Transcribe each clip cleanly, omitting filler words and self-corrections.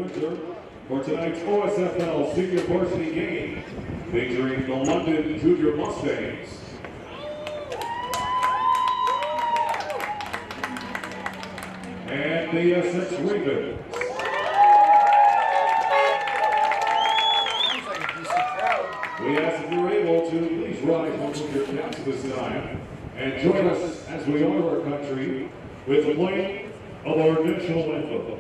Windsor for tonight's OSFL Senior Varsity game featuring the London Jr Mustangs. And the Essex Ravens. We ask if you're able to please rise once your caps this time and join us as we honor our country with the playing of our national anthem.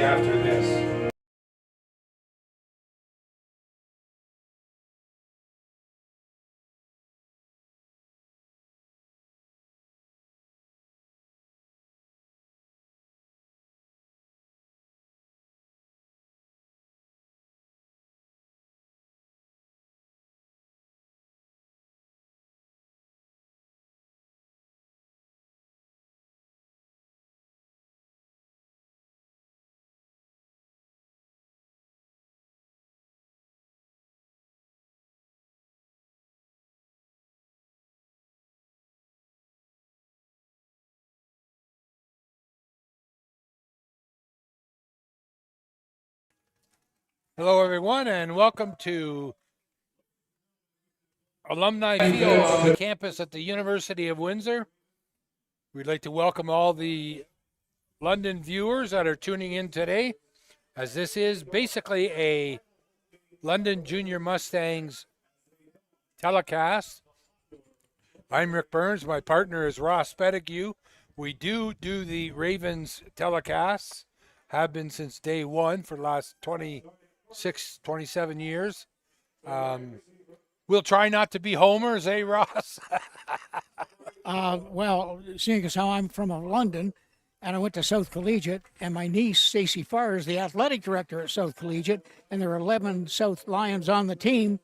After this. Hello, everyone, and welcome to Alumni Field on the campus at the University of Windsor. We'd like to welcome all the London viewers that are tuning in today, as this is basically a London Junior Mustangs telecast. I'm Rick Burns. My partner is Ross Pettigrew. We do the Ravens telecasts, have been since day one for the last 27 years. We'll try not to be homers, eh, Ross? Well, seeing as how I'm from London, and I went to South Collegiate, and my niece, Stacey Farr, is the athletic director at South Collegiate, and there are 11 South Lions on the team.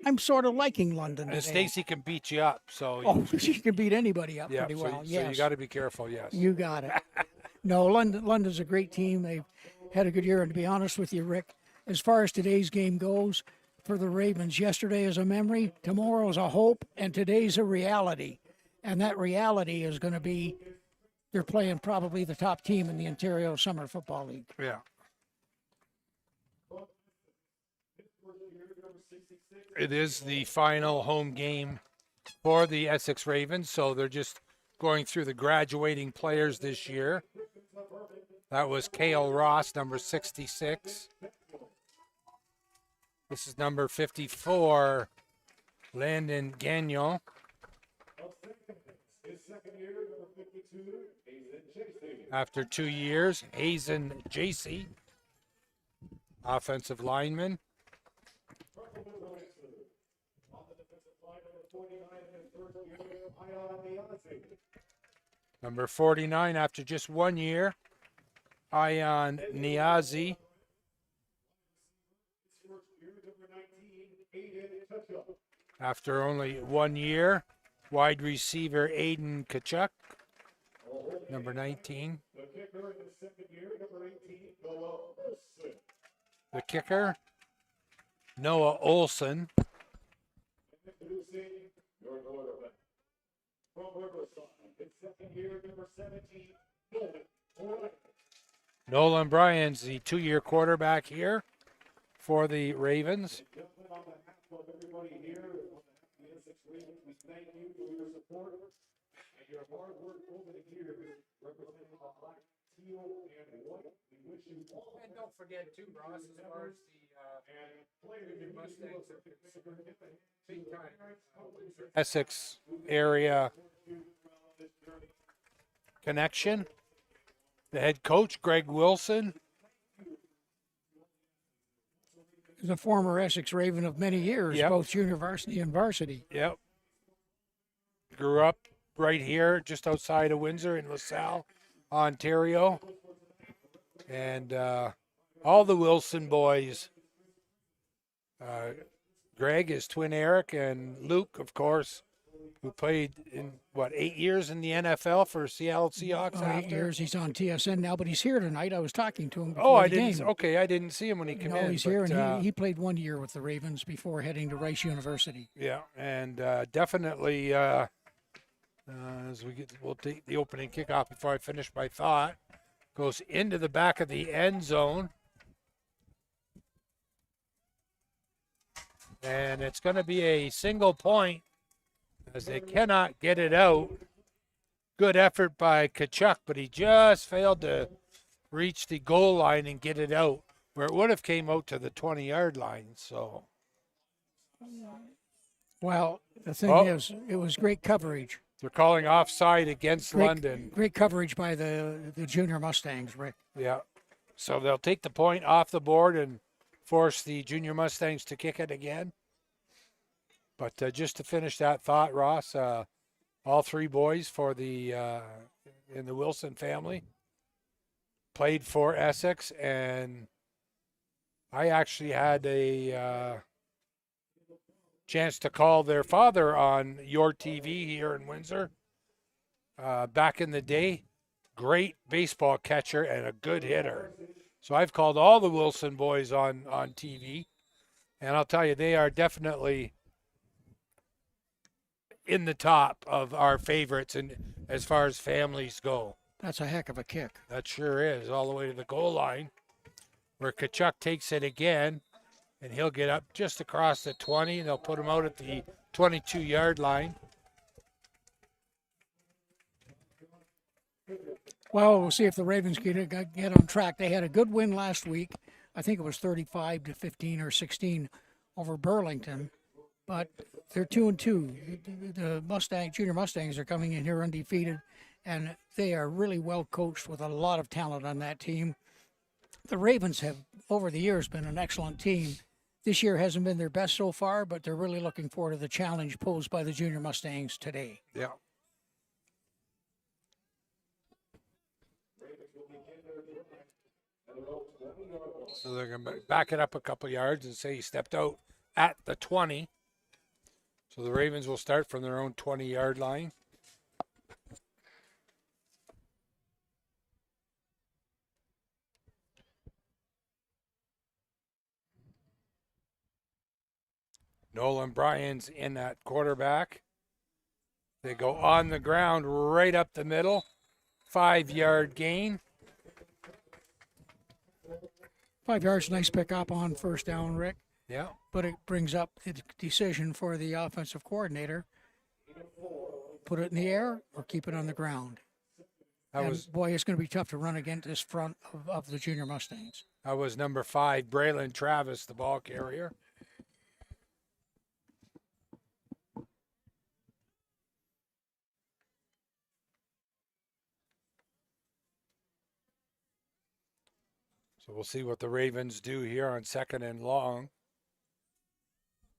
I'm sort of liking London. And Stacey can beat you up, so. Oh, she can beat anybody up pretty well, yes. So you got to be careful, yes. You got it. No, London's a great team. They've had a good year, and to be honest with you, Rick, as far as today's game goes, for the Ravens, yesterday is a memory, tomorrow's a hope, and today's a reality. And that reality is going to be they're playing probably the top team in the Ontario Summer Football League. Yeah. It is the final home game for the Essex Ravens, so they're just going through the graduating players this year. That was Cale Ross, number 66. This is number 54, Landon Gagnon. After 2 years, Hazen Jacey, offensive lineman. Number 49, after just 1 year, Ion Niazi. After only 1 year, wide receiver Aiden Kachuk, number 19. The kicker, Noah Olson. Nolan Bryan's the 2-year quarterback here for the Ravens. We thank you for your support and your hard work over the years representing the black, teal, and white. We wish you all. And don't forget too, Ross, as far as the Mustangs are concerned, big time Essex area connection. The head coach, Greg Wilson. He's a former Essex Raven of many years, Yep. both junior varsity and varsity. Yep. Grew up right here, just outside of Windsor in LaSalle, Ontario. And all the Wilson boys, Greg, his twin Eric, and Luke, of course, who played in, 8 years in the NFL for Seattle Seahawks Oh, after? 8 years. He's on TSN now, but he's here tonight. I was talking to him Oh, before I the didn't. game. Okay, I didn't see him when he came in. No, he's here, but, and he played 1 year with the Ravens before heading to Rice University. Yeah, and definitely as we'll take the opening kickoff before I finish my thought. Goes into the back of the end zone. And it's going to be a single point as they cannot get it out. Good effort by Kachuk, but he just failed to reach the goal line and get it out, where it would have came out to the 20-yard line. So, Well, the thing is, it was great coverage. they're calling offside against London. Great coverage by the Junior Mustangs, Rick. Yeah. So they'll take the point off the board and force the Junior Mustangs to kick it again. But just to finish that thought, Ross, all three boys for the in the Wilson family played for Essex, and I actually had a chance to call their father on your TV here in Windsor back in the day. Great baseball catcher and a good hitter. So I've called all the Wilson boys on TV, and I'll tell you, they are definitely in the top of our favorites and as far as families go. That's a heck of a kick. That sure is, all the way to the goal line, where Kachuk takes it again, and he'll get up just across the 20, and they'll put him out at the 22-yard line. Well, we'll see if the Ravens get on track. They had a good win last week. I think it was 35-15 or 16 over Burlington, but they're 2-2. The Junior Mustangs are coming in here undefeated, and they are really well coached with a lot of talent on that team. The Ravens have, over the years, been an excellent team. This year hasn't been their best so far, but they're really looking forward to the challenge posed by the Junior Mustangs today. Yeah. So they're going to back it up a couple yards and say he stepped out at the 20. So the Ravens will start from their own 20-yard line. Nolan Bryan's in at quarterback. They go on the ground right up the middle. 5-yard gain. 5 yards, nice pickup on first down, Rick. Yeah. But it brings up the decision for the offensive coordinator. Put it in the air or keep it on the ground. Boy, it's going to be tough to run against this front of the Junior Mustangs. That was number 5, Braylon Travis, the ball carrier. So we'll see what the Ravens do here on 2nd and long.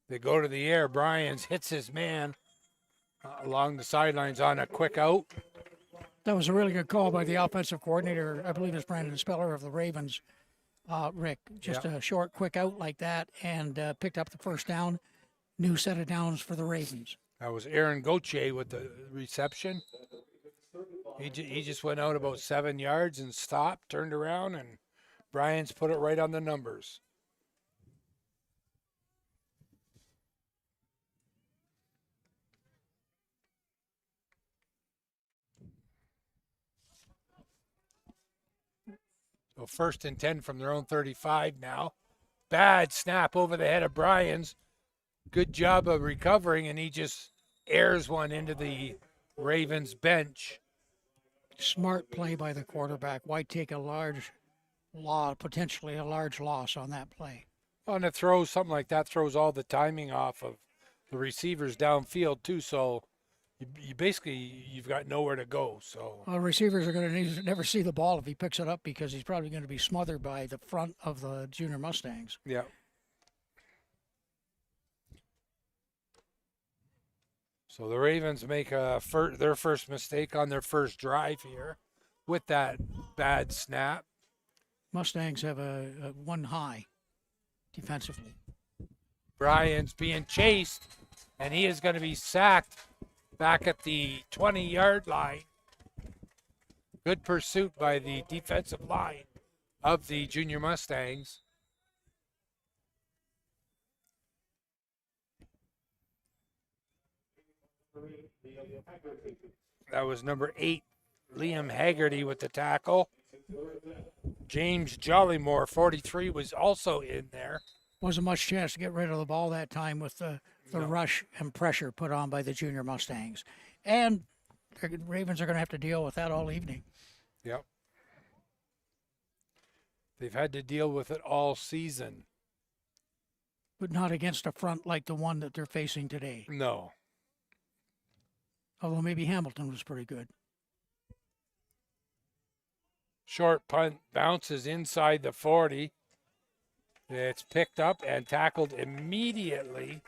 They go to the air. Bryans hits his man along the sidelines on a quick out. That was a really good call by the offensive coordinator. I believe it's Brandon Speller of the Ravens, Rick. Just a short, quick out like that and picked up the first down. New set of downs for the Ravens. That was Aaron Gauthier with the reception. He just went out about 7 yards and stopped, turned around, and Bryans put it right on the numbers. So 1st and 10 from their own 35 now. Bad snap over the head of Bryans. Good job of recovering, and he just airs one into the Ravens bench. Smart play by the quarterback. Why take a large loss, potentially a large loss on that play? On a throw, something like that throws all the timing off of the receivers downfield too. So you've got nowhere to go. So receivers are going to never see the ball if he picks it up because he's probably going to be smothered by the front of the Junior Mustangs. Yeah. So the Ravens make their first mistake on their first drive here with that bad snap. Mustangs have a one high defensively. Brian's being chased, and he is going to be sacked back at the 20-yard line. Good pursuit by the defensive line of the Junior Mustangs. That was number 8, Liam Haggerty with the tackle. James Jollymore, 43, was also in there. Wasn't much chance to get rid of the ball that time with the rush and pressure put on by the Junior Mustangs. And the Ravens are going to have to deal with that all evening. Yep. They've had to deal with it all season. But not against a front like the one that they're facing today. No. Although maybe Hamilton was pretty good. Short punt bounces inside the 40. It's picked up and tackled immediately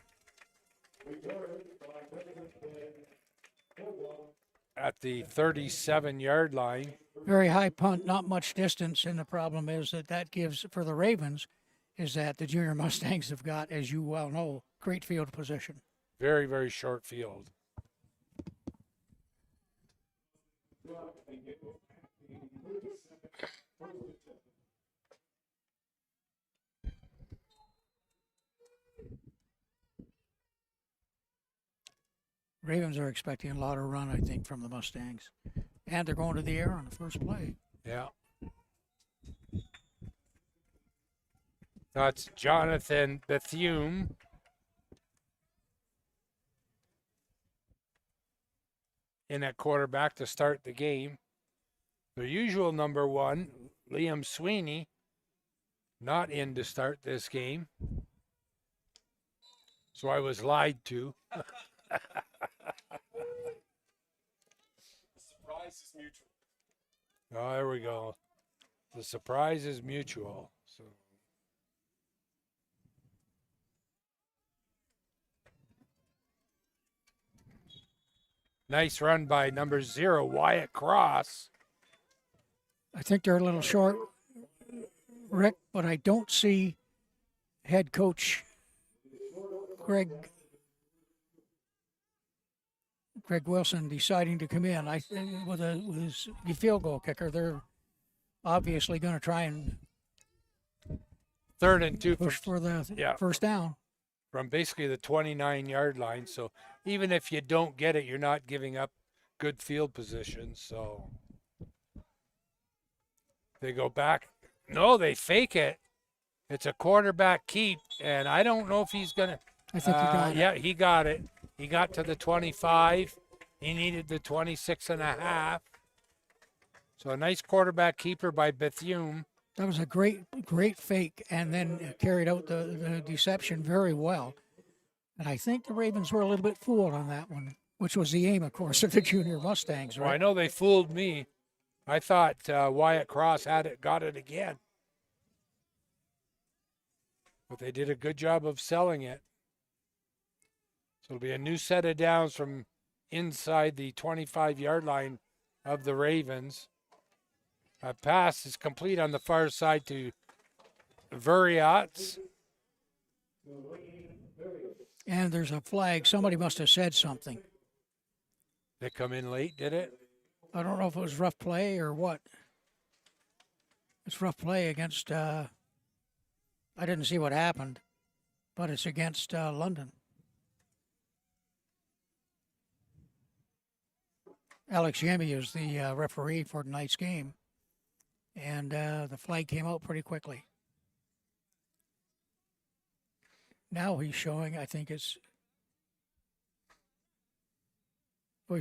at the 37-yard line. Very high punt, not much distance, and the problem is that gives, for the Ravens, is that the Junior Mustangs have got, as you well know, great field position. Very, very short field. Ravens are expecting a lot of run, I think, from the Mustangs. And they're going to the air on the first play. Yeah. That's Jonathan Bethune. In at quarterback to start the game. The usual number 1, Liam Sweeney, not in to start this game. So I was lied to. Surprise is mutual. Oh, there we go. The surprise is mutual. So. Nice run by number 0, Wyatt Cross. I think they're a little short, Rick, but I don't see head coach Greg Wilson deciding to come in. I think with his field goal kicker, they're obviously going to try and 3rd and 2 push for the first down. From basically the 29-yard line. So even if you don't get it, you're not giving up good field position. So they go back. No, they fake it. It's a quarterback keep, and I don't know if he's going to. I think he got it. Yeah, he got it. He got to the 25. He needed the 26.5. So a nice quarterback keeper by Bethune. That was a great fake, and then carried out the deception very well. And I think the Ravens were a little bit fooled on that one, which was the aim, of course, of the Junior Mustangs, right? Well, I know they fooled me. I thought Wyatt Cross got it again. But they did a good job of selling it. So it'll be a new set of downs from inside the 25-yard line of the Ravens. A pass is complete on the far side to Veriats. And there's a flag. Somebody must have said something. They come in late, did it? I don't know if it was rough play or what. It's rough play against, I didn't see what happened, but it's against London. Alex Yemi is the referee for tonight's game. And the flag came out pretty quickly. Now he's showing, I think he's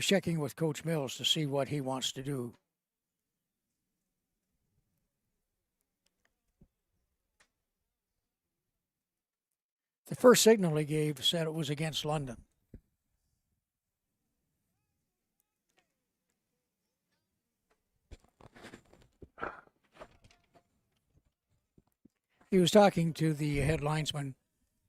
checking with Coach Mills to see what he wants to do. The first signal he gave said it was against London. He was talking to the head linesman,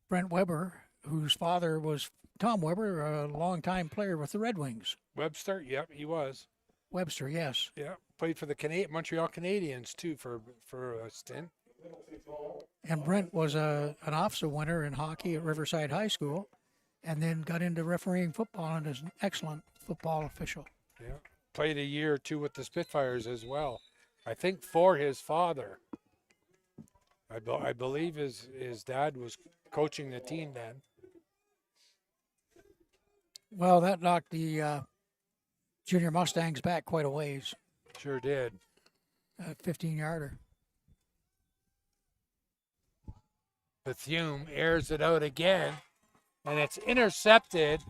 Brent Weber, whose father was Tom Weber, a longtime player with the Red Wings. Webster, yep, he was. Webster, yes. Yeah, played for the Montreal Canadiens too for a stint. And Brent was an OFSA winner in hockey at Riverside High School, and then got into refereeing football and is an excellent football official. Yeah, played a year or two with the Spitfires as well. I think for his father. I believe his dad was coaching the team then. Well, that knocked the Junior Mustangs back quite a ways. Sure did. A 15-yarder. Bethune airs it out again, and it's intercepted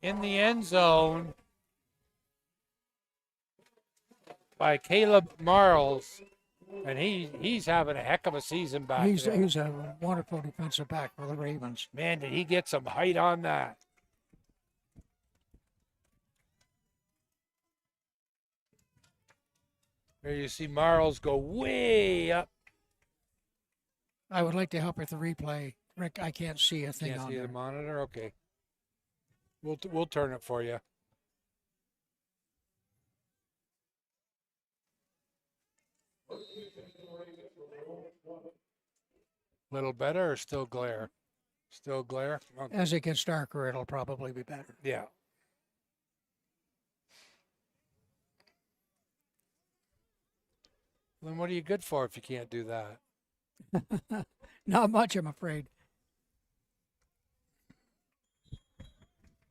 in the end zone by Caleb Marles, and he's having a heck of a season back there. He's a wonderful defensive back for the Ravens. Man, did he get some height on that. There you see Marles go way up. I would like to help with the replay. Rick, I can't see a thing Can't on see there. the monitor? Okay. We'll turn it for you. Little better or still glare? Still glare? Okay. As it gets darker, it'll probably be better. Yeah. Then what are you good for if you can't do that? Not much, I'm afraid.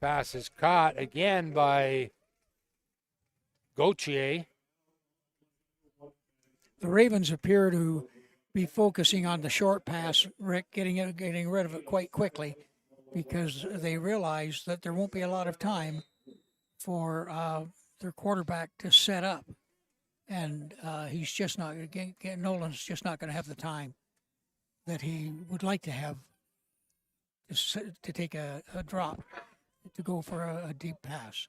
Pass is caught again by Gauthier. The Ravens appear to be focusing on the short pass, Rick, getting rid of it quite quickly, because they realize that there won't be a lot of time for their quarterback to set up, and he's just not. Nolan's just not going to have the time that he would like to have to take a drop, to go for a deep pass.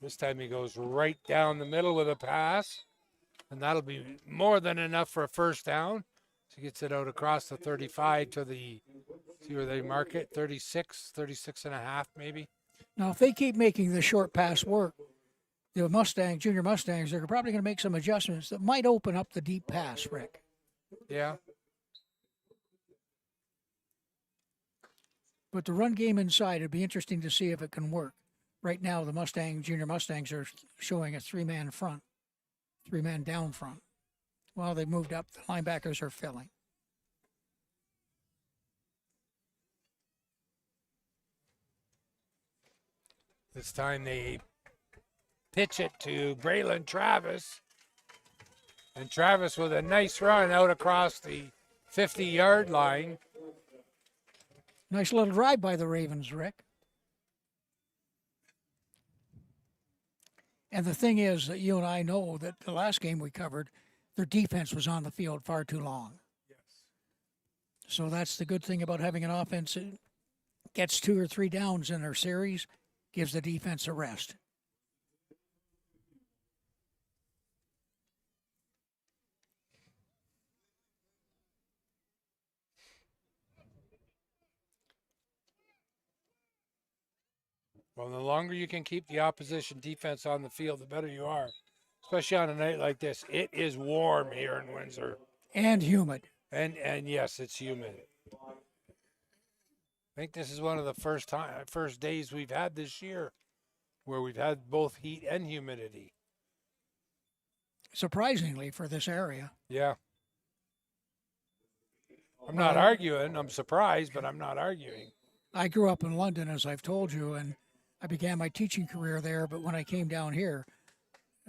This time he goes right down the middle with a pass, and that'll be more than enough for a first down. So he gets it out across the 35 to the, see where they mark it, 36 and a half maybe. Now, if they keep making the short pass work, the Junior Mustangs, they're probably going to make some adjustments that might open up the deep pass, Rick. Yeah. But the run game inside, it'd be interesting to see if it can work. Right now, the Junior Mustangs are showing a three-man down front. Well, they moved up. The linebackers are filling. This time they pitch it to Braylon Travis. And Travis with a nice run out across the 50-yard line. Nice little drive by the Ravens, Rick. And the thing is that you and I know that the last game we covered, their defense was on the field far too long. Yes. So that's the good thing about having an offense that gets 2 or 3 downs in their series, gives the defense a rest. Well, the longer you can keep the opposition defense on the field, the better you are. Especially on a night like this. It is warm here in Windsor. And humid. And yes, it's humid. I think this is one of the first days we've had this year where we've had both heat and humidity. Surprisingly for this area. Yeah. I'm not arguing. I'm surprised, but I'm not arguing. I grew up in London, as I've told you, and I began my teaching career there. But when I came down here,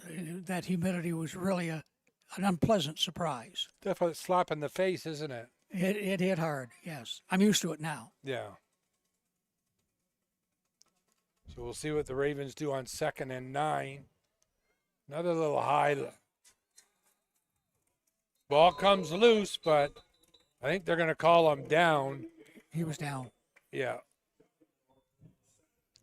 that humidity was really an unpleasant surprise. Definitely slap in the face, isn't it? It hit hard, yes. I'm used to it now. Yeah. So we'll see what the Ravens do on 2nd and 9. Another little high. Ball comes loose, but I think they're going to call him down. He was down. Yeah.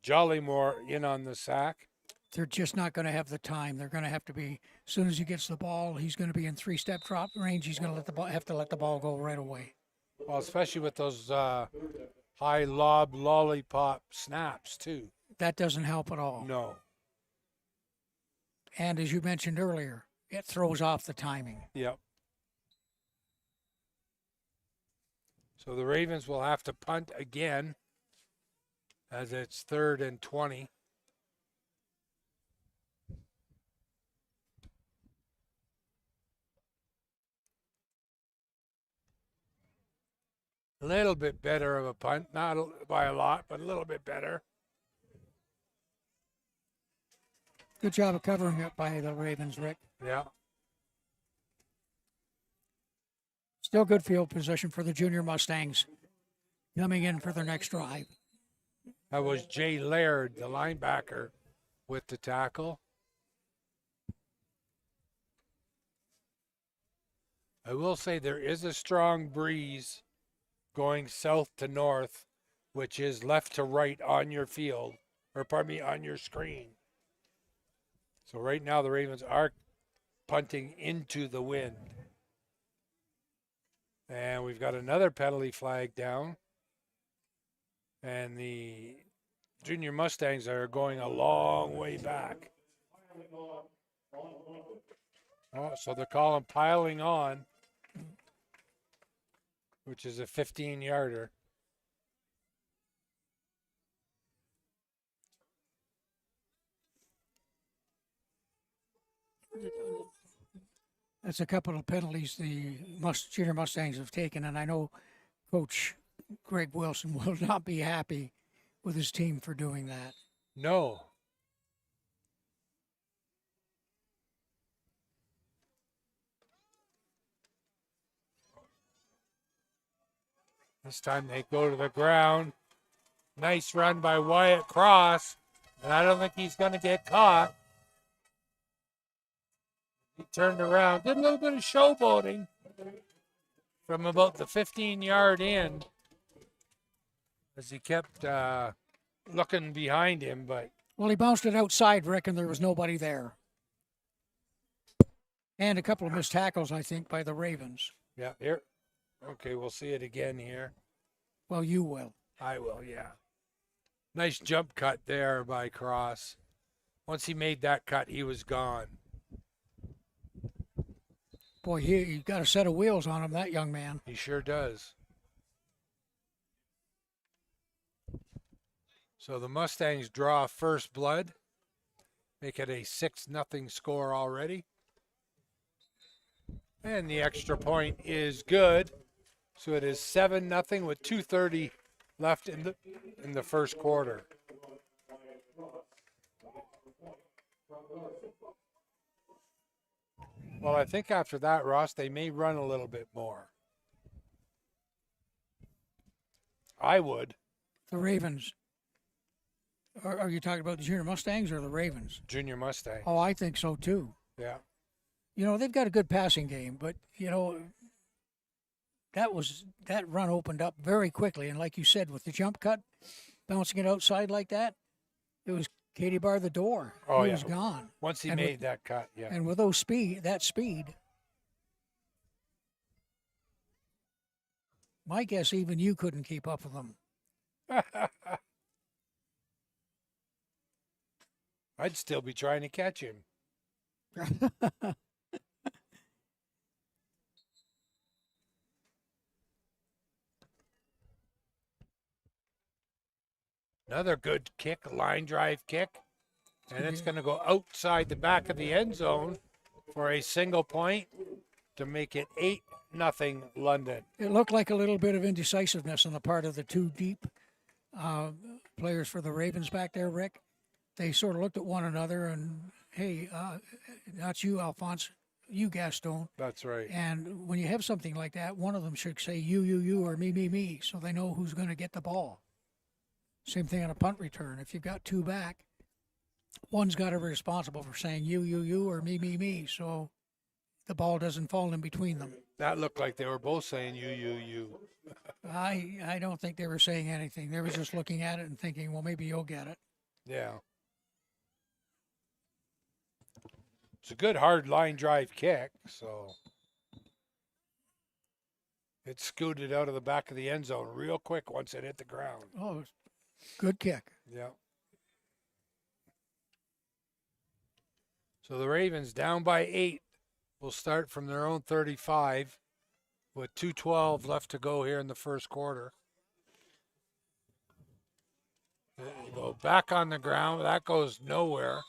Jollymore in on the sack. They're just not going to have the time. They're going to have to be, as soon as he gets the ball, he's going to be in 3-step drop range. He's going to have to let the ball go right away. Well, especially with those high lob lollipop snaps too. That doesn't help at all. No. And as you mentioned earlier, it throws off the timing. Yep. So the Ravens will have to punt again as it's 3rd and 20. A little bit better of a punt, not by a lot, but a little bit better. Good job of covering it by the Ravens, Rick. Yeah. Still good field position for the Junior Mustangs coming in for their next drive. That was Jay Laird, the linebacker, with the tackle. I will say there is a strong breeze going south to north, which is left to right on your field, or pardon me, on your screen. So right now the Ravens are punting into the wind. And we've got another penalty flag down. And the Junior Mustangs are going a long way back. Oh, so they're calling piling on, which is a 15-yarder. That's a couple of penalties the Junior Mustangs have taken, and I know Coach Greg Wilson will not be happy with his team for doing that. No. This time they go to the ground. Nice run by Wyatt Cross, and I don't think he's going to get caught. He turned around, did a little bit of showboating from about the 15-yard end as he kept looking behind him, but Well, he bounced it outside, Rick, and there was nobody there. And a couple of missed tackles, I think, by the Ravens. yeah, here. Okay, we'll see it again here. Well, you will. I will, yeah. Nice jump cut there by Cross. Once he made that cut, he was gone. Boy, he got a set of wheels on him, that young man. He sure does. So the Mustangs draw first blood, make it a 6-0 score already. And the extra point is good. So it is 7-0 with 2:30 left in the first quarter. Well, I think after that, Ross, they may run a little bit more. I would. The Ravens. Are you talking about the Junior Mustangs or the Ravens? Junior Mustang. Oh, I think so, too. Yeah. You know, they've got a good passing game, but, you know, that run opened up very quickly. And like you said, with the jump cut, bouncing it outside like that, it was Katie bar the door. Oh, He was gone. Once he And made that cut, yeah. And with that speed, my guess even you couldn't keep up with them. I'd still be trying to catch him. Another good kick, line drive kick. And it's going to go outside the back of the end zone for a single point to make it 8-0 London. It looked like a little bit of indecisiveness on the part of the two deep players for the Ravens back there, Rick. They sort of looked at one another and, hey, not you, Alphonse, you, Gaston. That's right. And when you have something like that, one of them should say you, or me, so they know who's going to get the ball. Same thing on a punt return. If you've got two back, one's got to be responsible for saying you, or me, so the ball doesn't fall in between them. That looked like they were both saying you. I don't think they were saying anything. They were just looking at it and thinking, well, maybe you'll get it. Yeah. It's a good hard line drive kick, so It scooted out of the back of the end zone real quick once it hit the ground. Oh, good kick. Yeah. So the Ravens down by 8 will start from their own 35 with 2:12 left to go here in the first quarter. They go back on the ground. That goes nowhere.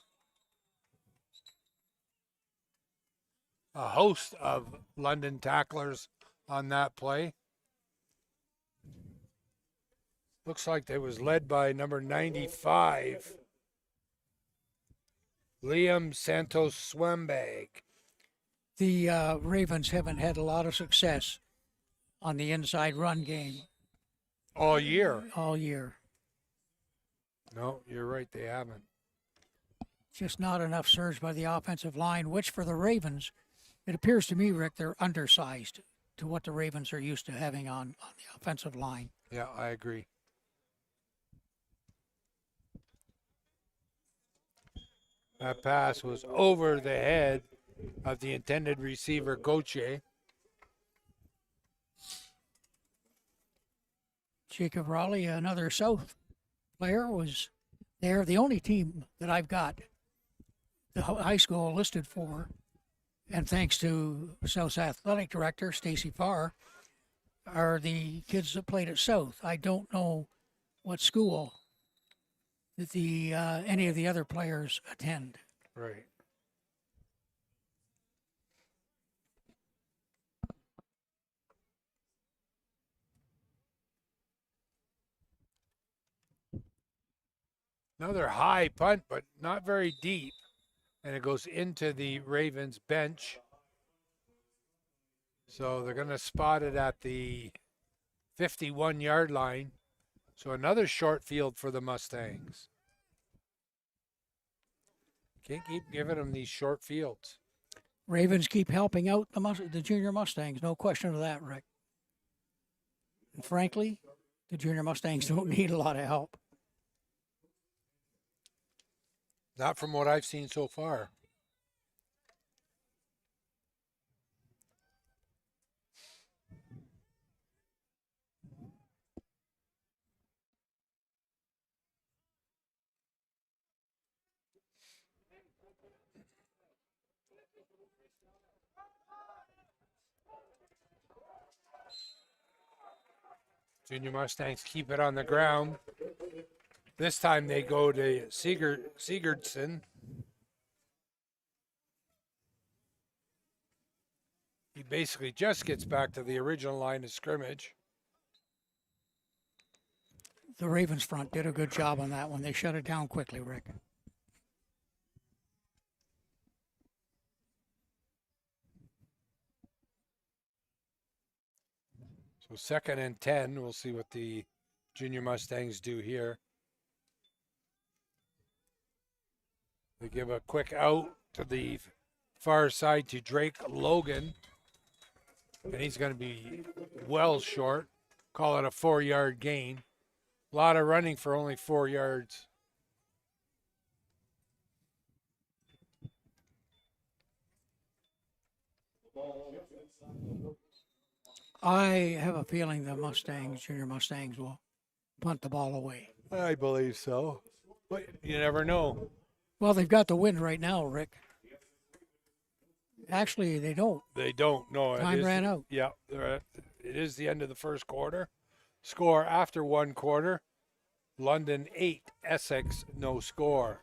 A host of London tacklers on that play. Looks like they was led by number 95, Liam Santos Swembag. The Ravens haven't had a lot of success on the inside run game All year. all year. No, you're right. They haven't. Just not enough surge by the offensive line, which for the Ravens, it appears to me, Rick, they're undersized to what the Ravens are used to having on the offensive line. Yeah, I agree. That pass was over the head of the intended receiver, Gauthier. Jacob Raleigh, another South player, was there. The only team that I've got the high school listed for, and thanks to South's athletic director, Stacy Farr, are the kids that played at South. I don't know what school that the any of the other players attend. Right. Another high punt, but not very deep. And it goes into the Ravens bench. So they're going to spot it at the 51-yard line. So another short field for the Mustangs. Can't keep giving them these short fields. Ravens keep helping out the Junior Mustangs, no question of that, Rick. And frankly, the Junior Mustangs don't need a lot of help. Not from what I've seen so far. Junior Mustangs keep it on the ground. This time they go to Sigurdsson. He basically just gets back to the original line of scrimmage. The Ravens front did a good job on that one. They shut it down quickly, Rick. So 2nd and 10. We'll see what the Junior Mustangs do here. They give a quick out to the far side to Drake Logan. And he's going to be well short. Call it a 4-yard gain. A lot of running for only 4 yards. I have a feeling the Junior Mustangs, will punt the ball away. I believe so. But you never know. Well, they've got the win right now, Rick. Actually, they don't. They don't. No. Time ran out. Yeah. It is the end of the first quarter. Score after 1 quarter. London 8, Essex no score.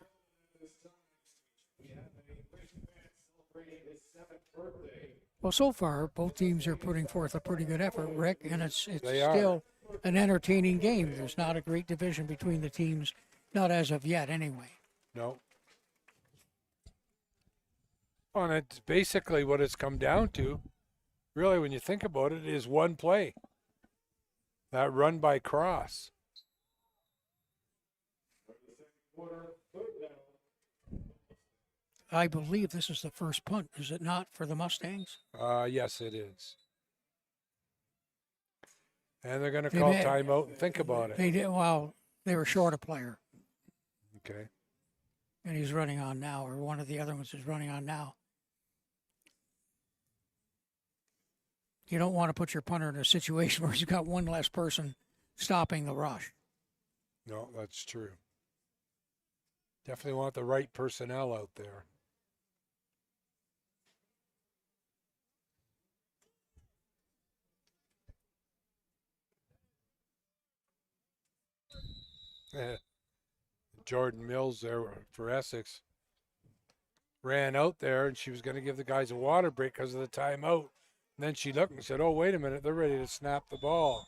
Well, so far, both teams are putting forth a pretty good effort, Rick, and it's They are. still an entertaining game. There's not a great division between the teams, not as of yet, anyway. No. And it's basically what it's come down to, really, when you think about it, is one play. That run by Cross. I believe this is the first punt, is it not, for the Mustangs? Yes, it is. And they're going to call timeout and think about it. They did. Well, they were short a player, Okay. and he's running on now, or one of the other ones is running on now. you don't want to put your punter in a situation where he's got one less person stopping the rush. No, that's true. Definitely want the right personnel out there. Jordan Mills there for Essex ran out there, and she was going to give the guys a water break because of the timeout. And then she looked and said, oh, wait a minute, they're ready to snap the ball.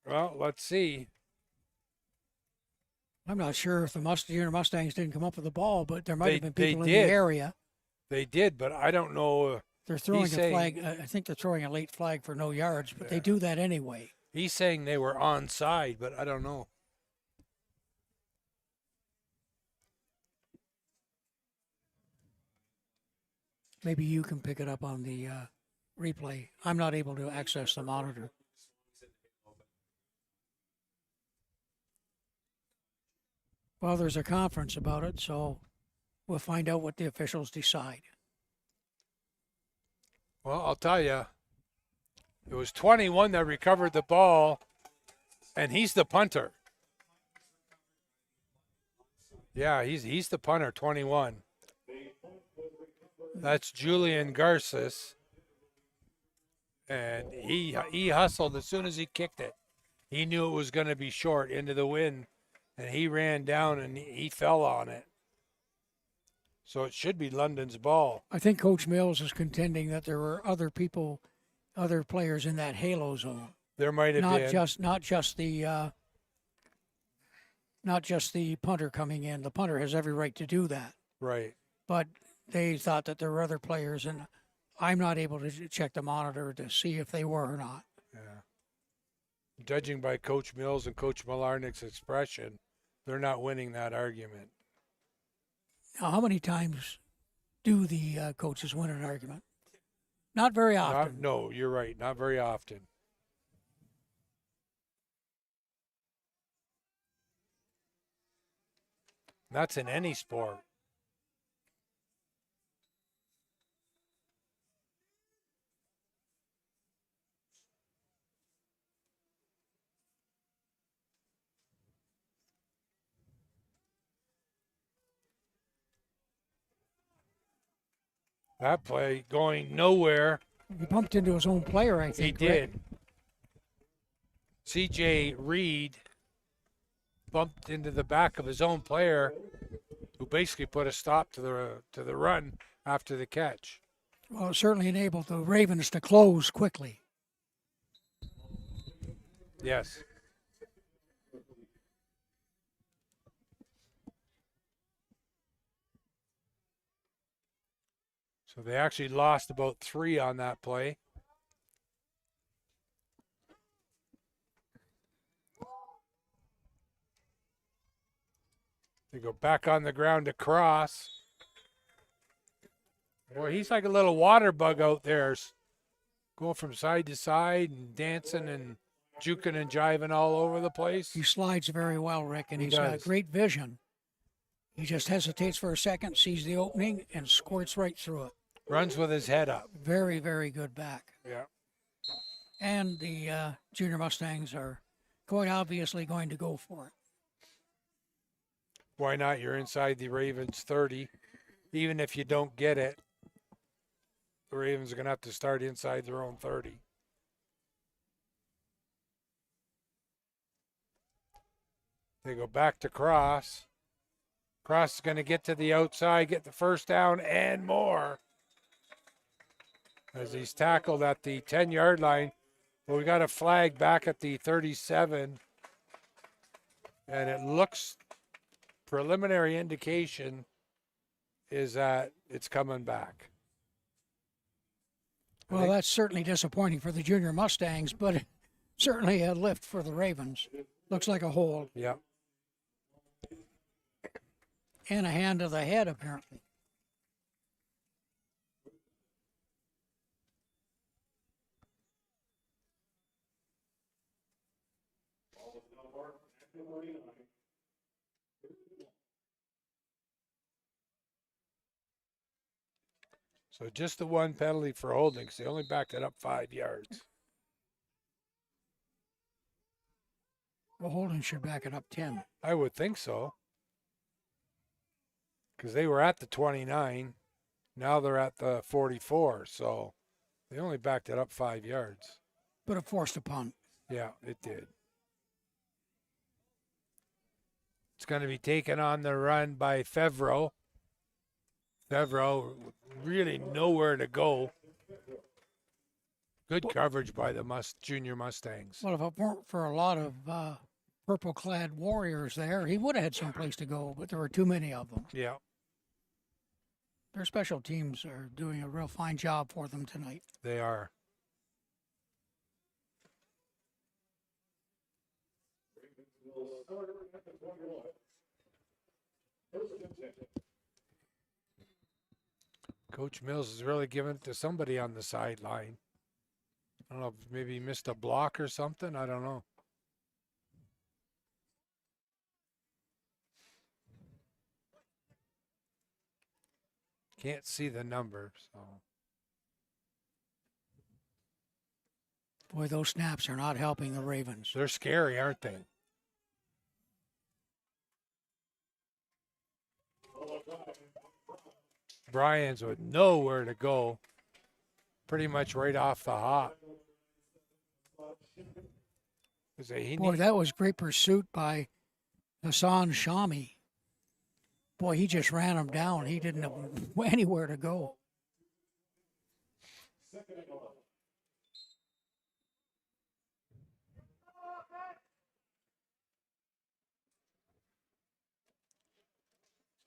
Well, let's see. I'm not sure if the Junior Mustangs didn't come up with the ball, but there might have been people in did. the area. They did, but I don't know. They're throwing a flag. I think they're throwing a late flag for no yards, but they do that anyway. He's saying they were onside, but I don't know. Maybe you can pick it up on the replay. I'm not able to access the monitor. Well, there's a conference about it, so we'll find out what the officials decide. Well, I'll tell you, it was 21 that recovered the ball, and he's the punter. Yeah, he's the punter, 21. That's Julian Garces, and he hustled as soon as he kicked it. He knew it was going to be short into the wind, and he ran down and he fell on it. So it should be London's ball. I think Coach Mills is contending that there were other players in that halo zone. There might have been. Not just the punter coming in. The punter has every right to do that. Right. But they thought that there were other players, and I'm not able to check the monitor to see if they were or not. Yeah. Judging by Coach Mills and Coach Malarnik's expression, they're not winning that argument. Now, how many times do the coaches win an argument? Not very often. No, you're right. Not very often. That's in any sport. That play going nowhere. He bumped into his own player, I think. He did. C.J. Reed bumped into the back of his own player, who basically put a stop to the run after the catch. Well, it certainly enabled the Ravens to close quickly. Yes. So they actually lost about 3 on that play. They go back on the ground to Cross. Boy, he's like a little water bug out there, going from side to side and dancing and juking and jiving all over the place. He slides very well, Rick, and he's got great vision. He just hesitates for a second, sees the opening, and squirts right through it. Runs with his head up. Very, very good back. Yeah. And the Junior Mustangs are quite obviously going to go for it. Why not? You're inside the Ravens 30. Even if you don't get it, the Ravens are going to have to start inside their own 30. They go back to Cross. Cross is going to get to the outside, get the first down and more. As he's tackled at the 10-yard line. But we got a flag back at the 37. And it looks, preliminary indication is that it's coming back. Well, that's certainly disappointing for the Junior Mustangs, but certainly a lift for the Ravens. Looks like a hold. Yeah. And a hand to the head, apparently. So just the one penalty for holding, 'cause they only backed it up 5 yards. Well, holding should back it up 10. I would think so. Because they were at the 29. Now they're at the 44. So they only backed it up 5 yards. But it forced a punt. Yeah, it did. It's going to be taken on the run by Fevro. Fevro really nowhere to go. Good coverage by the Junior Mustangs. Well, if it weren't for a lot of purple-clad warriors there, he would have had some place to go, but there were too many of them. Yeah. Their special teams are doing a real fine job for them tonight. They are. Coach Mills is really giving it to somebody on the sideline. I don't know, maybe he missed a block or something. I don't know. Can't see the number, so. Boy, those snaps are not helping the Ravens. They're scary, aren't they? Bryans with nowhere to go. Pretty much right off the hop. Boy, that was great pursuit by Hassan Shami. Boy, he just ran him down. He didn't have anywhere to go.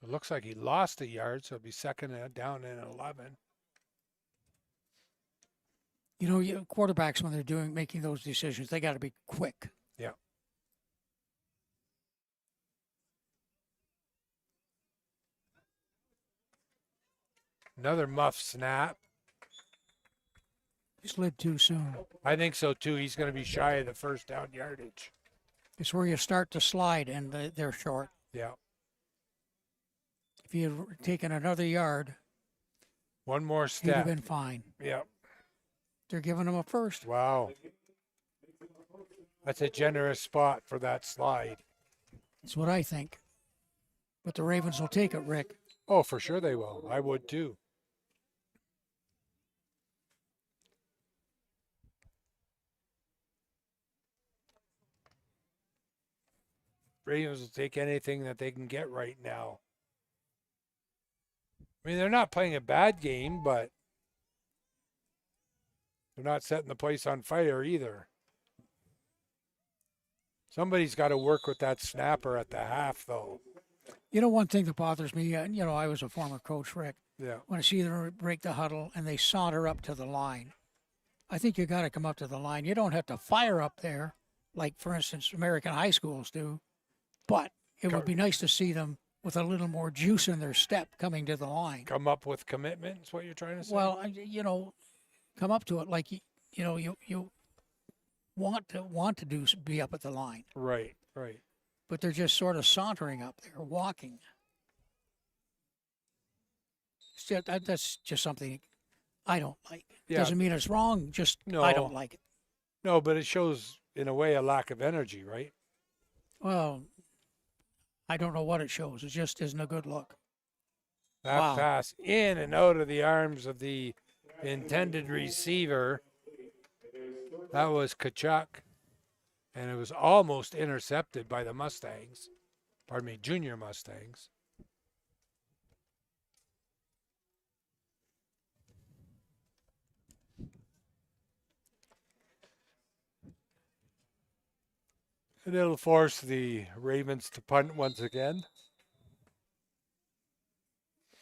It looks like he lost a yard, so it'll be second and down and 11. You know, quarterbacks, when they're making those decisions, they got to be quick. Yeah. Another muff snap. He slid too soon. I think so, too. He's going to be shy of the first down yardage. It's where you start to slide, and they're short. Yeah. If he had taken another yard, one more he'd step. have been fine. Yeah. They're giving him a first. Wow. That's a generous spot for that slide. That's what I think. But the Ravens will take it, Rick. Oh, for sure they will. I would, too. Ravens will take anything that they can get right now. I mean, they're not playing a bad game, but they're not setting the place on fire either. Somebody's got to work with that snapper at the half, though. You know, one thing that bothers me, I was a former coach, Rick. Yeah. When I see them break the huddle and they saunter up to the line, I think you got to come up to the line. You don't have to fire up there, like, for instance, American high schools do, but it would be nice to see them with a little more juice in their step coming to the line. Come up with commitment is what you're trying to say? Well, come up to it like, you want to be up at the line. Right, right. But they're just sort of sauntering up there, walking. That's just something I don't like. Yeah. Doesn't mean it's wrong, just No. I don't like it. No, but it shows, in a way, a lack of energy, right? Well, I don't know what it shows. It just isn't a good look. That Wow. pass in and out of the arms of the intended receiver. That was Kachuk. And it was almost intercepted by the Mustangs. Pardon me, Junior Mustangs. And it'll force the Ravens to punt once again.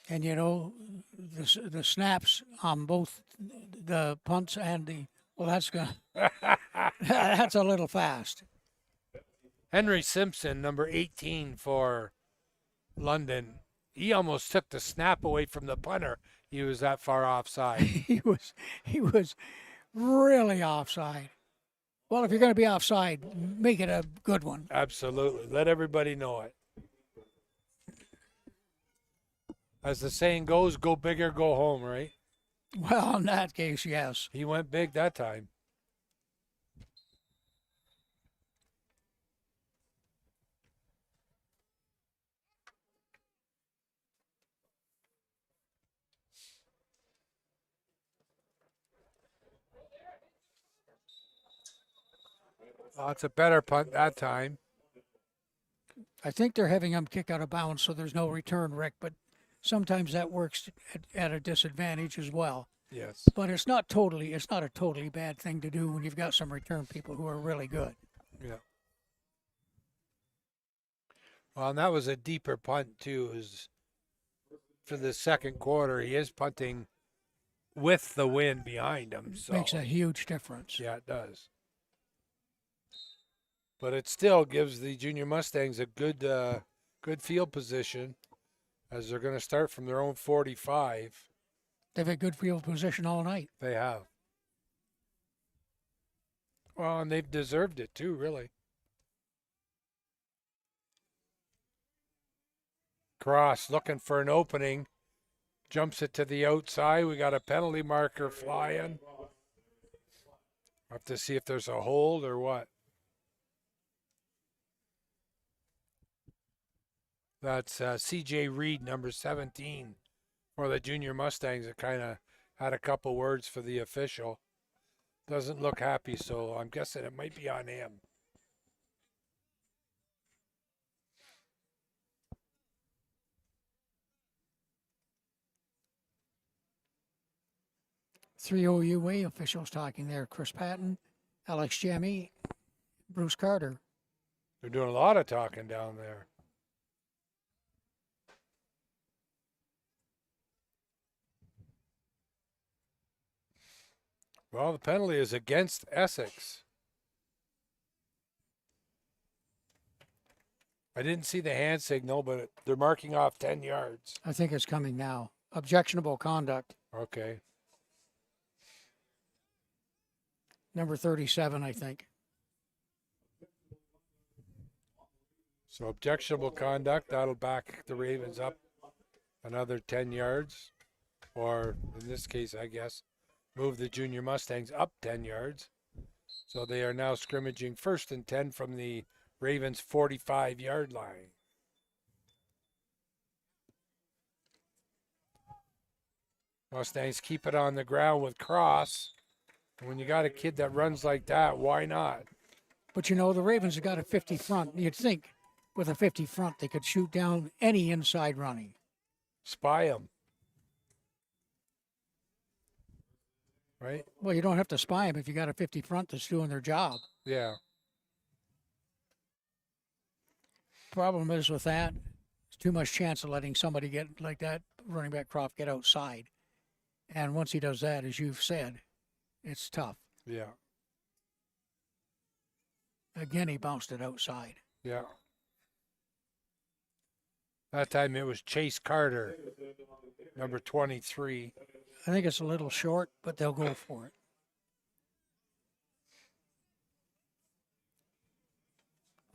And the snaps on both the punts and that's a little fast. Henry Simpson, number 18 for London. He almost took the snap away from the punter. He was that far offside. he was really offside. Well, if you're going to be offside, make it a good one. Absolutely. Let everybody know it. As the saying goes, go big or go home, right? Well, in that case, yes. He went big that time. Oh, it's a better punt that time. I think they're having him kick out of bounds, so there's no return, Rick. But sometimes that works at a disadvantage as well. Yes. But it's not a totally bad thing to do when you've got some return people who are really good. Yeah. Well, and that was a deeper punt too. Is for the second quarter, he is punting with the wind behind him. So Makes a huge difference. yeah, it does. But it still gives the Junior Mustangs a good field position as they're going to start from their own 45. They've had good field position all night. They have. Well, and they've deserved it too, really. Cross looking for an opening. Jumps it to the outside. We got a penalty marker flying. Have to see if there's a hold or what. That's C.J. Reed, number 17, for the Junior Mustangs. That kind of had a couple words for the official. Doesn't look happy, so I'm guessing it might be on him. Three OUA officials talking there. Chris Patton, Alex Jemmy, Bruce Carter. They're doing a lot of talking down there. Well, the penalty is against Essex. I didn't see the hand signal, but they're marking off 10 yards. I think it's coming now. Objectionable conduct. Okay. Number 37, I think. So objectionable conduct, that'll back the Ravens up another 10 yards. Or in this case, I guess, move the Junior Mustangs up 10 yards. So they are now scrimmaging 1st and 10 from the Ravens' 45-yard line. Mustangs keep it on the ground with Cross. And when you got a kid that runs like that, why not? But you know, the Ravens have got a 50 front. You'd think with a 50 front they could shoot down any inside running. Spy them. Right? Well, you don't have to spy them if you got a 50 front that's doing their job. Yeah. Problem is with that, there's too much chance of letting somebody get like that, running back Croft, get outside. And once he does that, as you've said, it's tough. Yeah. Again, he bounced it outside. Yeah. That time it was Chase Carter, number 23. I think it's a little short, but they'll go for it.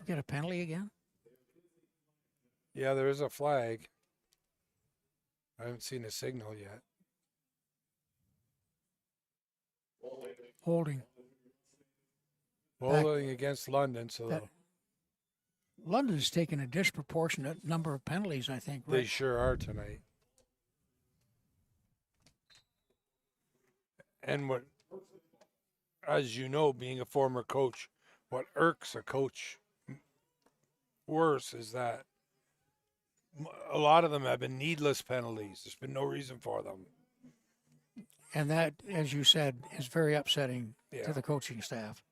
Get a penalty again? Yeah, there is a flag. I haven't seen a signal yet. Holding. Bowling against London, so That- London's taken a disproportionate number of penalties, I think. they Rick. sure are tonight. And what, as you know, being a former coach, what irks a coach worse is that a lot of them have been needless penalties. There's been no reason for them. And that, as you said, is very upsetting Yeah. to the coaching staff.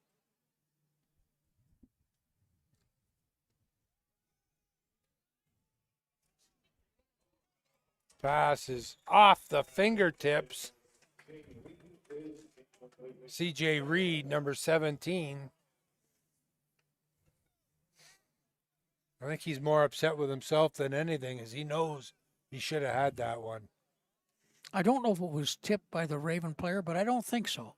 Pass is off the fingertips. C.J. Reed, number 17. I think he's more upset with himself than anything, as he knows he should have had that one. I don't know if it was tipped by the Raven player, but I don't think so.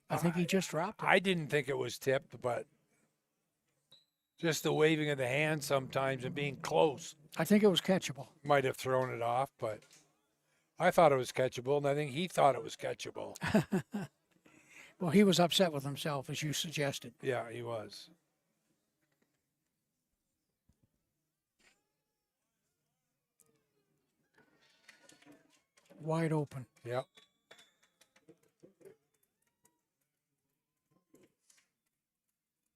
I think he just dropped it. I didn't think it was tipped, but just the waving of the hand sometimes and being close I think it was catchable. might have thrown it off. But I thought it was catchable, and I think he thought it was catchable. Well, he was upset with himself, as you suggested. Yeah, he was. Wide open. Yep.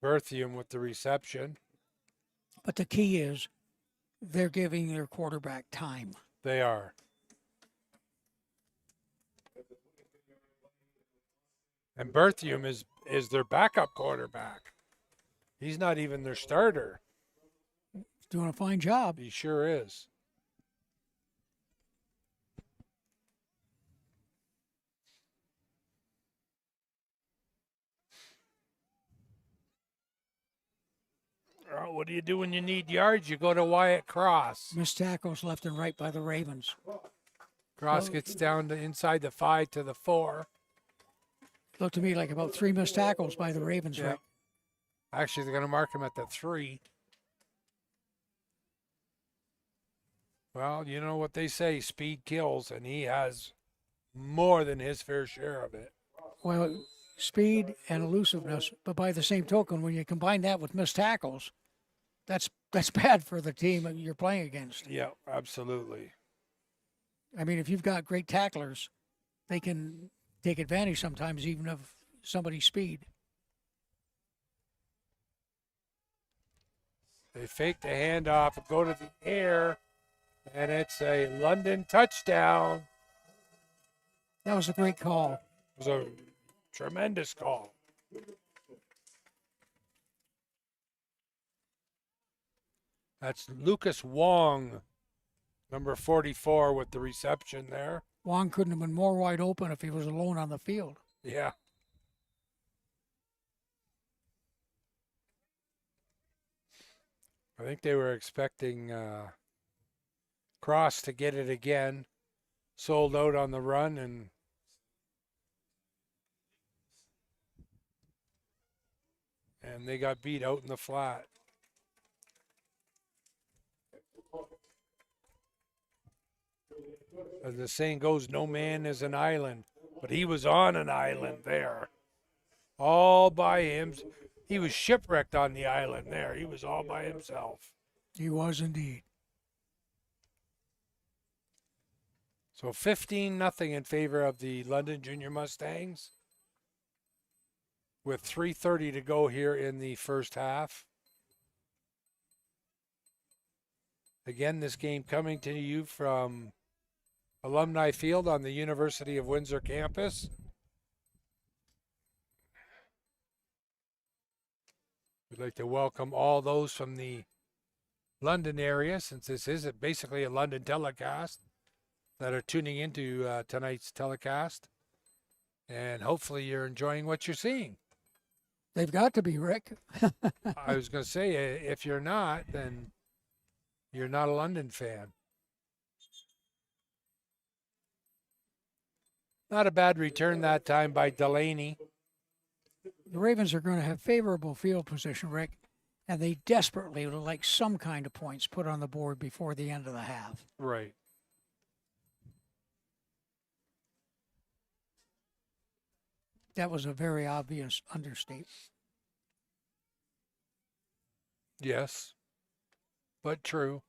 Berthium with the reception. But the key is they're giving their quarterback time. They are. And Berthium is their backup quarterback. He's not even their starter. He's doing a fine job. He sure is. Oh, what do you do when you need yards? You go to Wyatt Cross. Missed tackles left and right by the Ravens. Cross gets down to inside the 5 to the 4. Looked to me like about 3 missed tackles by the Ravens. Yeah. Rick. Actually, they're going to mark him at the 3. Well, you know what they say, speed kills, and he has more than his fair share of it. Well, speed and elusiveness, but by the same token, when you combine that with missed tackles, that's bad for the team you're playing against. Yeah, absolutely. I mean, if you've got great tacklers, they can take advantage sometimes even of somebody's speed. They fake the handoff, go to the air, and it's a London touchdown. That was a great call. It was a tremendous call. That's Lucas Wong, number 44, with the reception there. Wong couldn't have been more wide open if he was alone on the field. Yeah. I think they were expecting Cross to get it again. Sold out on the run, and they got beat out in the flat. As the saying goes, no man is an island, but he was on an island there, all by him. He was shipwrecked on the island there. He was all by himself. He was indeed. So 15-0 in favor of the London Junior Mustangs, with 3:30 to go here in the first half. Again, this game coming to you from Alumni Field on the University of Windsor campus. We'd like to welcome all those from the London area, since this is basically a London telecast, that are tuning into tonight's telecast. And hopefully you're enjoying what you're seeing. They've got to be, Rick. I was going to say, if you're not, then you're not a London fan. Not a bad return that time by Delaney. The Ravens are going to have favorable field position, Rick, and they desperately would like some kind of points put on the board before the end of the half. Right. That was a very obvious understatement. Yes, but true.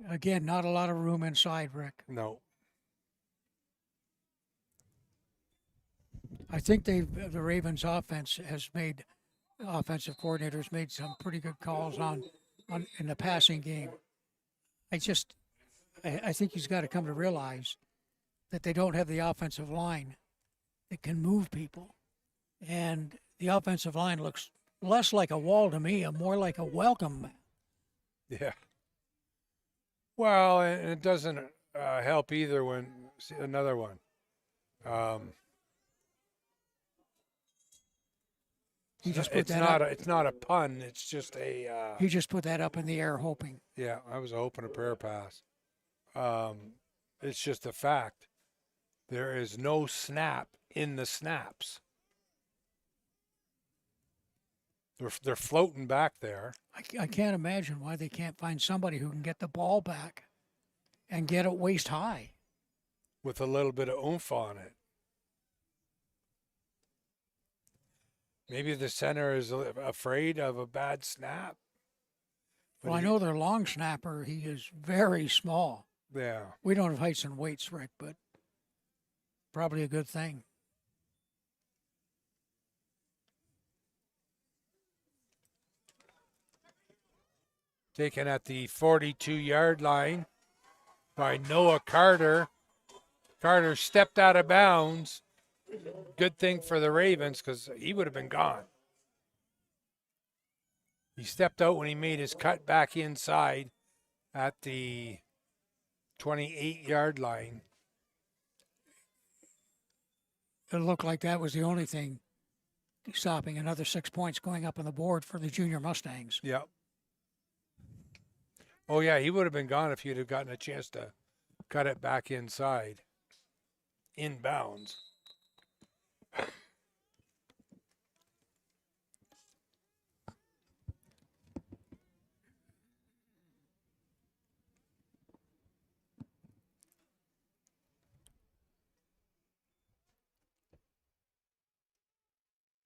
Again, not a lot of room inside, Rick. No. I think the Ravens offensive coordinators made some pretty good calls on in the passing game. I think he's got to come to realize that they don't have the offensive line that can move people. And the offensive line looks less like a wall to me and more like a welcome mat. Yeah. Well, and it doesn't help either when see, another one. He just put It's that not up. it's not a pun. It's just a He just put that up in the air, hoping. yeah. I was hoping a prayer pass. It's just a fact. There is no snap in the snaps. They're floating back there. I can't imagine why they can't find somebody who can get the ball back and get it waist high. With a little bit of oomph on it. Maybe the center is afraid of a bad snap. Well, I know their long snapper, he is very small. Yeah. We don't have heights and weights, Rick, but probably a good thing. Taken at the 42-yard line by Noah Carter. Carter stepped out of bounds. Good thing for the Ravens because he would have been gone. He stepped out when he made his cut back inside at the 28-yard line. It looked like that was the only thing stopping another 6 points going up on the board for the Junior Mustangs. Yep. Oh, yeah, he would have been gone if he'd have gotten a chance to cut it back inside. Inbounds.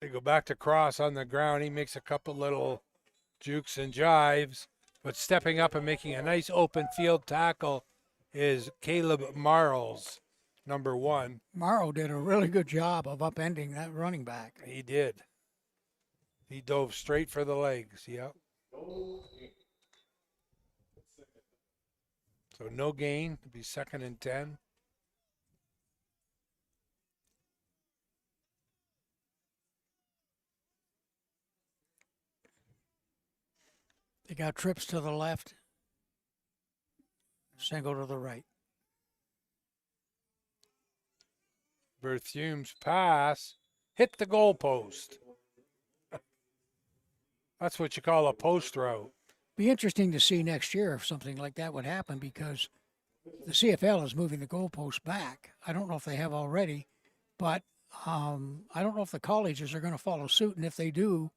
They go back to Cross on the ground. He makes a couple little jukes and jives, but stepping up and making a nice open field tackle is Caleb Marles, number 1. Morrow did a really good job of upending that running back. He did. He dove straight for the legs. Yep. So no gain. It'll be 2nd and 10. They got trips to the left, single to the right. Berthume's pass hit the goalpost. That's what you call a post route. Be interesting to see next year if something like that would happen because the CFL is moving the goalpost back. I don't know if they have already, but I don't know if the colleges are going to follow suit. And if they do,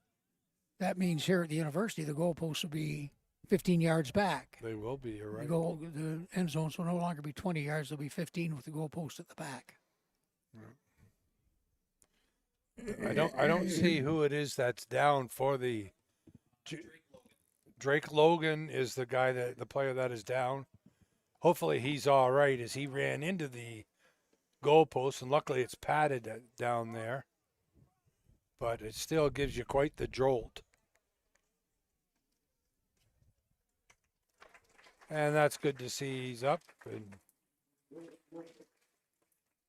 that means here at the university, the goalposts will be 15 yards back. They will be, you're right. The end zones will no longer be 20 yards. They'll be 15 with the goalpost at the back. I don't see who it is that's down for the Drake Logan is the guy the player that is down. Hopefully he's all right as he ran into the goalpost, and luckily it's padded down there. But it still gives you quite the jolt. And that's good to see. He's up and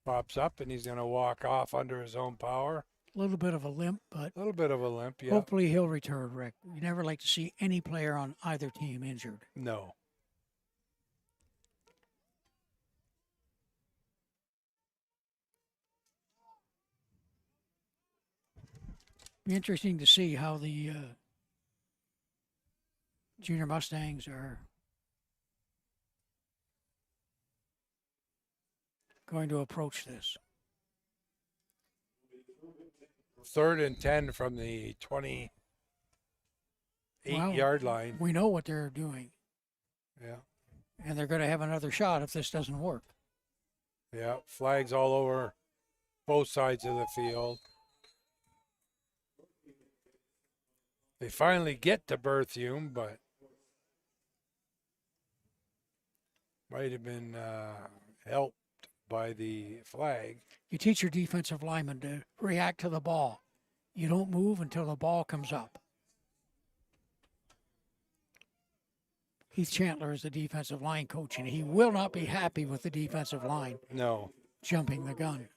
pops up, and he's going to walk off under his own power. A little bit of a limp, but A little bit of a limp, yeah. hopefully he'll return, Rick. You never like to see any player on either team injured. No. Be interesting to see how the Junior Mustangs are going to approach this. 3rd and 10 from the 28-yard line. We know what they're doing, Yeah. and they're going to have another shot if this doesn't work. Yeah. Flags all over both sides of the field. They finally get to Berthume, but might have been helped by the flag. You teach your defensive linemen to react to the ball. You don't move until the ball comes up. Keith Chandler is the defensive line coach, and he will not be happy with the defensive line No. jumping the gun.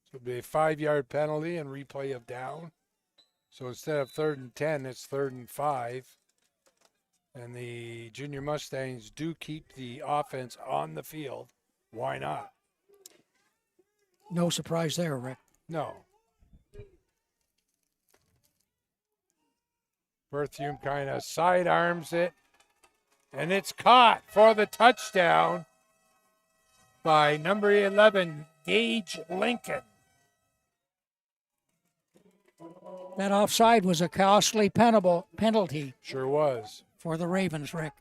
So it'll be a 5-yard penalty and replay of down. So instead of 3rd and 10, it's 3rd and 5. And the Junior Mustangs do keep the offense on the field. Why not? No surprise there, Rick. No. Berthium kind of sidearms it, and it's caught for the touchdown by number 11, Gage Lincoln. That offside was a costly penalty Sure was. for the Ravens, Rick.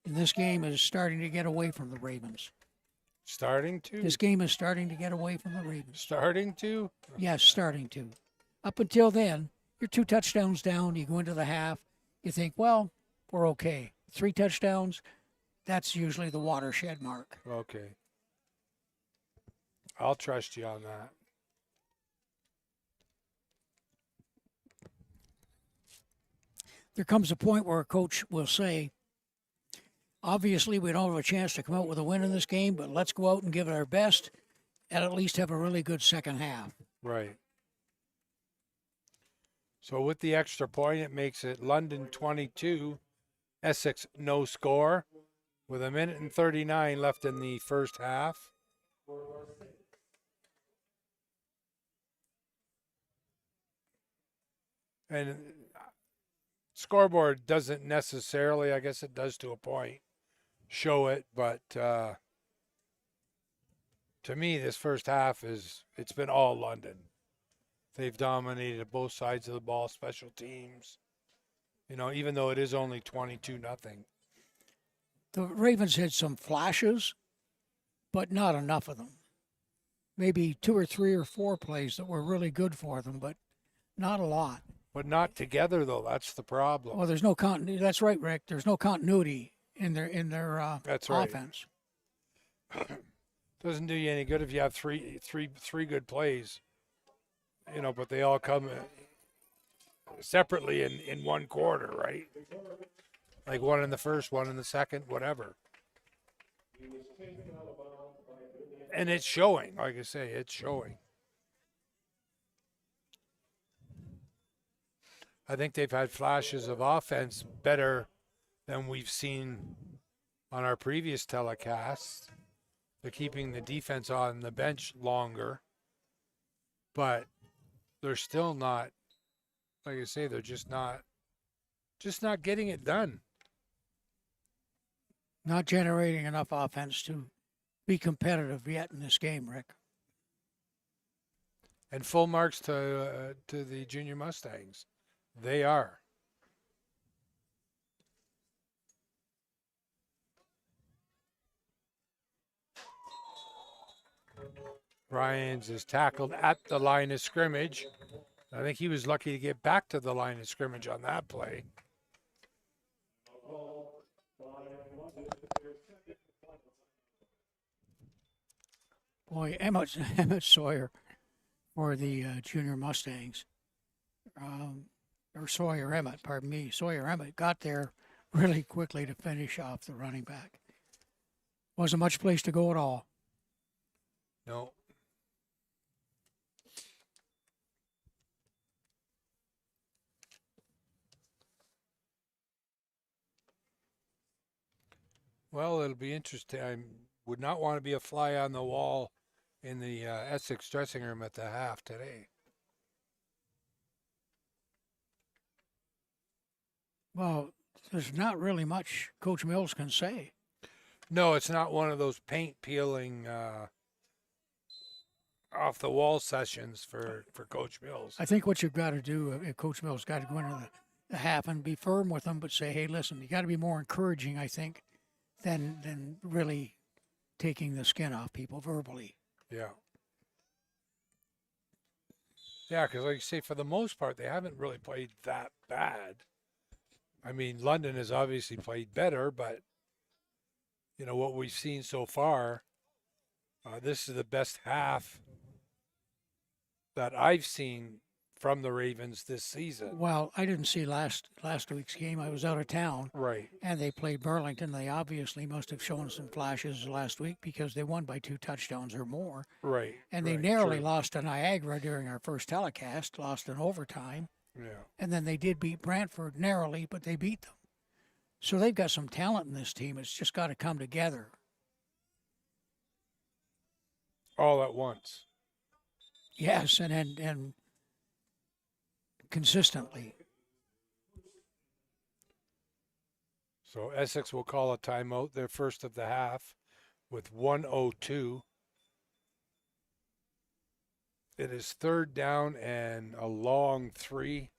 And this game is starting to get away from the Ravens. Starting to? This game is starting to get away from the Ravens. Starting to? Yes, starting to. Up until then, you're 2 touchdowns down. You go into the half. You think, well, we're okay. 3 touchdowns, that's usually the watershed mark. Okay. I'll trust you on that. There comes a point where a coach will say, obviously, we don't have a chance to come out with a win in this game, but let's go out and give it our best and at least have a really good second half. Right. So with the extra point, it makes it London 22, Essex no score, with 1:39 left in the first half. And scoreboard doesn't necessarily, I guess it does to a point, show it, but to me, this first half it's been all London. They've dominated both sides of the ball, special teams. You know, even though it is only 22-0. The Ravens had some flashes, but not enough of them. Maybe 2 or 3 or 4 plays that were really good for them, but not a lot. But not together, though. That's the problem. Well, there's no continuity. That's right, Rick. There's no continuity in their That's right. offense. Doesn't do you any good if you have three good plays, you know, but they all come separately in one quarter, right? Like one in the first, one in the second, whatever. And it's showing, like I say, it's showing. I think they've had flashes of offense better than we've seen on our previous telecasts. They're keeping the defense on the bench longer, but they're still not, like I say, they're just not getting it done. Not generating enough offense to be competitive yet in this game, Rick. And full marks to the Junior Mustangs. They are. Ryans is tackled at the line of scrimmage. I think he was lucky to get back to the line of scrimmage on that play. Boy, Emmett Sawyer for the Junior Mustangs. Or Sawyer Emmett, pardon me. Sawyer Emmett got there really quickly to finish off the running back. Wasn't much place to go at all. No. Well, it'll be interesting. I would not want to be a fly on the wall in the Essex dressing room at the half today. Well, there's not really much Coach Mills can say. No, it's not one of those paint peeling off the wall sessions for Coach Mills. I think what you've got to do, Coach Mills got to go into the half and be firm with them, but say, hey, listen, you got to be more encouraging, I think, than really taking the skin off people verbally. Yeah. Yeah, because like you say, for the most part, they haven't really played that bad. I mean, London has obviously played better, but, you know, what we've seen so far, this is the best half that I've seen from the Ravens this season. Well, I didn't see last week's game. I was out of town. Right. And they played Burlington. They obviously must have shown some flashes last week because they won by 2 touchdowns or more. Right. And they right, narrowly true. lost to Niagara during our first telecast, lost in overtime. Yeah. And then they did beat Brantford narrowly, but they beat them. So they've got some talent in this team. It's just got to come together. All at once. Yes, and consistently. So Essex will call a timeout, their first of the half, with 1:02. It is third down and a long 3.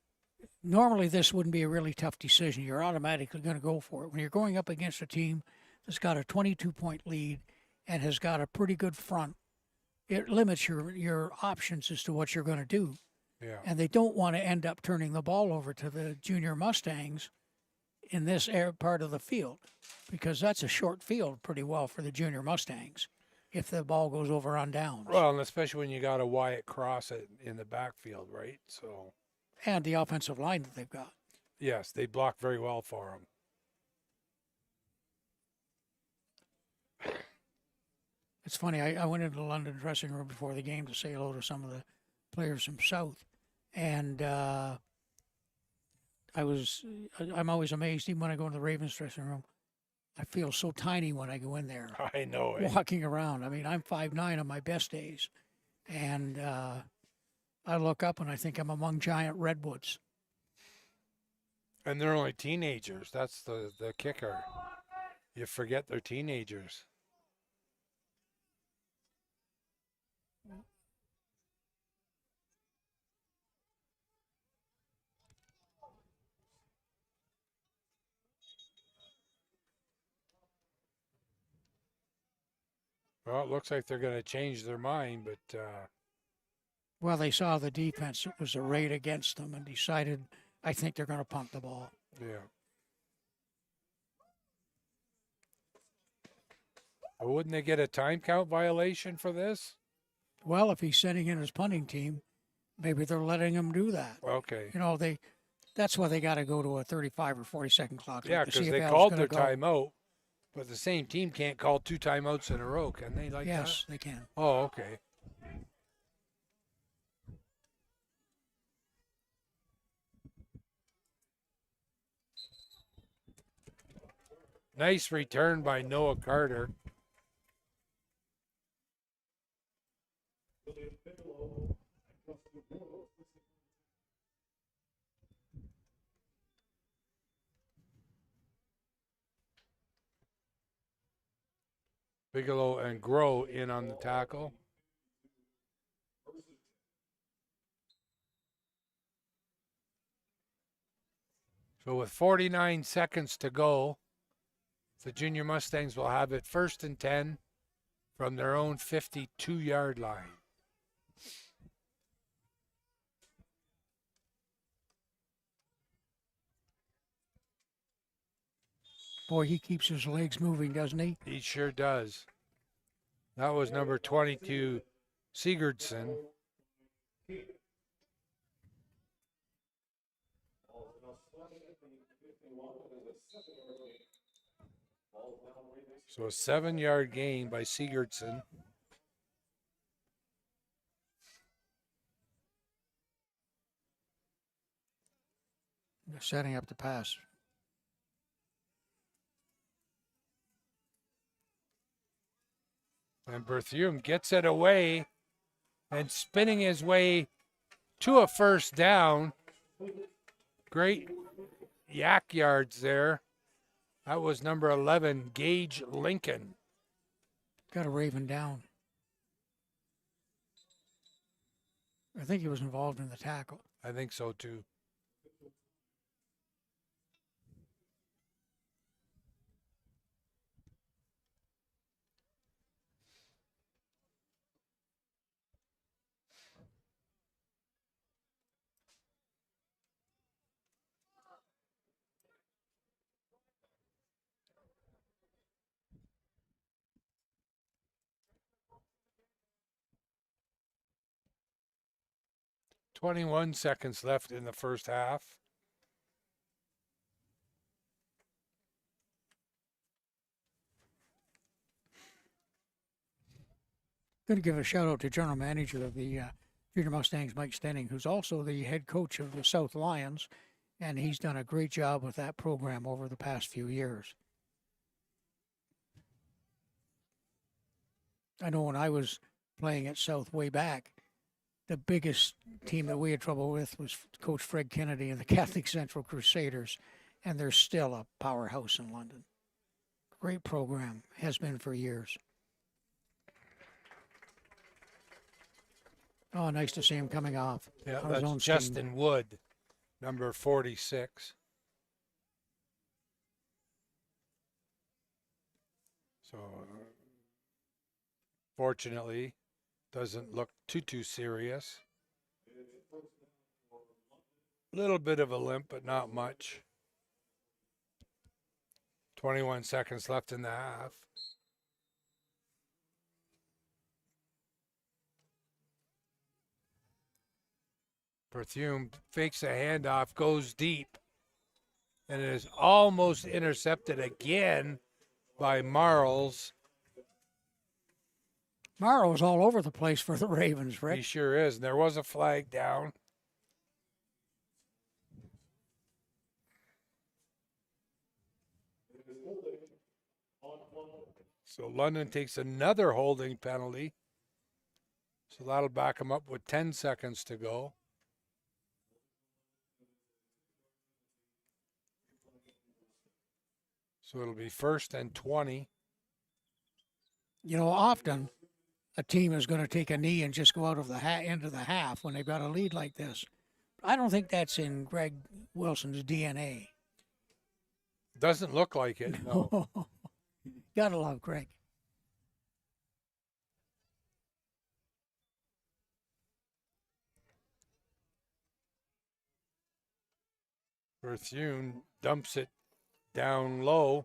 Normally, this wouldn't be a really tough decision. You're automatically going to go for it. When you're going up against a team that's got a 22-point lead and has got a pretty good front, it limits your options as to what you're going to do. Yeah. And they don't want to end up turning the ball over to the Junior Mustangs in this part of the field, because that's a short field pretty well for the Junior Mustangs if the ball goes over on downs. Well, and especially when you got a Wyatt Cross in the backfield, right? So. And the offensive line that they've got. Yes, they block very well for him. It's funny, I went into the London dressing room before the game to say hello to some of the players from South. And I'm always amazed, even when I go into the Ravens dressing room, I feel so tiny when I go in there. I know it. Walking around. I mean, I'm 5'9" on my best days. And I look up and I think I'm among giant redwoods. And they're only teenagers. That's the kicker. You forget they're teenagers. Well, it looks like they're going to change their mind, but... Well, they saw the defense. It was a raid against them and decided, I think they're going to punt the ball. Yeah. Well, wouldn't they get a time count violation for this? Well, if he's sending in his punting team, maybe they're letting him do that. Okay. You know, that's why they got to go to a 35 or 40-second clock. Yeah, like because they called their timeout, but the same team can't call 2 timeouts in a row, can they? Like yes, that? they can. Oh, okay. Nice return by Noah Carter. Bigelow and Grow in on the tackle. So with 49 seconds to go, the Junior Mustangs will have it 1st and 10 from their own 52-yard line. Boy, he keeps his legs moving, doesn't he? He sure does. That was number 22, Sigurdsson. So a 7-yard gain by Sigurdsson. They're setting up the pass. And Berthiaume gets it away and spinning his way to a 1st down. Great yak yards there. That was number 11, Gage Lincoln. Got a Raven down. I think he was involved in the tackle. I think so too. "21 seconds left in the first half. Going to give a shout out to general manager of the Junior Mustangs Mike Stenning, who's also the head coach of the South Lions, and he's done a great job with that program over the past few years. I know when I was playing at South way back, the biggest team that we had trouble with was Coach Fred Kennedy and the Catholic Central Crusaders, and they're still a powerhouse in London. Great program, has been for years. Oh, nice to see him coming off. Yeah, on his own that's steam. Justin Wood, number 46. So, fortunately, doesn't look too serious. Little bit of a limp, but not much. 21 seconds left in the half. Perfume fakes a handoff, goes deep, and it is almost intercepted again by Marles. Morrow's all over the place for the Ravens, Rick. He sure is. And there was a flag down. So London takes another holding penalty. So that'll back him up with 10 seconds to go. So it'll be 1st and 20. You know, often a team is going to take a knee and just go out of the into the half when they've got a lead like this. I don't think that's in Greg Wilson's DNA. Doesn't look like it. No. Gotta love Greg. Berthune dumps it down low.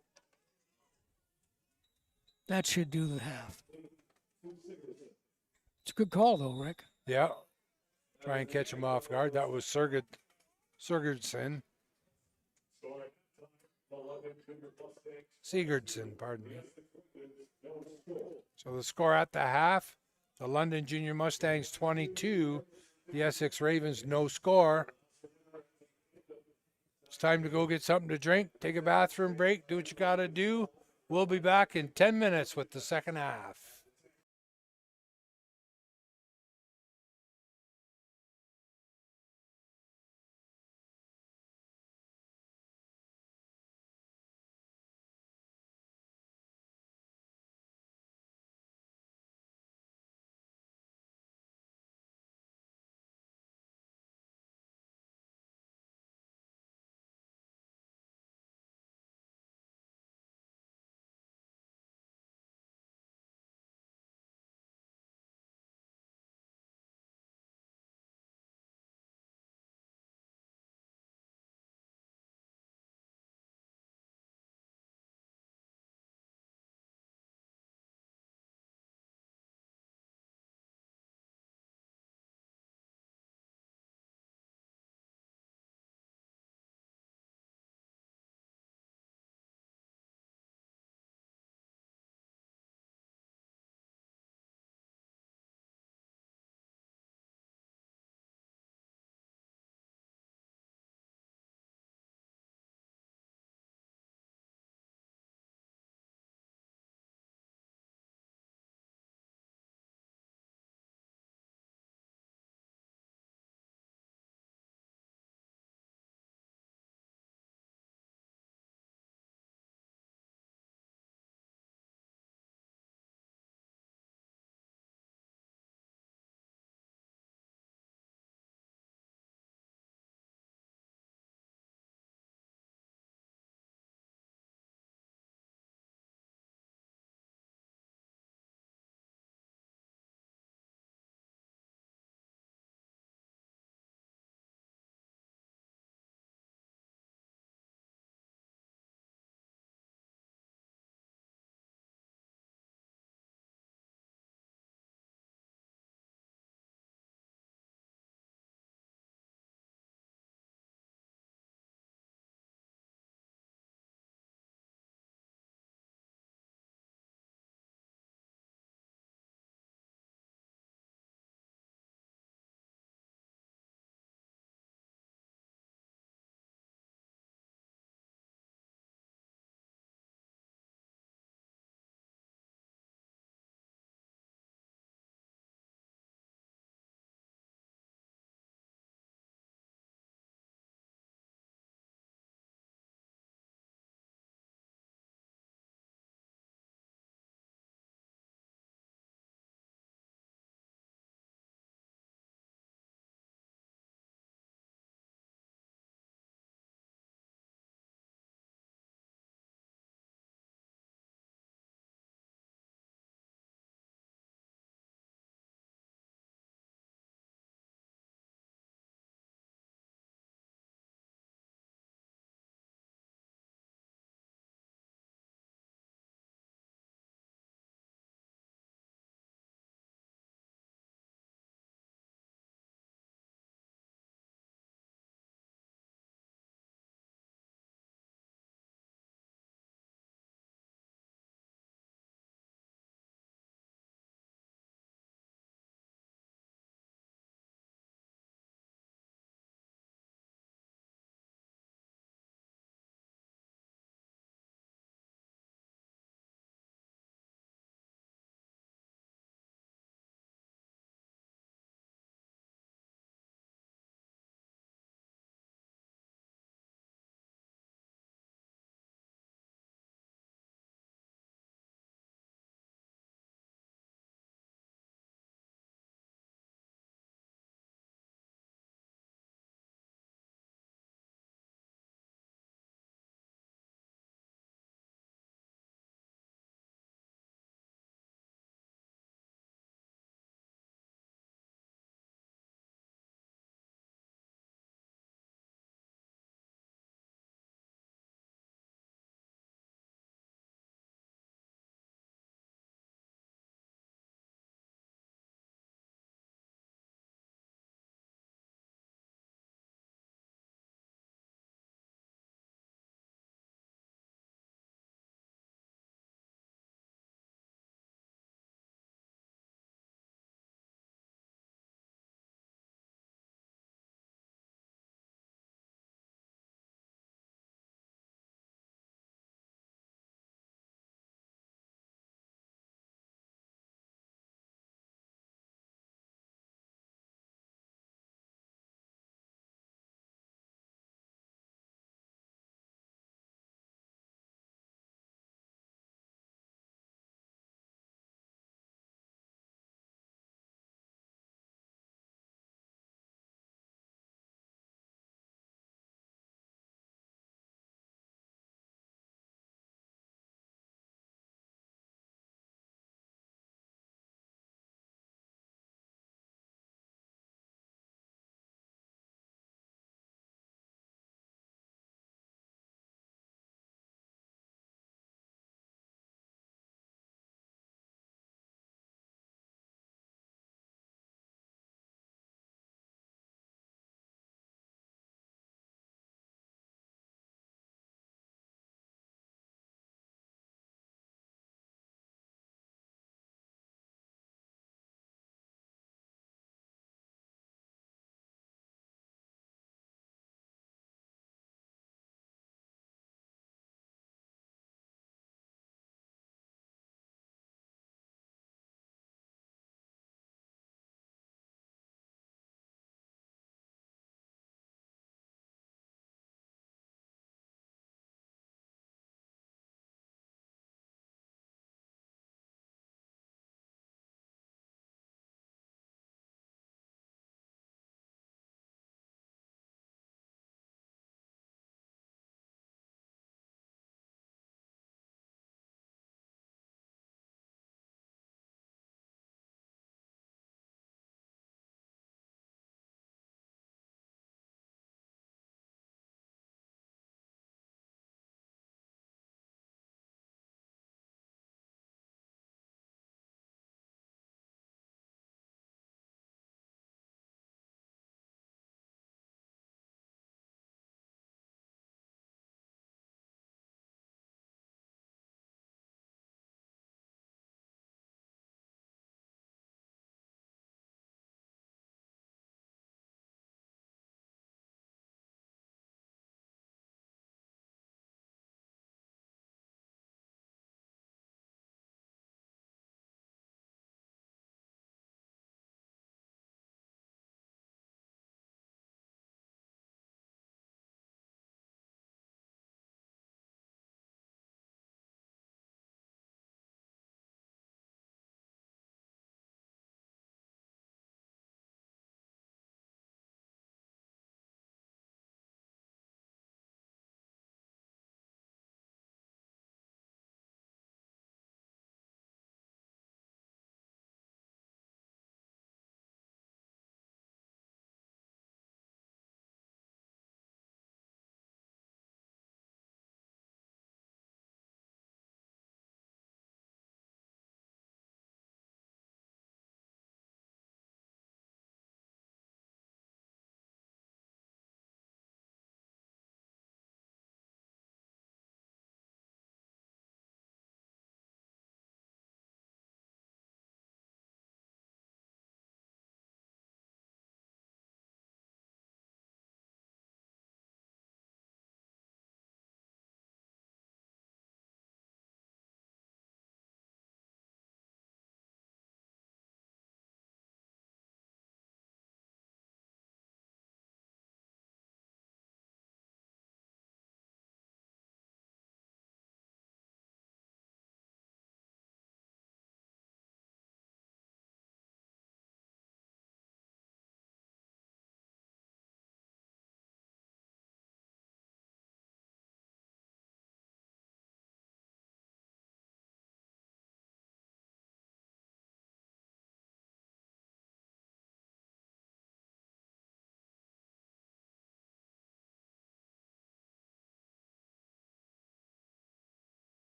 That should do the half. It's a good call, though, Rick. Yeah. Try and catch him off guard. That was Sigurdsson, pardon me. So the score at the half, the London Junior Mustangs 22, the Essex Ravens no score. It's time to go get something to drink, take a bathroom break, do what you got to do. We'll be back in 10 minutes with the second half.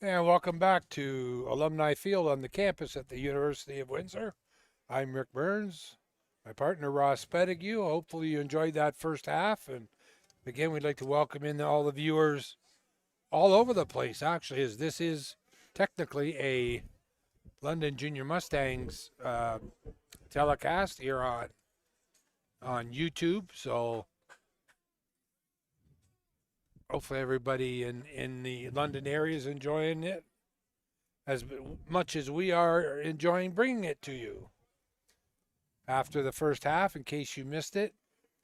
And welcome back to Alumni Field on the campus at the University of Windsor. I'm Rick Burns, my partner Ross Pettigrew. Hopefully you enjoyed that first half. And again, we'd like to welcome in all the viewers all over the place, actually, as this is technically a London Junior Mustangs telecast here on YouTube. So hopefully everybody in the London area is enjoying it as much as we are enjoying bringing it to you. After the first half, in case you missed it,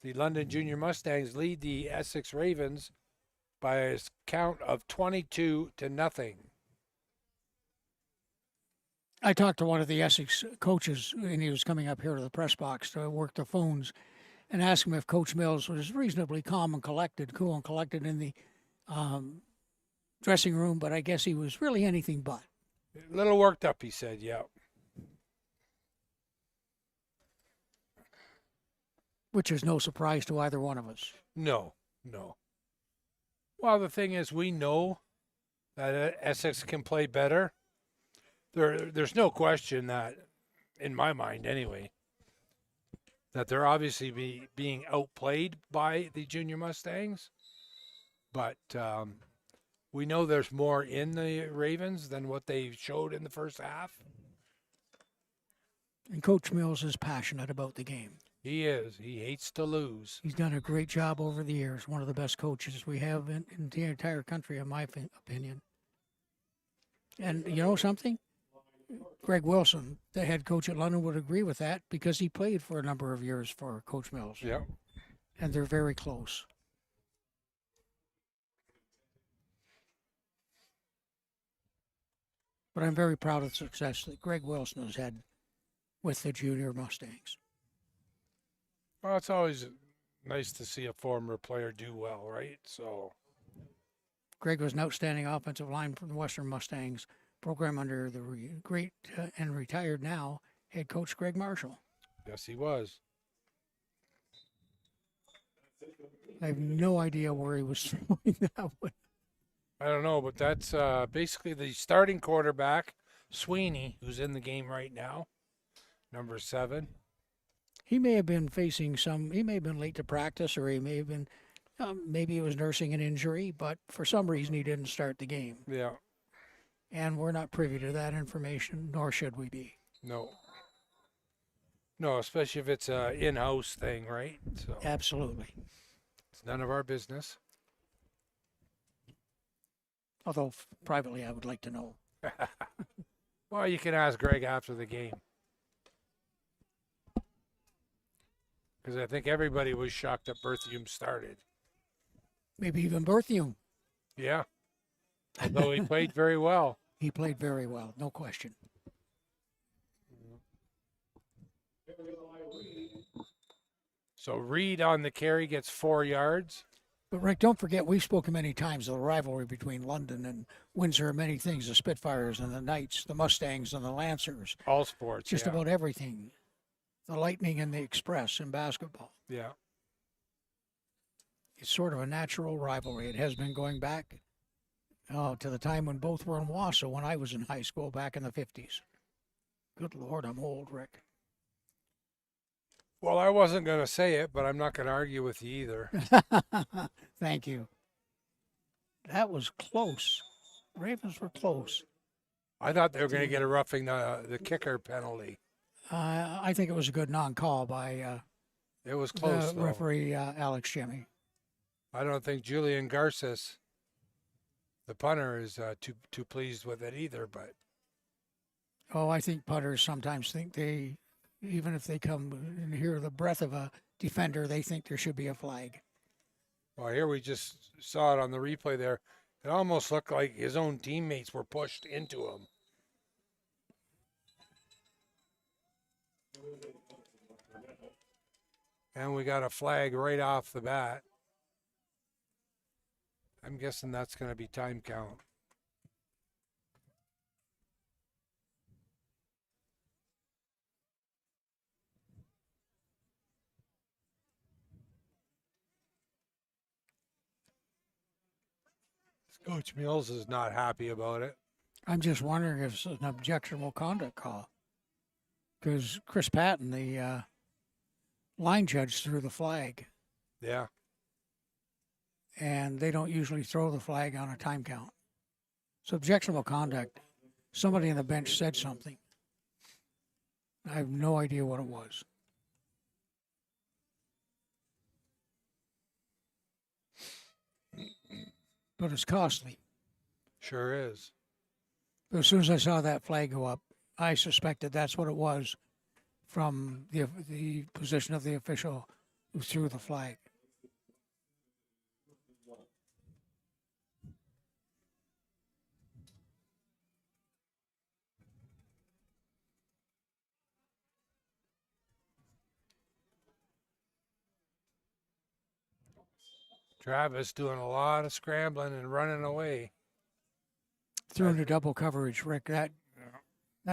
the London Junior Mustangs lead the Essex Ravens by a count of 22-0. I talked to one of the Essex coaches, and he was coming up here to the press box to work the phones, and asked him if Coach Mills was reasonably cool and collected in the dressing room, but I guess he was really anything but. A little worked up, he said, yeah. Which is no surprise to either one of us. No. Well, the thing is, we know that Essex can play better. There's no question that, in my mind anyway, that they're obviously being outplayed by the Junior Mustangs. But we know there's more in the Ravens than what they showed in the first half. And Coach Mills is passionate about the game. He is. He hates to lose. He's done a great job over the years. One of the best coaches we have in the entire country, in my opinion. And you know something? Greg Wilson, the head coach at London, would agree with that because he played for a number of years for Coach Mills. Yeah. And they're very close. But I'm very proud of the success that Greg Wilson has had with the Junior Mustangs. Well, it's always nice to see a former player do well, right? So Greg was an outstanding offensive line from the Western Mustangs program under the great and retired now head coach Greg Marshall. yes, he was. I have no idea where he was throwing that one. I don't know, but that's basically the starting quarterback, Sweeney, who's in the game right now, number 7. He may have been he may have been late to practice, or he may have been, maybe he was nursing an injury, but for some reason he didn't start the game. Yeah. And we're not privy to that information, nor should we be. No. No, especially if it's a in-house thing, right? So Absolutely. it's none of our business. Although privately I would like to know. Well, you can ask Greg after the game. Because I think everybody was shocked that Berthium started. Maybe even Berthium. Yeah. Although he played very well. He played very well, no question. So Reed on the carry gets 4 yards. But Rick, don't forget, we've spoken many times of the rivalry between London and Windsor, many things, the Spitfires and the Knights, the Mustangs and the Lancers. All sports, Just yeah. about everything. The Lightning and the Express in basketball. Yeah. It's sort of a natural rivalry. It has been going back to the time when both were in Wausau when I was in high school back in the 50s. Good Lord, I'm old, Rick. Well, I wasn't going to say it, but I'm not going to argue with you either. Thank you. That was close. Ravens were close. I thought they were going to get a roughing the kicker penalty. I think it was a good non-call by It was close, the though. referee, Alex Jimmy. I don't think Julian Garces, the punter, is too pleased with it either. But Oh, I think punters sometimes think even if they come and hear the breath of a defender, they think there should be a flag. well, here we just saw it on the replay there. It almost looked like his own teammates were pushed into him. And we got a flag right off the bat. I'm guessing that's going to be time count. Coach Mills is not happy about it. I'm just wondering if it's an objectionable conduct call. Because Chris Patton, the line judge, threw the flag, Yeah. and they don't usually throw the flag on a time count. So objectionable conduct. Somebody on the bench said something. I have no idea what it was. But it's costly. Sure is. But as soon as I saw that flag go up, I suspected that's what it was from the position of the official who threw the flag. Travis doing a lot of scrambling and running away. Threw into double coverage, Rick. That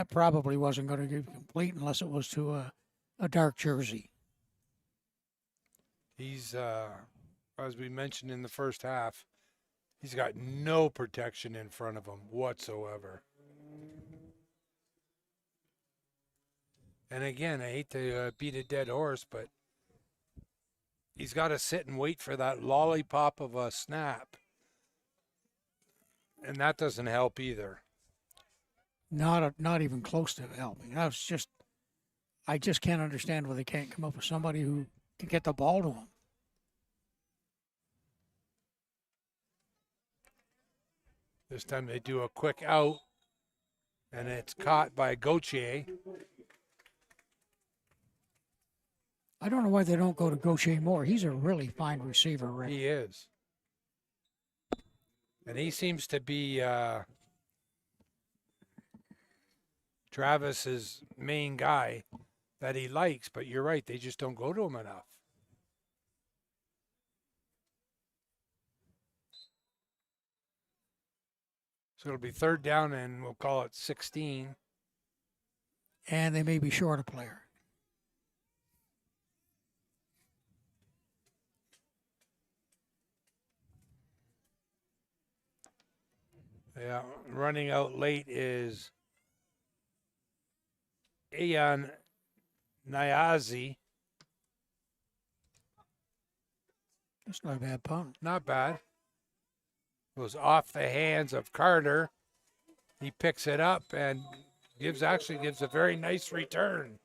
probably wasn't going to get complete unless it was to a dark jersey. He's, as we mentioned in the first half, he's got no protection in front of him whatsoever. And again, I hate to beat a dead horse, but he's got to sit and wait for that lollipop of a snap. And that doesn't help either. Not even close to helping. I just can't understand why they can't come up with somebody who can get the ball to him. This time they do a quick out, and it's caught by Gauthier. I don't know why they don't go to Gauthier more. He's a really fine receiver, Rick. He is. And he seems to be Travis's main guy that he likes, but you're right, they just don't go to him enough. So it'll be third down, and we'll call it 16. And they may be short a player. Yeah, running out late is Ayan Nyazi. That's not a bad punt. Not bad. Goes off the hands of Carter. He picks it up and gives a very nice return,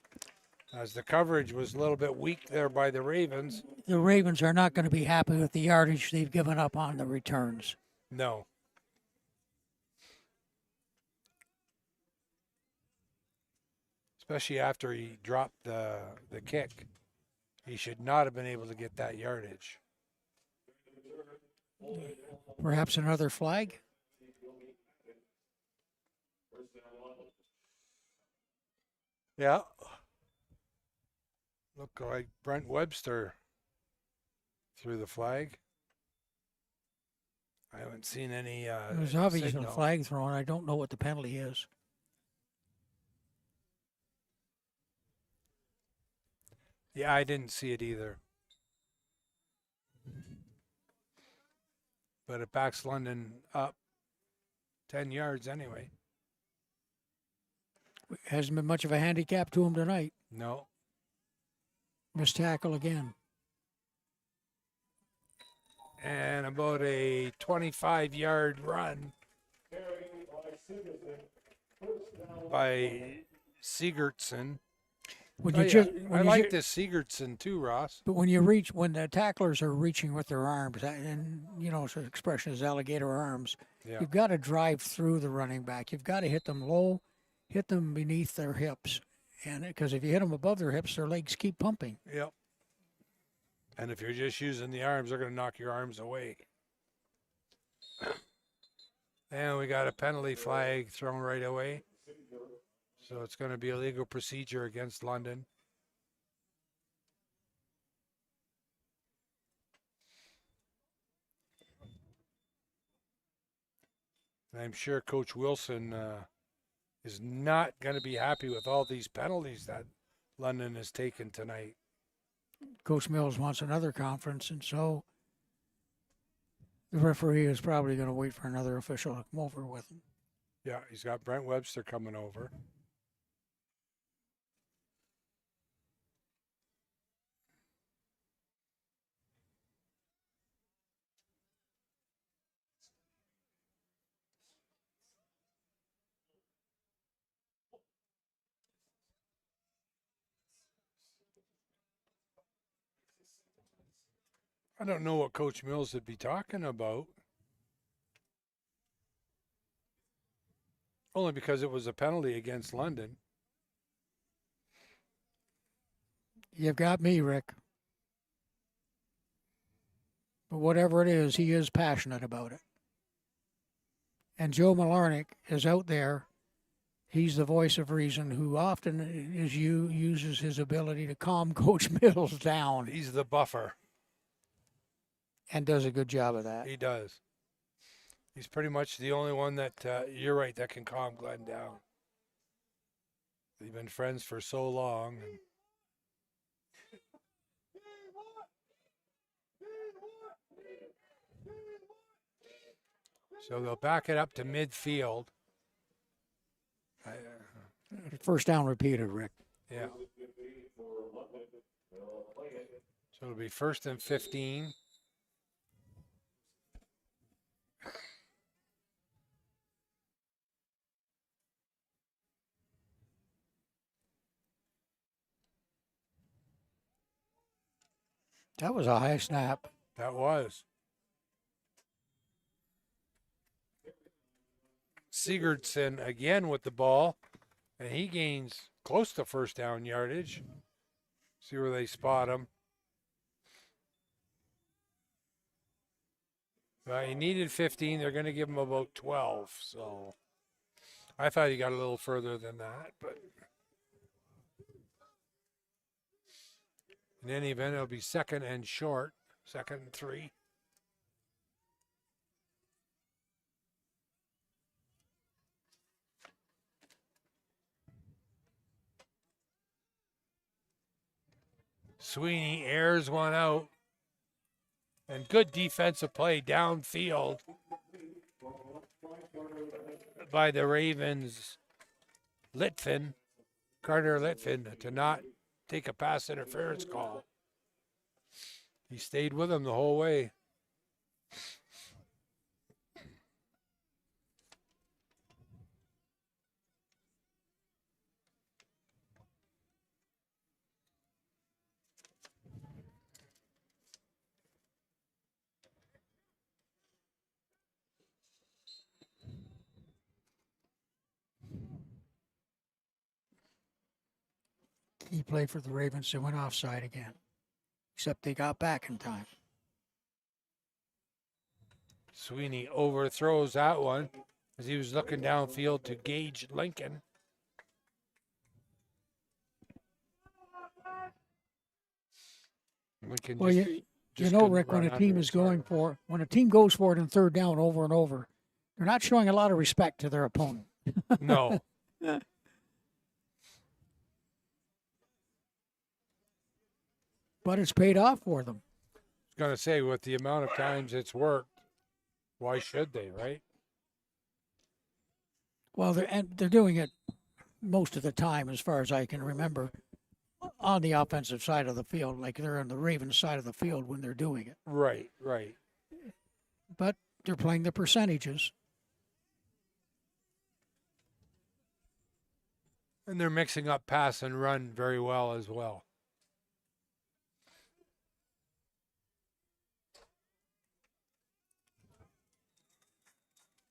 as the coverage was a little bit weak there by the Ravens. The Ravens are not going to be happy with the yardage they've given up on the returns. No. Especially after he dropped the kick. He should not have been able to get that yardage. Perhaps another flag? Yeah. Look like Brent Webster threw the flag. I haven't seen any There's obviously signal. a flag thrown. I don't know what the penalty is. Yeah, I didn't see it either. But it backs London up 10 yards anyway. Hasn't been much of a handicap to him tonight. No. Missed tackle again. And about a 25-yard run by Sigurdsson. I like this Sigurdsson too, Ross. But when the tacklers are reaching with their arms, and so the expression is alligator arms, Yeah. you've got to drive through the running back. You've got to hit them low, hit them beneath their hips, and because if you hit them above their hips, their legs keep pumping. Yep. And if you're just using the arms, they're going to knock your arms away. And we got a penalty flag thrown right away. So it's going to be a legal procedure against London. And I'm sure Coach Wilson is not going to be happy with all these penalties that London has taken tonight. Coach Mills wants another conference, and so the referee is probably going to wait for another official to come over with him. Yeah, he's got Brent Webster coming over. I don't know what Coach Mills would be talking about. Only because it was a penalty against London. You've got me, Rick. But whatever it is, he is passionate about it. And Joe Malarnick is out there. He's the voice of reason who often uses his ability to calm Coach Mills down He's the buffer. and does a good job of that. He does. He's pretty much the only one that, you're right, that can calm Glenn down. They've been friends for so long. And so they'll back it up to midfield. First down repeated, Rick. Yeah. So it'll be 1st and 15. That was a high snap. That was. Sigurdsson again with the ball, and he gains close to first down yardage. See where they spot him. He needed 15. They're going to give him about 12. So I thought he got a little further than that, but in any event, it'll be 2nd and short, 2nd and 3. Sweeney airs one out. And good defensive play downfield by the Ravens. Carter Litfin, to not take a pass interference call. He stayed with him the whole way. He played for the Ravens and went offside again, except they got back in time. Sweeney overthrows that one as he was looking downfield to Gage Lincoln. Lincoln Well, you know, Rick, when a team is going for, when a team goes for it in 3rd down over and over, they're not showing a lot of respect to their opponent. No. But it's paid off for them. I was going to say, with the amount of times it's worked, why should they, right? Well, they're doing it most of the time, as far as I can remember, on the offensive side of the field, like they're on the Ravens side of the field when they're doing it. Right, right. But they're playing the percentages. And they're mixing up pass and run very well as well.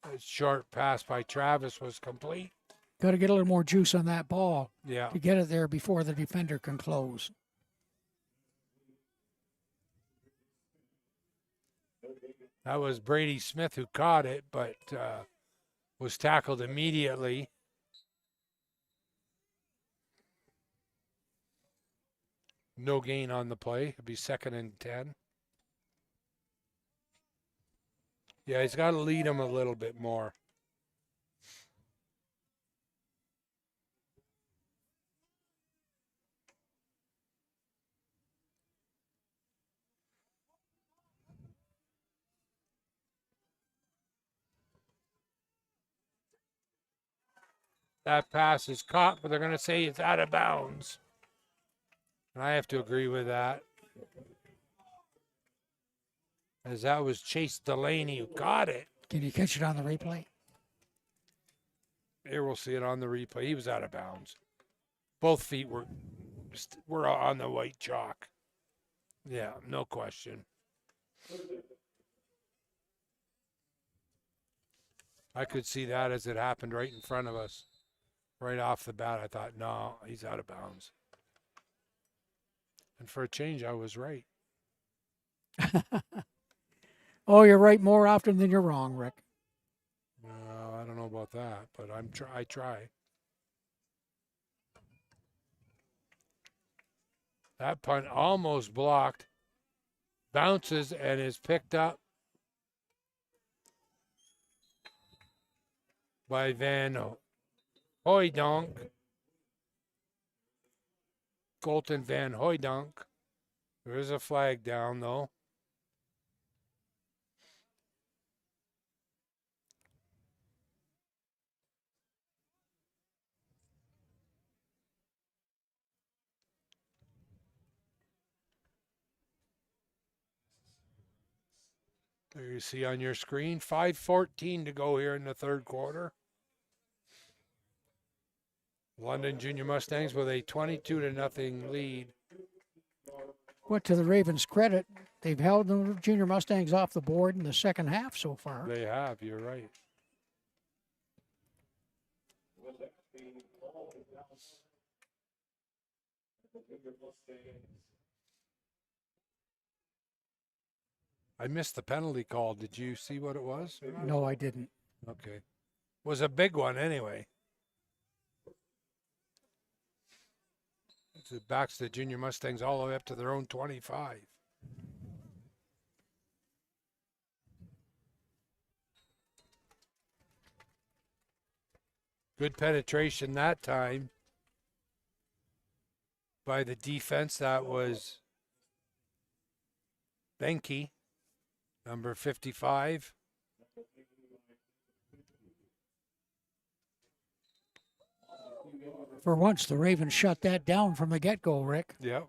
A short pass by Travis was complete. Got to get a little more juice on that ball Yeah. to get it there before the defender can close. That was Brady Smith who caught it, but was tackled immediately. No gain on the play. It'll be 2nd and 10. Yeah, he's got to lead him a little bit more. That pass is caught, but they're going to say it's out of bounds. And I have to agree with that. As that was Chase Delaney who got it. Can you catch it on the replay? Here we'll see it on the replay. He was out of bounds. Both feet were on the white chalk. Yeah, no question. I could see that as it happened right in front of us. Right off the bat, I thought, no, he's out of bounds. And for a change, I was right. Oh, you're right more often than you're wrong, Rick. I don't know about that, but I try. That punt almost blocked, bounces, and is picked up by Van Hooijdonk. Colton Van Hooijdonk. There is a flag down, though. There you see on your screen, 5:14 to go here in the third quarter. London Junior Mustangs with a 22-0 lead. But to the Ravens' credit, they've held the Junior Mustangs off the board in the second half so far. They have, you're right. I missed the penalty call. Did you see what it was? No, I didn't. Okay. Was a big one anyway. It backs the Junior Mustangs all the way up to their own 25. Good penetration that time by the defense. That was Benke, number 55. For once, the Ravens shut that down from the get-go, Rick. Yep.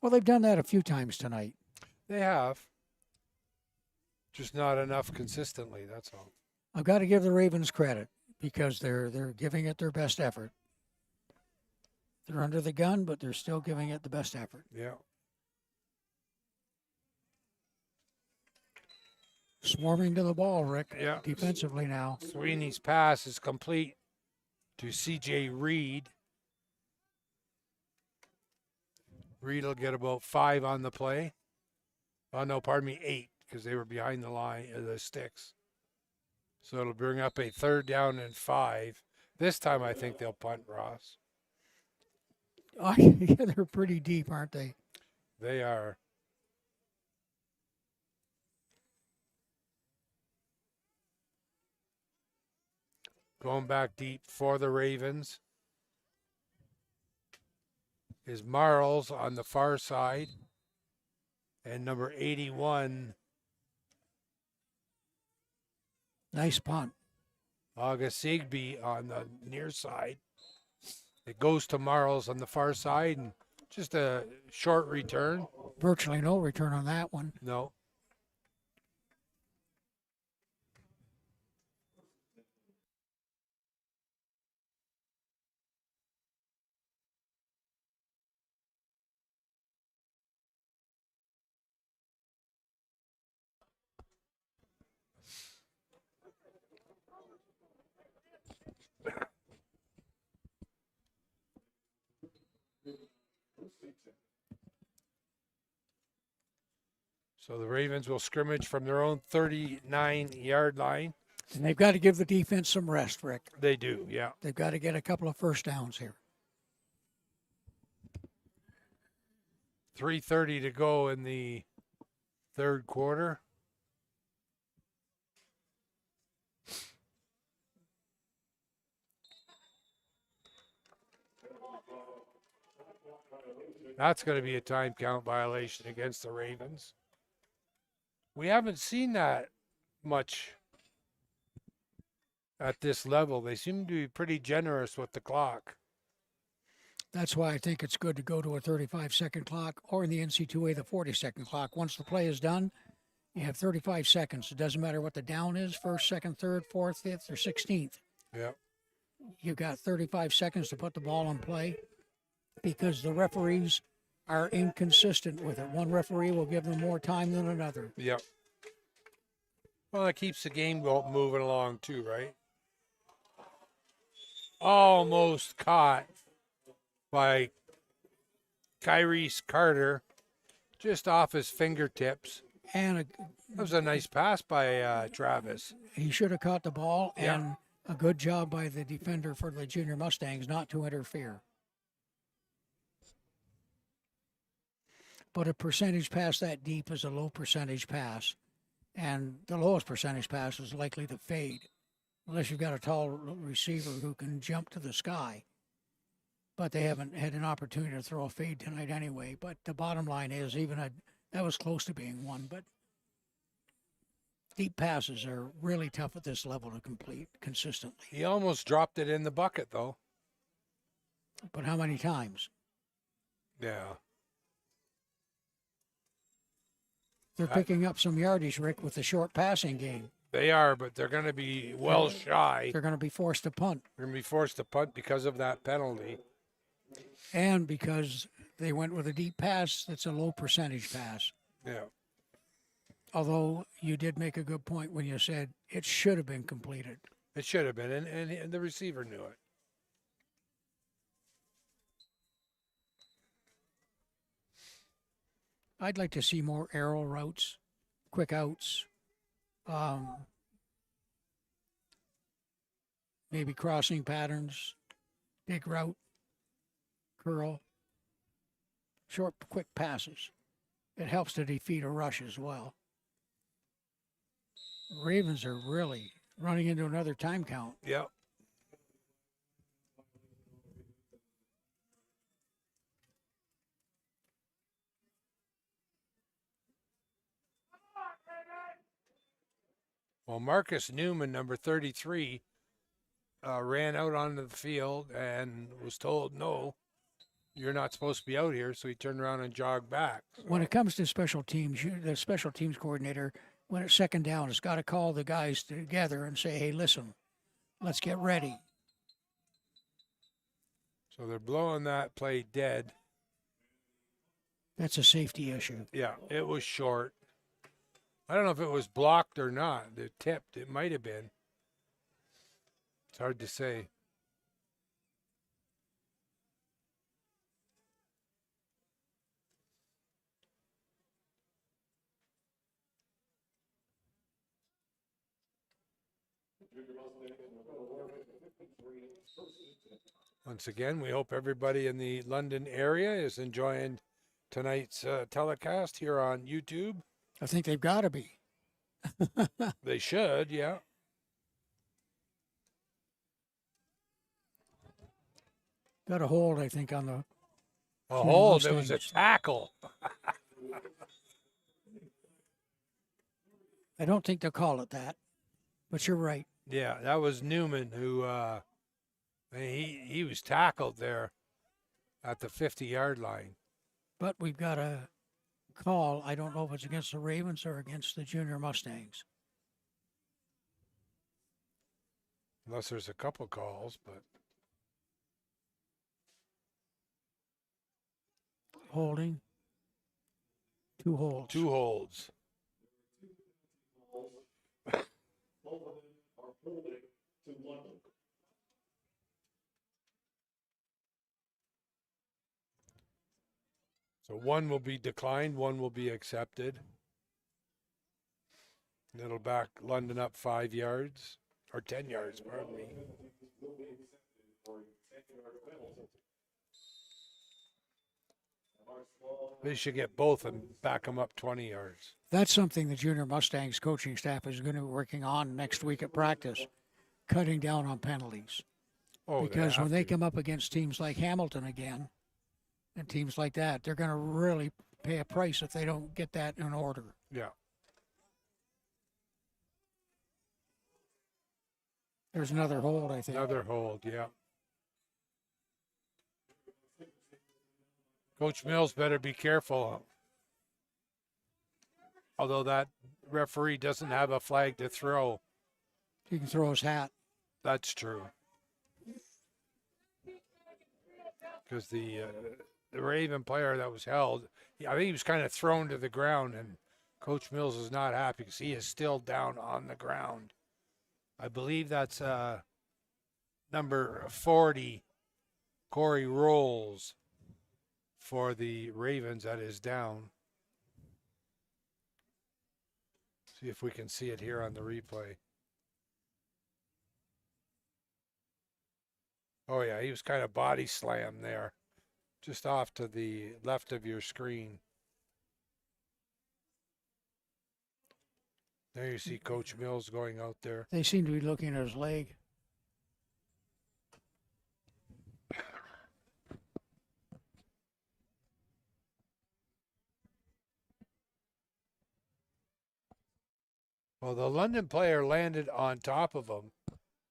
Well, they've done that a few times tonight. They have. Just not enough consistently, that's all. I've got to give the Ravens credit because they're giving it their best effort. They're under the gun, but they're still giving it the best effort. Yeah. Swarming to the ball, Rick. Yeah. Defensively now. Sweeney's pass is complete to C.J. Reed. Reed will get about 5 on the play. Oh, no, pardon me, 8, because they were behind the line of the sticks. So it'll bring up a 3rd down and 5. This time I think they'll punt, Ross. Oh, yeah, they're pretty deep, aren't they? They are. Going back deep for the Ravens is Marles on the far side. And number 81, Nice punt. August Sigby on the near side. It goes to Marles on the far side, and just a short return. Virtually no return on that one. No. So the Ravens will scrimmage from their own 39-yard line. And they've got to give the defense some rest, Rick. They do, yeah. They've got to get a couple of first downs here. 3:30 to go in the third quarter. That's going to be a time count violation against the Ravens. We haven't seen that much at this level. They seem to be pretty generous with the clock. That's why I think it's good to go to a 35-second clock, or in the NC2A, the 40-second clock. Once the play is done, you have 35 seconds. It doesn't matter what the down is, first, second, third, fourth, fifth, or 16th. Yeah. You've got 35 seconds to put the ball in play because the referees are inconsistent with it. One referee will give them more time than another. Yep. Well, that keeps the game moving along too, right? Almost caught by Kyrese Carter, just off his fingertips. And That was a nice pass by Travis. he should have caught the ball, Yeah. and a good job by the defender for the Junior Mustangs not to interfere. But a percentage pass that deep is a low percentage pass, and the lowest percentage pass is likely to fade, unless you've got a tall receiver who can jump to the sky. But they haven't had an opportunity to throw a fade tonight anyway. But the bottom line is, that was close to being one, but deep passes are really tough at this level to complete consistently. He almost dropped it in the bucket, though. But how many times? Yeah. They're picking up some yardage, Rick, with the short passing game. They are, but they're going to be well shy. They're going to be forced to punt. They're going to be forced to punt because of that penalty. And because they went with a deep pass, that's a low percentage pass. Yeah. Although you did make a good point when you said it should have been completed. It should have been, and the receiver knew it. I'd like to see more arrow routes, quick outs, maybe crossing patterns, big route, curl, short, quick passes. It helps to defeat a rush as well. Ravens are really running into another time count. Yep. Well, Marcus Newman, number 33, ran out onto the field and was told, no, you're not supposed to be out here. So he turned around and jogged back. When it comes to special teams, the special teams coordinator, when it's second down, has got to call the guys together and say, hey, listen, let's get ready. So they're blowing that play dead. That's a safety issue. Yeah, it was short. I don't know if it was blocked or not. It tipped. It might have been. It's hard to say. Once again, we hope everybody in the London area is enjoying tonight's telecast here on YouTube. I think they've got to be. They should, yeah. Got a hold, I think, on the. A hold. It Mustangs. was a tackle. I don't think they'll call it that, but you're right. Yeah, that was Newman who he was tackled there at the 50-yard line. But we've got a call. I don't know if it's against the Ravens or against the Junior Mustangs. Unless there's a couple calls, but Holding. 2 holds. 2 holds. So 1 will be declined, 1 will be accepted. That'll back London up 5 yards, or 10 yards, pardon me. They should get both and back them up 20 yards. That's something the Junior Mustangs coaching staff is going to be working on next week at practice, cutting down on penalties. Oh, Because when they come up against teams like Hamilton again, and teams like that, they're going to really pay a price if they don't get that in order. Yeah. There's another hold, I think. Another hold, yeah. Coach Mills better be careful. Although that referee doesn't have a flag to throw. He can throw his hat. That's true. Because the Raven player that was held, I think he was kind of thrown to the ground, and Coach Mills is not happy because he is still down on the ground. I believe that's number 40, Corey Rolls, for the Ravens that is down. See if we can see it here on the replay. Oh, yeah, he was kind of body slammed there, just off to the left of your screen. There you see Coach Mills going out there. They seem to be looking at his leg. Well, the London player landed on top of him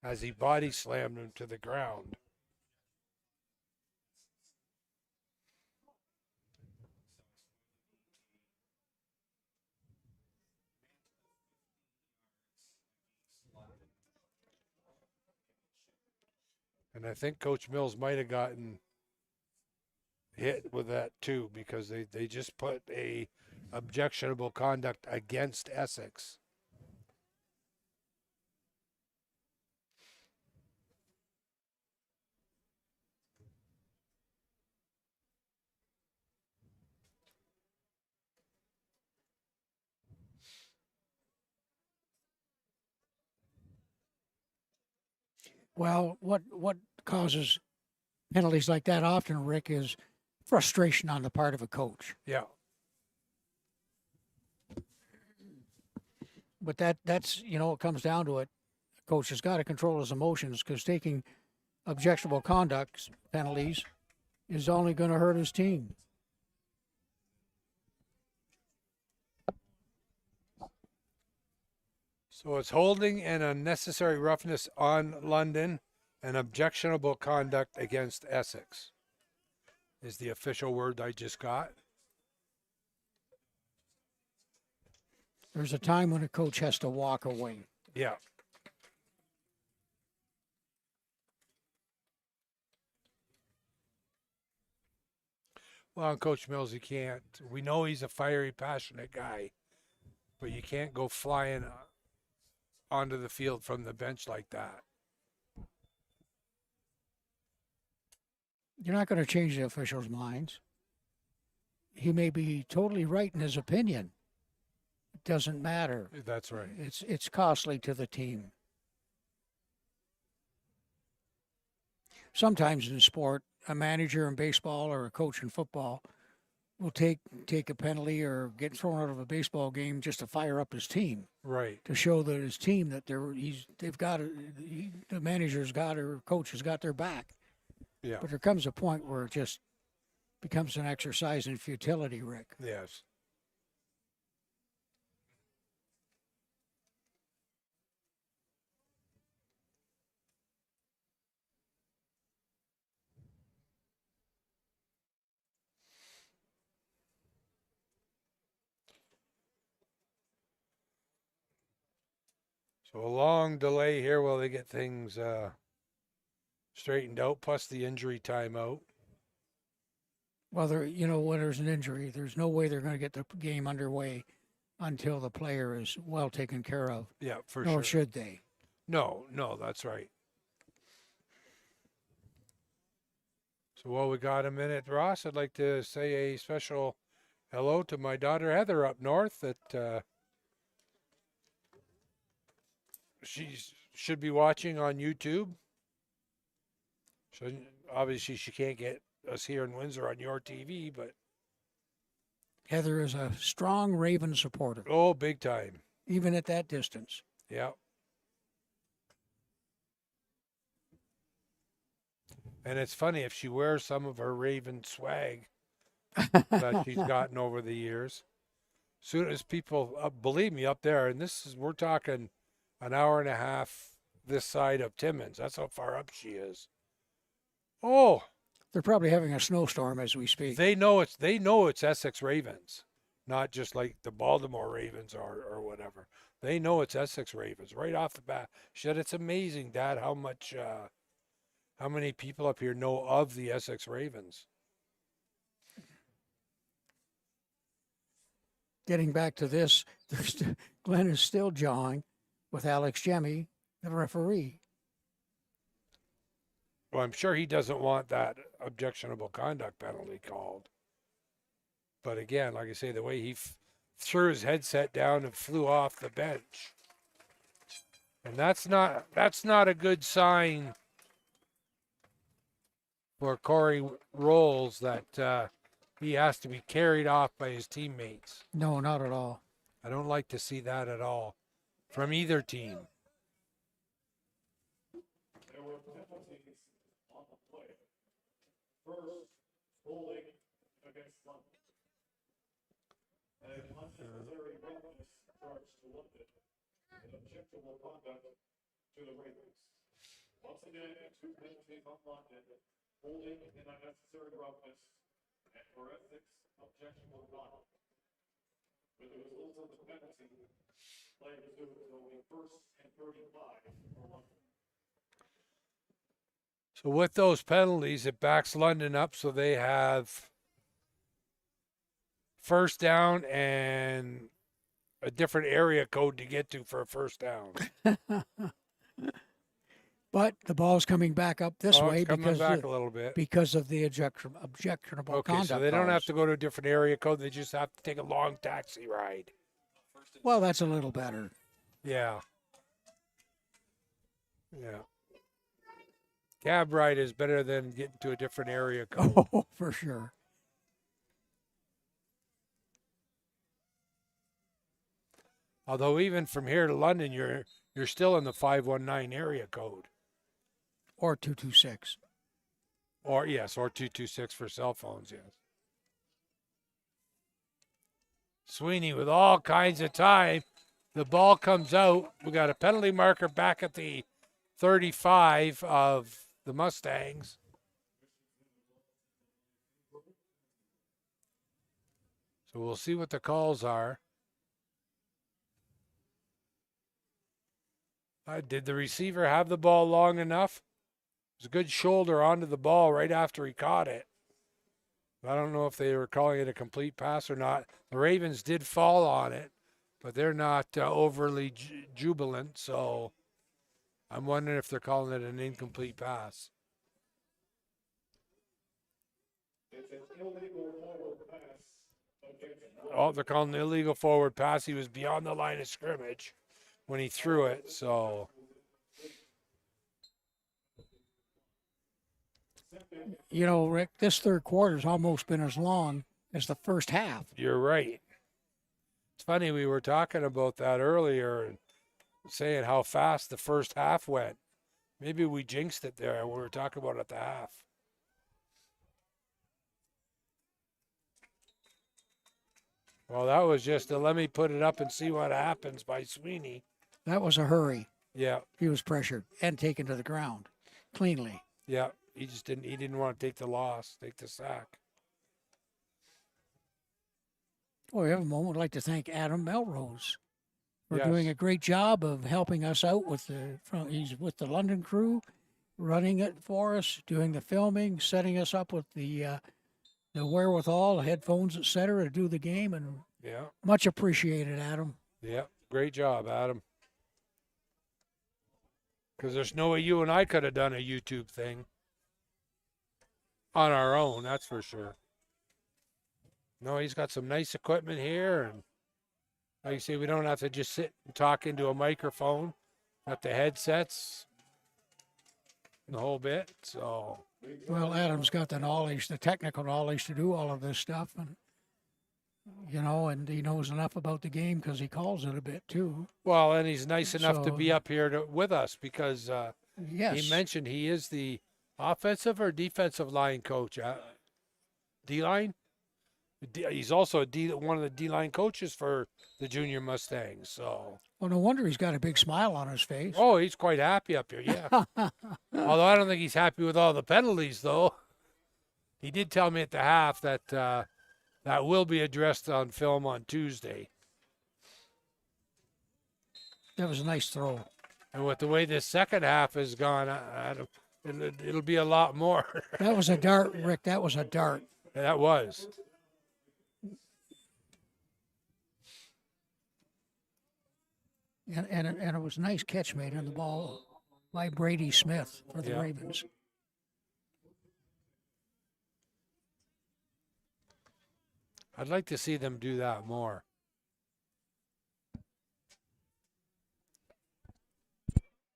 as he body slammed him to the ground. And I think Coach Mills might have gotten hit with that too, because they just put a objectionable conduct against Essex. Well, what causes penalties like that often, Rick, is frustration on the part of a coach. Yeah. But that's it comes down to it. A coach has got to control his emotions, because taking objectionable conduct penalties is only going to hurt his team. So it's holding and unnecessary roughness on London and objectionable conduct against Essex is the official word I just got. There's a time when a coach has to walk away. Yeah. Well, and Coach Mills, he can't. We know he's a fiery, passionate guy, but you can't go flying onto the field from the bench like that. You're not going to change the officials' minds. He may be totally right in his opinion. It doesn't matter. That's right. It's costly to the team. Sometimes in sport, a manager in baseball or a coach in football will take a penalty or get thrown out of a baseball game just to fire up his team. Right. To show that his team that the manager's got or coach has got their back. Yeah. But there comes a point where it just becomes an exercise in futility, Rick. Yes. So a long delay here while they get things straightened out, plus the injury timeout. Well, when there's an injury, there's no way they're going to get the game underway until the player is well taken care of. Yeah, for Nor sure. should they. No, that's right. So while we got a minute, Ross, I'd like to say a special hello to my daughter Heather up north that she should be watching on YouTube. So obviously she can't get us here in Windsor on your TV, but Heather is a strong Raven supporter, oh, big time. even at that distance. Yeah. And it's funny, if she wears some of her Raven swag that she's gotten over the years, soon as people, believe me, up there, and we're talking an hour and a half this side of Timmins. That's how far up she is. Oh, They're probably having a snowstorm as we speak. they know it's Essex Ravens, not just like the Baltimore Ravens or whatever. They know it's Essex Ravens right off the bat. Shit, it's amazing, Dad, how many people up here know of the Essex Ravens. Getting back to this, Glenn is still jawing with Alex Jemmy, the referee. Well, I'm sure he doesn't want that objectionable conduct penalty called. But again, like I say, the way he threw his headset down and flew off the bench, and that's not a good sign for Corey Rolls that he has to be carried off by his teammates. No, not at all. I don't like to see that at all from either team. There were penalties on the play. First, holding against London. An unnecessary roughness charge to London. An objectionable conduct to the Ravens. Once again, two penalties on London. Holding an unnecessary roughness. And for Essex, objectionable conduct. With the results of the penalty, play resumed until the first and 35 for London. So with those penalties, it backs London up, so they have first down and a different area code to get to for a first down. But the ball's coming back up this way It's coming because back a little bit. of the objectionable Okay, conduct. so they don't have calls. to go to a different area code. They just have to take a long taxi ride. Well, that's a little better. Yeah. Yeah. Cab ride is better than getting to a different area code. Oh, for sure. Although even from here to London, you're still in the 519 area code. Or 226. Or 226 for cell phones, yes. Sweeney with all kinds of time. The ball comes out. We got a penalty marker back at the 35 of the Mustangs. So we'll see what the calls are. Did the receiver have the ball long enough? It was a good shoulder onto the ball right after he caught it. I don't know if they were calling it a complete pass or not. The Ravens did fall on it, but they're not overly jubilant, so I'm wondering if they're calling it an incomplete pass. It's an illegal forward pass. Oh, they're calling an illegal forward pass. He was beyond the line of scrimmage when he threw it, so. You know, Rick, this third quarter's almost been as long as the first half. You're right. It's funny, we were talking about that earlier and saying how fast the first half went. Maybe we jinxed it there and we were talking about it at the half. Well, that was just a let me put it up and see what happens by Sweeney. That was a hurry. Yeah, He was pressured and taken to the ground cleanly. yeah. He didn't want to take the loss, take the sack. Well, we have a moment. I'd like to thank Adam Melrose for Yes. doing a great job of helping us out with he's with the London crew, running it for us, doing the filming, setting us up with the wherewithal, the headphones, etc., to do the game, and Yeah, much appreciated, Adam. yeah. Great job, Adam. Because there's no way you and I could have done a YouTube thing on our own, that's for sure. No, he's got some nice equipment here, and like you say, we don't have to just sit and talk into a microphone. Got the headsets, the whole bit. So, Well, Adam's got the knowledge, the technical knowledge to do all of this stuff, and and he knows enough about the game because he calls it a bit too. well, and he's nice enough to So- be up here with us because Yes. he mentioned he is the offensive or defensive line coach. D-line? He's also one of the D-line coaches for the Junior Mustangs. So, Well, no wonder he's got a big smile on his face. oh, he's quite happy up here. Yeah. Although I don't think he's happy with all the penalties, though. He did tell me at the half that that will be addressed on film on Tuesday. That was a nice throw. And with the way this second half has gone, it'll be a lot more. That was a dart, Rick. That was a dart. That was. And it was a nice catch made on the ball by Brady Smith for the Yeah. Ravens. I'd like to see them do that more.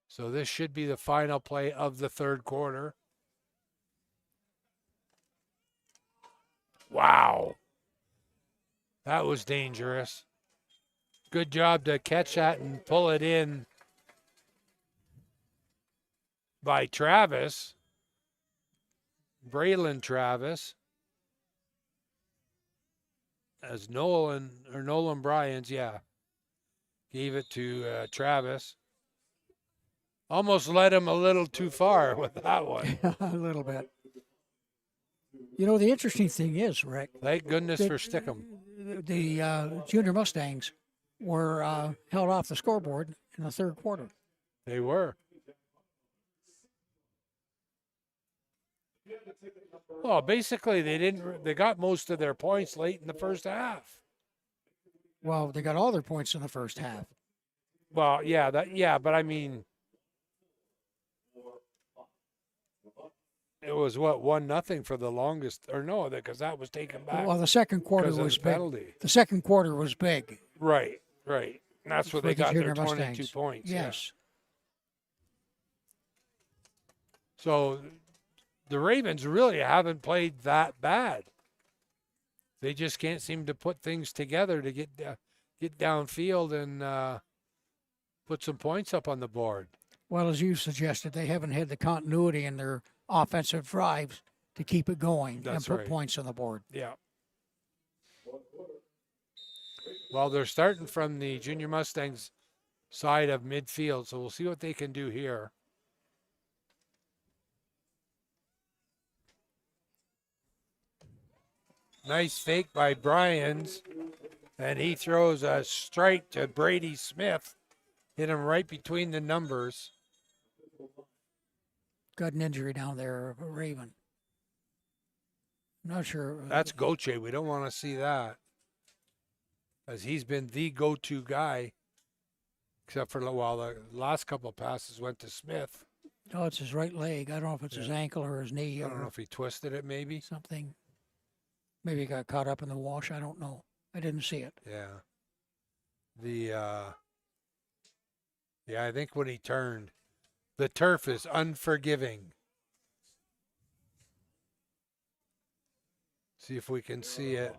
So this should be the final play of the third quarter. Wow. That was dangerous. Good job to catch that and pull it in by Travis. Braylon Travis. As Nolan Bryans, yeah, gave it to Travis. Almost led him a little too far with that one. A little bit. You know, the interesting thing is, Rick, Thank goodness for Stickum. the Junior Mustangs were held off the scoreboard in the third quarter. They were. Well, basically, they got most of their points late in the first half. Well, they got all their points in the first half. Well, yeah, but I mean, it was what 1-0 for the longest, or no, because that was taken back. Well, the second quarter because of was the big. penalty. The second quarter was big. Right. And that's where for they the got their Junior 22 Mustangs. points. yeah. Yes. So the Ravens really haven't played that bad. They just can't seem to put things together to get downfield and put some points up on the board. Well, as you suggested, they haven't had the continuity in their offensive drives to keep it going That's and put right. points on the board. Yeah. Well, they're starting from the Junior Mustangs side of midfield, so we'll see what they can do here. Nice fake by Bryans, and he throws a strike to Brady Smith. Hit him right between the numbers. Got an injury down there of a Raven. I'm not sure. That's Goche. We don't want to see that, as he's been the go-to guy, except for the last couple of passes went to Smith. No, it's his right leg. I don't know if it's his ankle or his knee I don't know or if he twisted it, maybe. something. Maybe he got caught up in the wash. I don't know. I didn't see it. Yeah. I think when he turned, the turf is unforgiving. See if we can see it.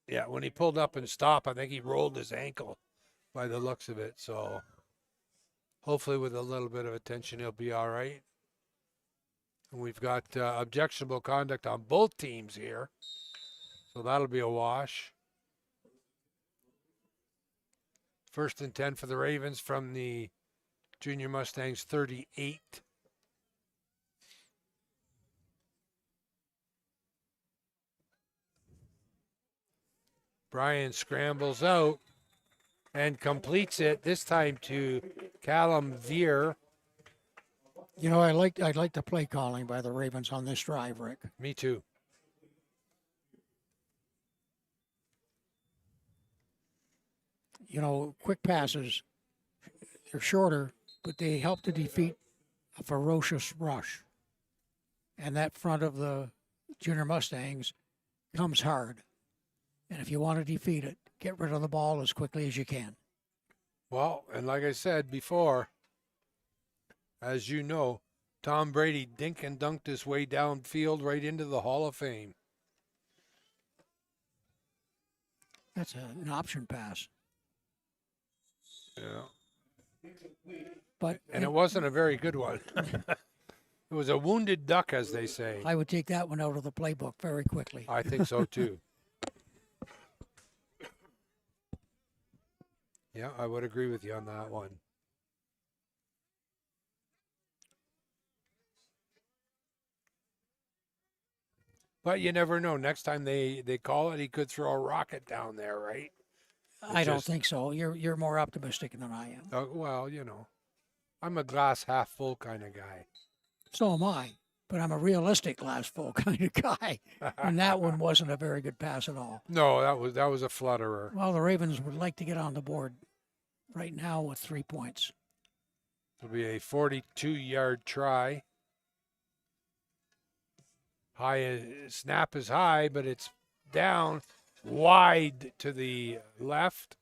Yeah, when he pulled up and stopped, I think he rolled his ankle by the looks of it. So hopefully with a little bit of attention, he'll be all right. And we've got objectionable conduct on both teams here. So that'll be a wash. 1st and 10 for the Ravens from the Junior Mustangs 38. Brian scrambles out and completes it, this time to Callum Veer. You know, I'd like the play calling by the Ravens on this drive, Rick. Me too. You know, quick passes, they're shorter, but they help to defeat a ferocious rush. And that front of the Junior Mustangs comes hard. And if you want to defeat it, get rid of the ball as quickly as you can. Well, and like I said before, as you know, Tom Brady dink and dunked his way downfield right into the Hall of Fame. That's an option pass. Yeah. But And it wasn't a very good one. It was a wounded duck, as they say. I would take that one out of the playbook very quickly. I think so too. Yeah, I would agree with you on that one. But you never know. Next time they call it, he could throw a rocket down there, right? I don't think so. You're more optimistic than I am. Well, I'm a glass half full kind of guy. So am I. But I'm a realistic glass full kind of guy. And that one wasn't a very good pass at all. No, that was a flutterer. Well, the Ravens would like to get on the board right now with 3 points. It'll be a 42-yard try. Snap is high, but it's down wide to the left.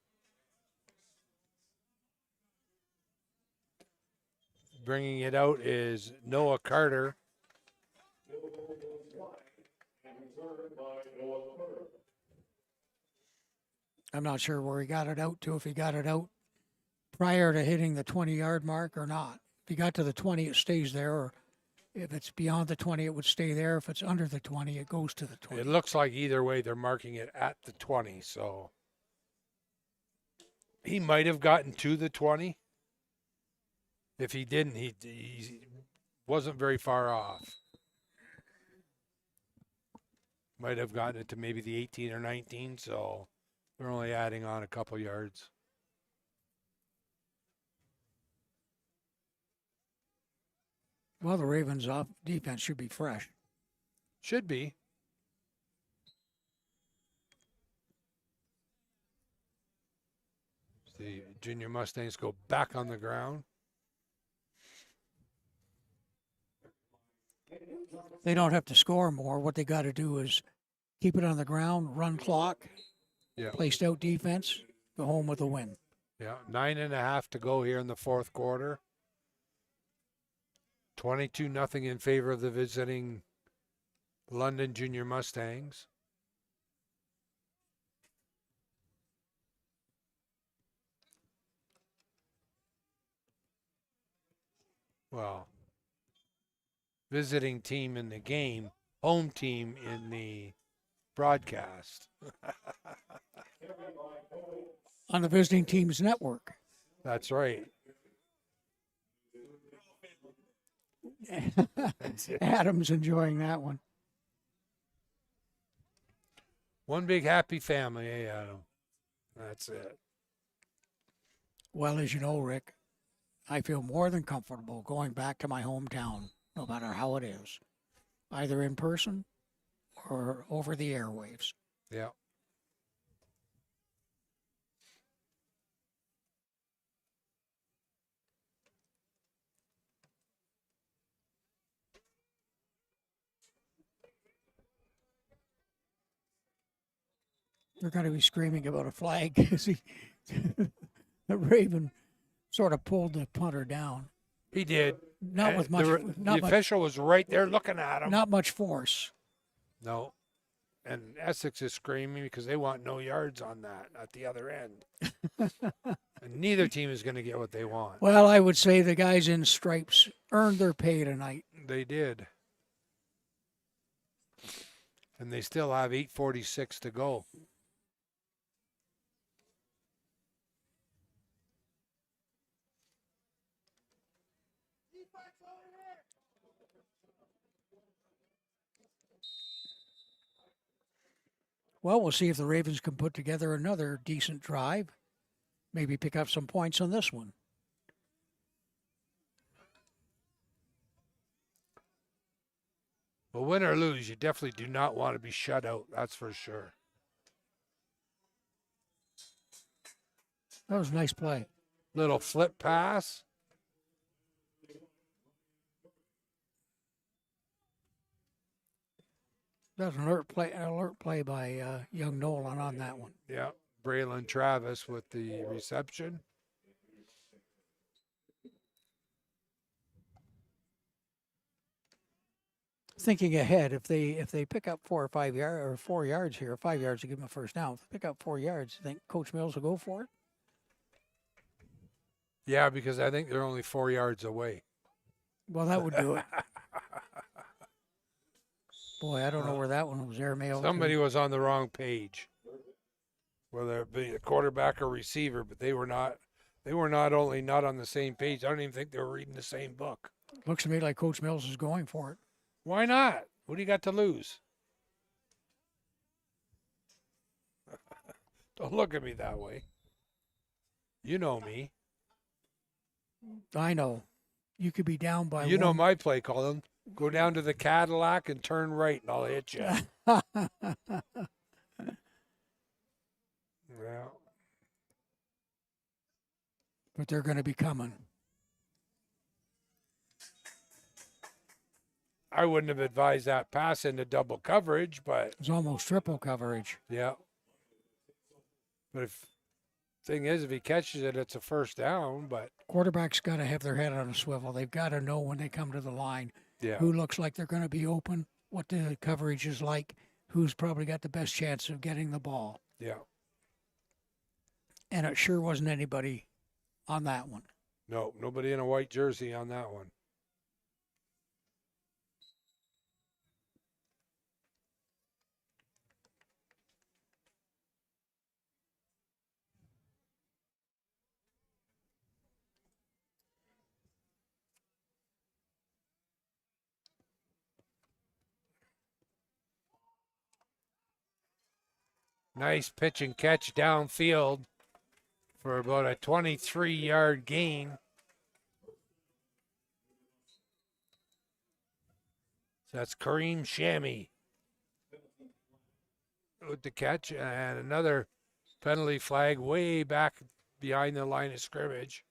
Bringing it out is Noah Carter. I'm not sure where he got it out to, if he got it out prior to hitting the 20-yard mark or not. If he got to the 20, it stays there, or if it's beyond the 20, it would stay there. If it's under the 20, it goes to the 20. It looks like either way they're marking it at the 20, so he might have gotten to the 20. If he didn't, he wasn't very far off. Might have gotten it to maybe the 18 or 19, so they're only adding on a couple yards. Well, the Ravens' off defense should be fresh. Should be. The Junior Mustangs go back on the ground. They don't have to score more. What they got to do is keep it on the ground, run clock, Yeah. play stout defense, go home with a win. Yeah, 9.5 to go here in the fourth quarter. 22-0 in favor of the visiting London Junior Mustangs. Well, visiting team in the game, home team in the broadcast. On the visiting team's network. That's right. Adam's enjoying that one. One big happy family, eh, Adam? That's it. Well, as you know, Rick, I feel more than comfortable going back to my hometown, no matter how it is, either in person or over the airwaves. Yeah. They're going to be screaming about a flag because the Raven sort of pulled the punter down. He did. Not with much. The official was right there looking at him. Not much force. No. And Essex is screaming because they want no yards on that at the other end. And neither team is going to get what they want. Well, I would say the guys in stripes earned their pay tonight. They did. And they still have 8:46 to go. Well, we'll see if the Ravens can put together another decent drive. Maybe pick up some points on this one. But win or lose, you definitely do not want to be shut out. That's for sure. That was a nice play. Little flip pass. That was an alert play by young Nolan on that one. Yeah. Braylon Travis with the reception. Thinking ahead, if they pick up 4 or 5 yards or 4 yards here, 5 yards to give them a first down. If they pick up 4 yards, you think Coach Mills will go for it? Yeah, because I think they're only 4 yards away. Well, that would do it. Boy, I don't know where that one was airmailed. Somebody was on the wrong page, whether it be a quarterback or receiver, but they were not. They were not only not on the same page. I don't even think they were reading the same book. Looks to me like Coach Mills is going for it. Why not? What do you got to lose? Don't look at me that way. You know me. I know. You could be down by You know one. my play calling. Go down to the Cadillac and turn right, and I'll hit you. Yeah. But they're going to be coming. I wouldn't have advised that pass into double coverage, but It's almost triple coverage. yeah. But thing is, if he catches it, it's a first down. But Quarterbacks got to have their head on a swivel. They've got to know when they come to the line yeah, who looks like they're going to be open, what the coverage is like, who's probably got the best chance of getting the ball. yeah. And it sure wasn't anybody on that one. No, nobody in a white jersey on that one. Nice pitch and catch downfield for about a 23-yard gain. So that's Kareem Shammy with the catch, and another penalty flag way back behind the line of scrimmage.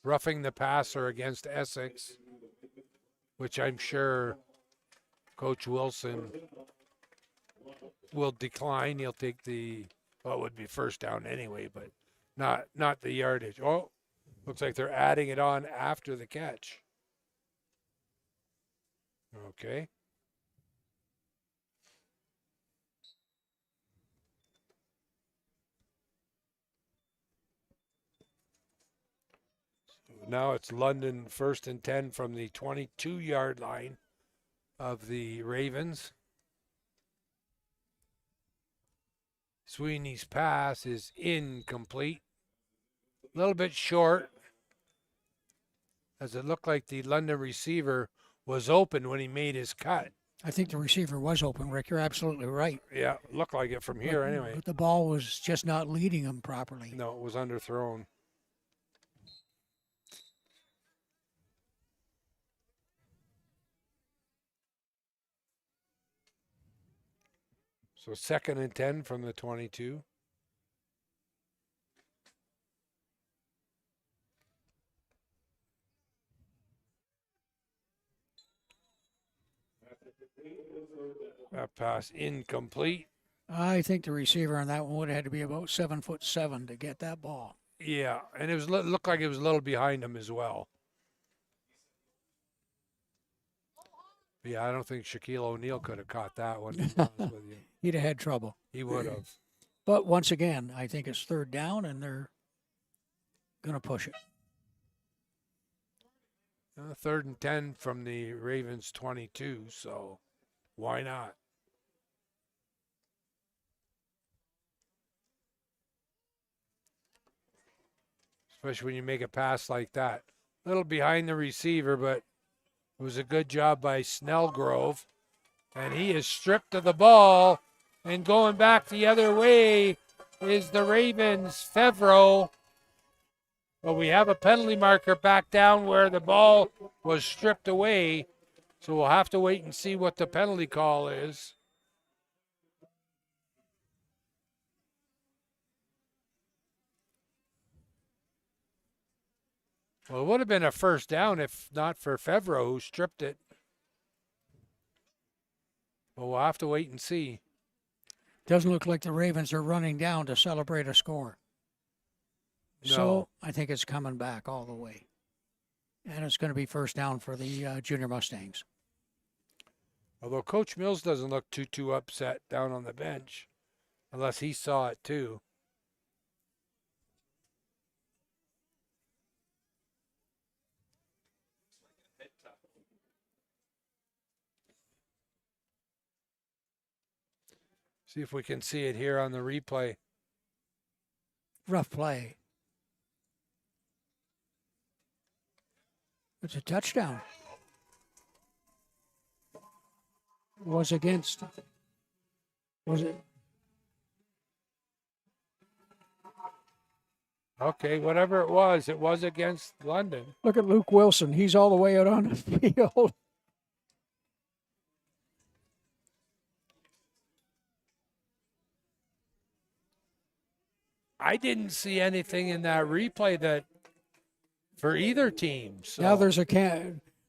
Roughing the passer against Essex, which I'm sure Coach Wilson will decline. He'll take the, well, it would be first down anyway, but not the yardage. Oh, looks like they're adding it on after the catch. Okay. Now it's London 1st and 10 from the 22-yard line of the Ravens. Sweeney's pass is incomplete. A little bit short, as it looked like the London receiver was open when he made his cut. I think the receiver was open, Rick. You're absolutely right. Yeah, looked like it from here anyway. But the ball was just not leading him properly. No, it was underthrown. So 2nd and 10 from the 22. That pass incomplete. I think the receiver on that one would have had to be about 7'7" to get that ball. Yeah, and it was looked like it was a little behind him as well. Yeah, I don't think Shaquille O'Neal could have caught that one, to be honest with you. He'd have had trouble. He would have. But once again, I think it's third down, and they're going to push it. 3rd and 10 from the Ravens 22, so why not? Especially when you make a pass like that. A little behind the receiver, but it was a good job by Snellgrove. And he is stripped of the ball. And going back the other way is the Ravens' Fevro. But we have a penalty marker back down where the ball was stripped away. So we'll have to wait and see what the penalty call is. Well, it would have been a first down if not for Fevro, who stripped it. But we'll have to wait and see. Doesn't look like the Ravens are running down to celebrate a score. No. So I think it's coming back all the way. And it's going to be first down for the Junior Mustangs. Although Coach Mills doesn't look too upset down on the bench, unless he saw it too. See if we can see it here on the replay. Rough play. It's a touchdown. Was against. Was it? Okay, whatever it was against London. Look at Luke Wilson. He's all the way out on the field. I didn't see anything in that replay that for either team. So. Now there's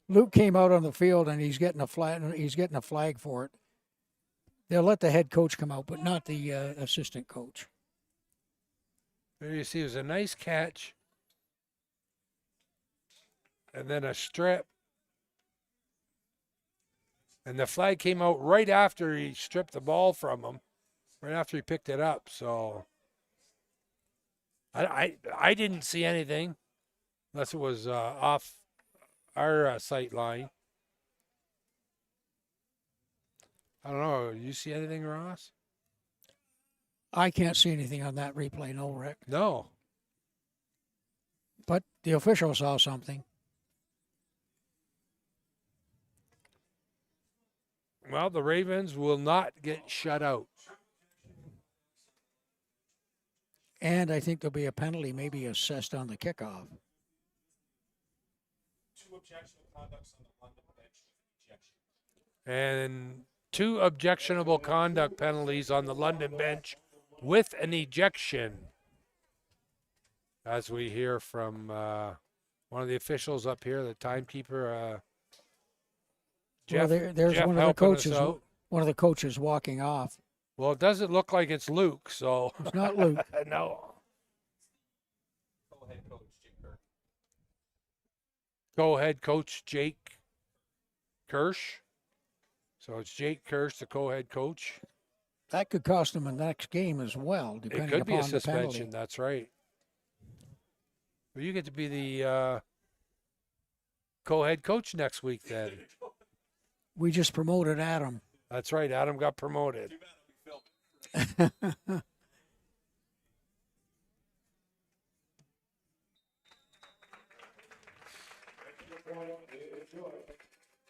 Luke came out on the field and he's getting a flag for it. They'll let the head coach come out, but not the assistant coach. There you see, it was a nice catch. And then a strip. And the flag came out right after he stripped the ball from him, right after he picked it up. So I didn't see anything, unless it was off our sight line. I don't know. You see anything, Ross? I can't see anything on that replay, no, Rick. No. But the official saw something. Well, the Ravens will not get shut out. And I think there'll be a penalty maybe assessed on the kickoff. 2 objectionable conducts on the London bench with ejection. And 2 objectionable conduct penalties on the London bench with an ejection. As we hear from one of the officials up here, the timekeeper, Jeff. There's Jeff one of the helping us coaches. out. One of the coaches walking off. Well, it doesn't look like it's Luke, so. It's not Luke. No. Co-head coach Jake Kirk. Co-head coach Jake Kirsch. So it's Jake Kirsch, the co-head coach. That could cost him the next game as well, depending It could be a upon the suspension. penalty. That's right. Well, you get to be the co-head coach next week then. We just promoted Adam. That's right. Adam got promoted.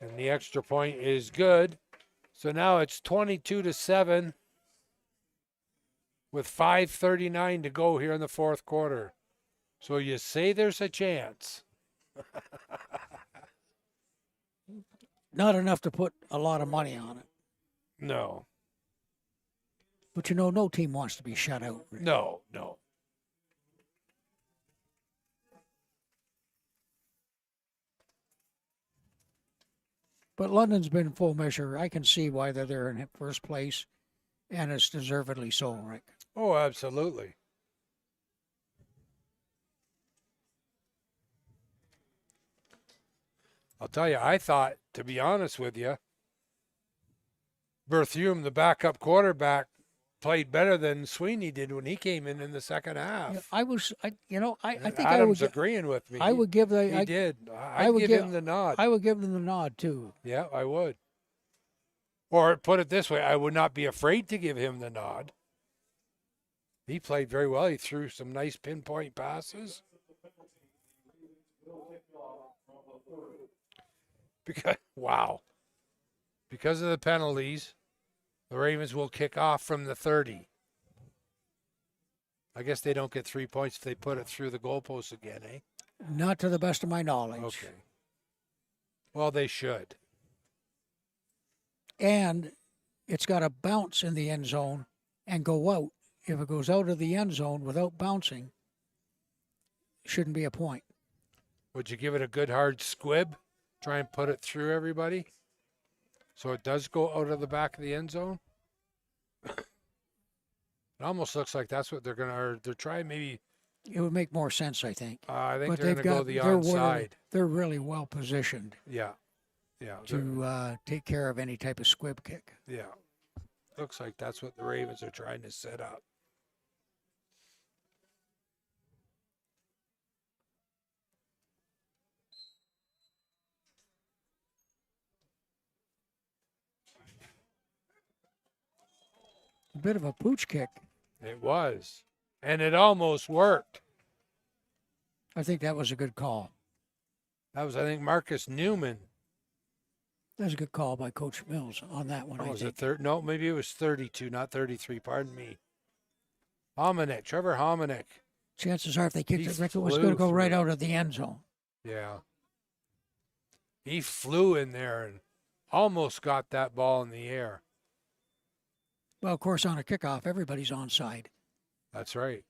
And the extra point is good. So now it's 22-7 with 5:39 to go here in the fourth quarter. So you say there's a chance. Not enough to put a lot of money on it. No, But you know, no team wants to be shut out. no. But London's been full measure. I can see why they're there in first place, and it's deservedly so, Rick. Oh, absolutely. I'll tell you, I thought, to be honest with you, Berthiaume, the backup quarterback, played better than Sweeney did when he came in the second half. Yeah, I think Adam's agreeing with me. I would give the. He did. I I'd would give give- him the nod. I would give them the nod too. Yeah, I would. Or put it this way, I would not be afraid to give him the nod. He played very well. He threw some nice pinpoint passes. Because of the penalties, the Ravens will kick off from the 30. I guess they don't get 3 points if they put it through the goalpost again, eh? Not to the best of my knowledge. Okay. Well, they should. And it's got to bounce in the end zone and go out. If it goes out of the end zone without bouncing, shouldn't be a point. Would you give it a good hard squib? Try and put it through everybody? So it does go out of the back of the end zone? It almost looks like that's what they're going to, or they're trying maybe. It would make more sense, I think. I think But they're going to go the onside. They're really well positioned Yeah. Yeah. to take care of any type of squib kick. Yeah. Looks like that's what the Ravens are trying to set up. A bit of a pooch kick. It was. And it almost worked. I think that was a good call. That was, I think, Marcus Newman. That was a good call by Coach Mills on that one, Oh, I was think. it No, maybe it was 32, not 33. Pardon me. Hominick, Trevor Hominick. Chances are if they kicked He it, Rick, it was flew going to go right through. out of the end zone. Yeah. He flew in there and almost got that ball in the air. Well, of course, on a kickoff, everybody's onside. That's right.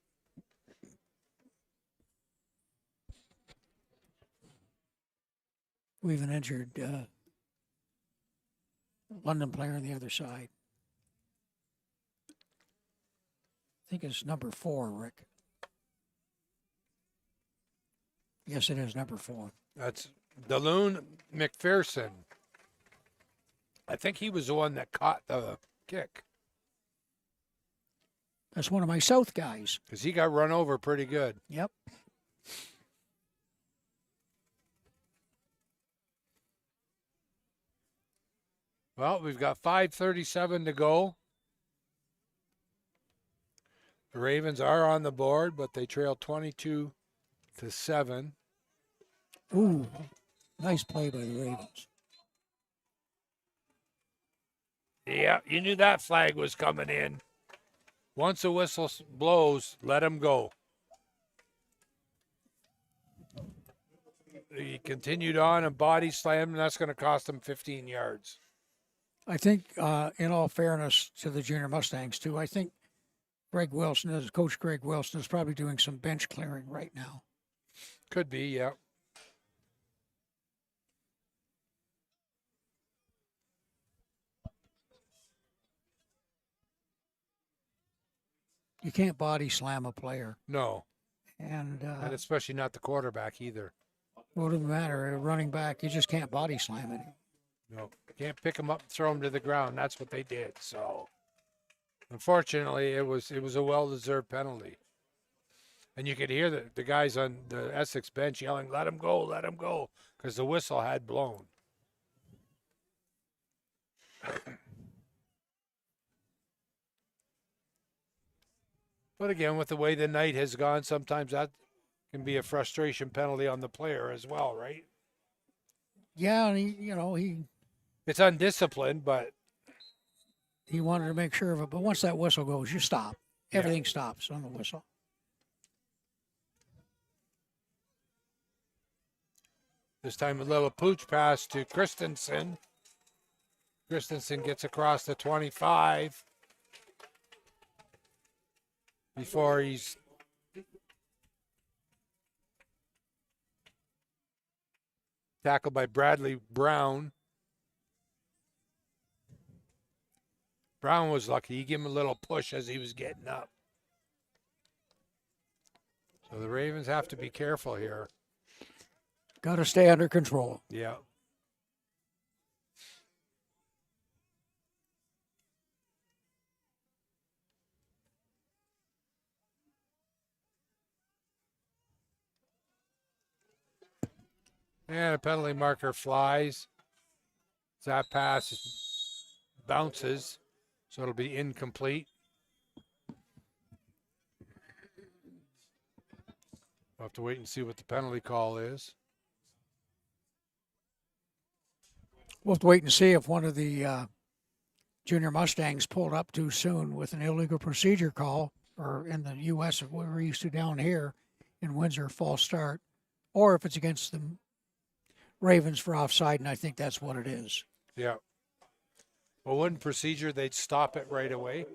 We have an injured London player on the other side. I think it's number 4, Rick. Yes, it is number 4. That's Daloon McPherson. I think he was the one that caught the kick That's one of my South guys. because he got run over pretty good. Yep. Well, we've got 5:37 to go. The Ravens are on the board, but they trail 22-7. Ooh, nice play by the Ravens. Yeah, you knew that flag was coming in. Once the whistle blows, let him go. He continued on and body slammed, and that's going to cost him 15 yards. I think, in all fairness to the Junior Mustangs, too, I think Coach Greg Wilson is probably doing some bench clearing right now. Could be, yeah. You can't body slam a player. No, And and especially not the quarterback either. what does it matter? A running back, you just can't body slam it. No, can't pick him up and throw him to the ground. That's what they did. So, unfortunately, it was a well-deserved penalty. And you could hear the guys on the Essex bench yelling, let him go, because the whistle had blown. But again, with the way the night has gone, sometimes that can be a frustration penalty on the player as well, right? Yeah, and he It's undisciplined, but wanted to make sure of it. But once that whistle goes, you stop. Yeah. Everything stops on the whistle. this time a little pooch pass to Christensen. Christensen gets across the 25 before he's tackled by Bradley Brown. Brown was lucky. He gave him a little push as he was getting up. So the Ravens have to be careful here. Got to stay under control. Yeah. And a penalty marker flies. That pass bounces, so it'll be incomplete. We'll have to wait and see what the penalty call is. We'll have to wait and see if one of the Junior Mustangs pulled up too soon with an illegal procedure call, or in the U.S. what we're used to down here in Windsor, false start, or if it's against the Ravens for offside, and I think that's what it is. Yeah. Well, wouldn't procedure, they'd stop it right away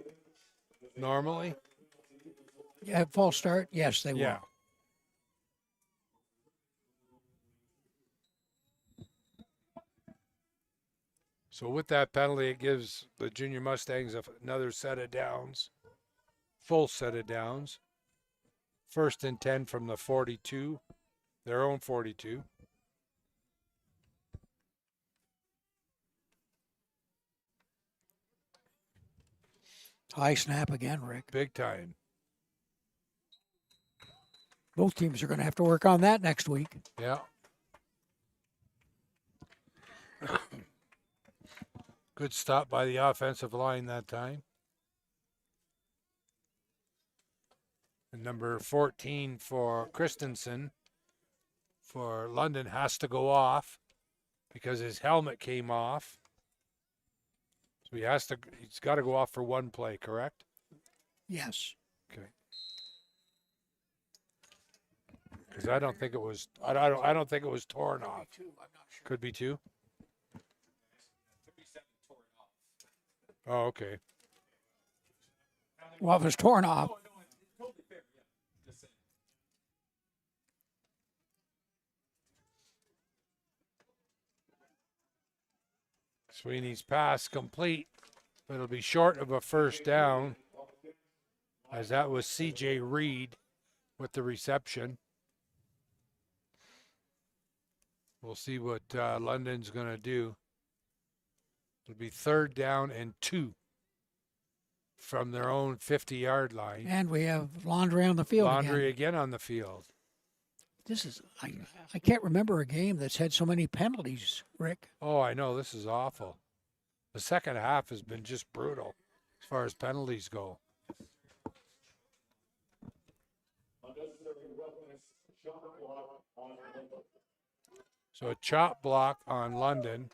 normally? Yeah, false start? Yes, they Yeah. will. So with that penalty, it gives the Junior Mustangs another set of downs, full set of downs. 1st and 10 from the 42, their own 42. High snap again, Rick. Big time. Both teams are going to have to work on that next week. Yeah. Good stop by the offensive line that time. And number 14 for Christensen for London has to go off because his helmet came off. So he's got to go off for one play, correct? Yes. Okay. Because I don't think it was I don't think it was torn off. Could be two. Could be seven tore it off. Oh, okay. Well, if it's torn off, Oh, no, it's totally fair, yeah. Just saying. Sweeney's pass complete, but it'll be short of a first down, as that was C.J. Reed with the reception. We'll see what London's going to do. It'll be 3rd down and 2 from their own 50-yard line. and we have Laundry on the field Laundry again. again on the field. This is I can't remember a game that's had so many penalties, Rick. Oh, I know. This is awful. The second half has been just brutal as far as penalties go. Unnecessary roughness, shot block on London. So a chop block on London.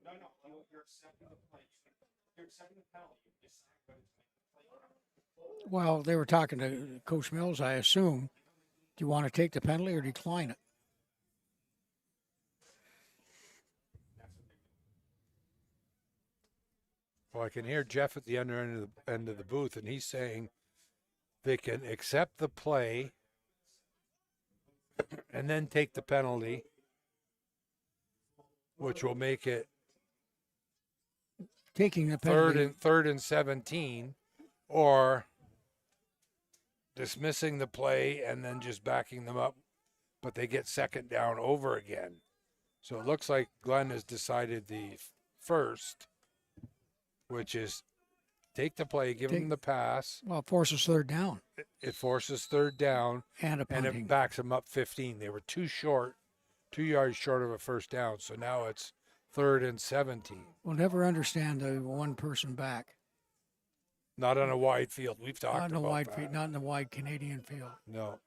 No, you're accepting the play. You're accepting the penalty. You decide whether to make the play. Well, they were talking to Coach Mills, I assume. Do you want to take the penalty or decline it? Well, I can hear Jeff at the other end of the booth, and he's saying they can accept the play and then take the penalty, which will make it Taking the penalty. third and 17, or dismissing the play and then just backing them up, but they get 2nd down over again. So it looks like Glenn has decided the first, which is take the play, give them the pass. Well, it forces 3rd down It forces 3rd down, and a and punting. it backs them up 15. They were 2 yards short of a first down. So now it's 3rd and 17. We'll never understand the one person back. Not on a wide field. We've talked Not in the about wide that. field, not in the wide Canadian field. No.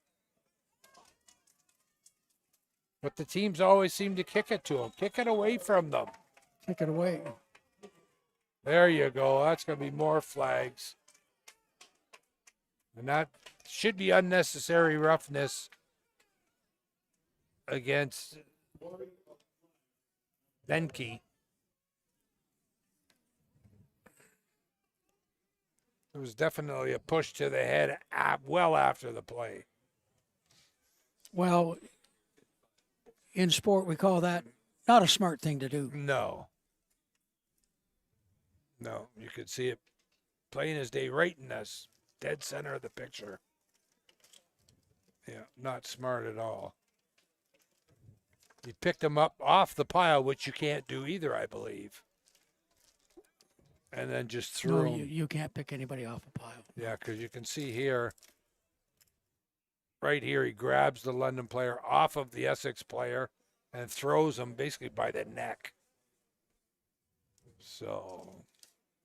But the teams always seem to kick it to them. Kick it away from them. Take it away. There you go. That's going to be more flags. And that should be unnecessary roughness against Benke. There was definitely a push to the head well after the play. Well, in sport, we call that not a smart thing to do. No. No, you could see it plain as day right in the dead center of the picture. Yeah, not smart at all. He picked him up off the pile, which you can't do either, I believe. And then just threw No, him. you can't pick anybody off a pile. Yeah, because you can see here, right here, he grabs the London player off of the Essex player and throws him basically by the neck. So,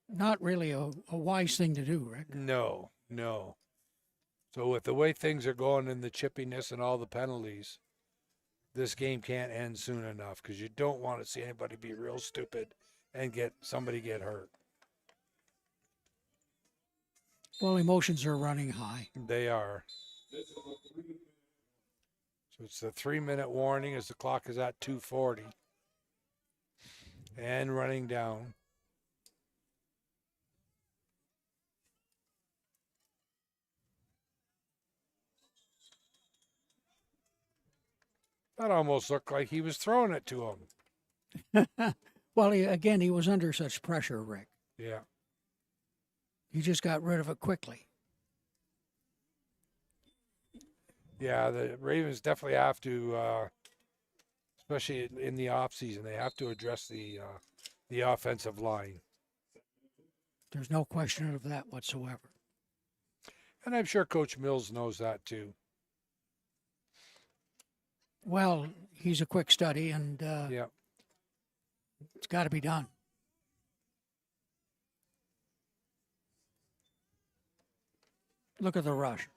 Not really a wise thing to do, Rick. no. So with the way things are going and the chippiness and all the penalties, this game can't end soon enough because you don't want to see anybody be real stupid and get hurt. Well, emotions are running high. They are. So it's a 3-minute warning as the clock is at 2:40 and running down. That almost looked like he was throwing it to him. Well, he was under such pressure, Rick. Yeah. He just got rid of it quickly. Yeah, the Ravens definitely have to especially in the off season. They have to address the offensive line. There's no question of that whatsoever. And I'm sure Coach Mills knows that too. Well, he's a quick study, and Yeah. it's got to be done. Look at the rush.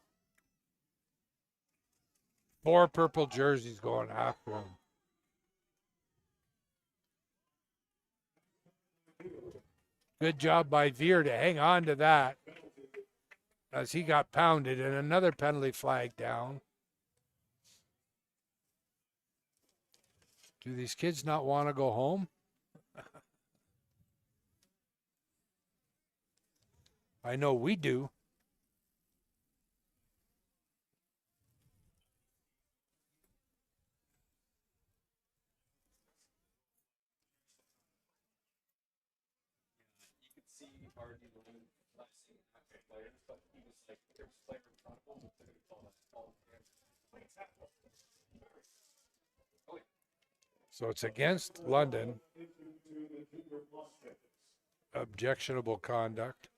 4 purple jerseys going after him. Good job by Veer to hang on to that as he got pounded, and another penalty flag down. Do these kids not want to go home? I know we do. You could see already the lead last season after players, but he was like, there was player in front of him, they're going to call that ball game. So it's against London. Objectionable conduct.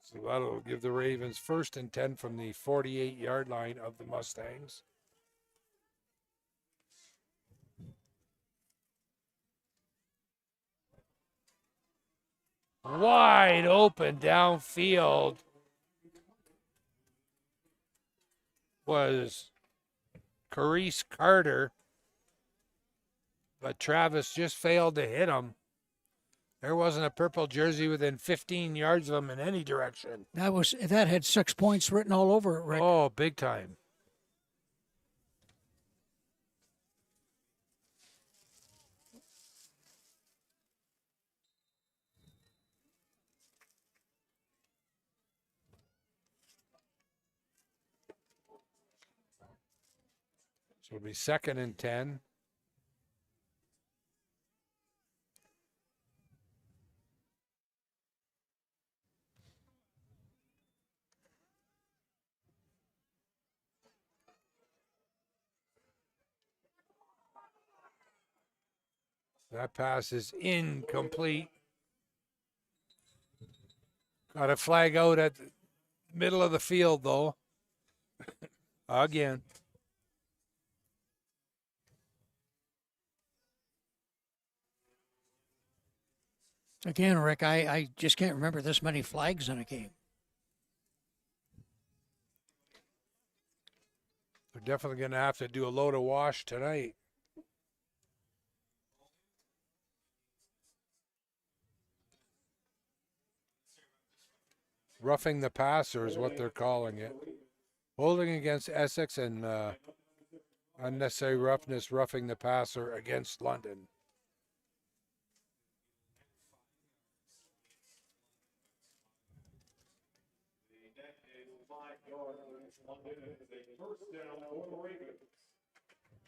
So that'll give the Ravens 1st and 10 from the 48-yard line of the Mustangs. Wide open downfield was Carice Carter, but Travis just failed to hit him. There wasn't a purple jersey within 15 yards of him in any direction. That had 6 points written all over it, Rick. Oh, big time. So it'll be 2nd and 10. That pass is incomplete. Got a flag out at the middle of the field, though. Again. Again, Rick, I just can't remember this many flags in a game. They're definitely going to have to do a load of wash tonight. Roughing the passer is what they're calling it. Holding against Essex and unnecessary roughness, roughing the passer against London.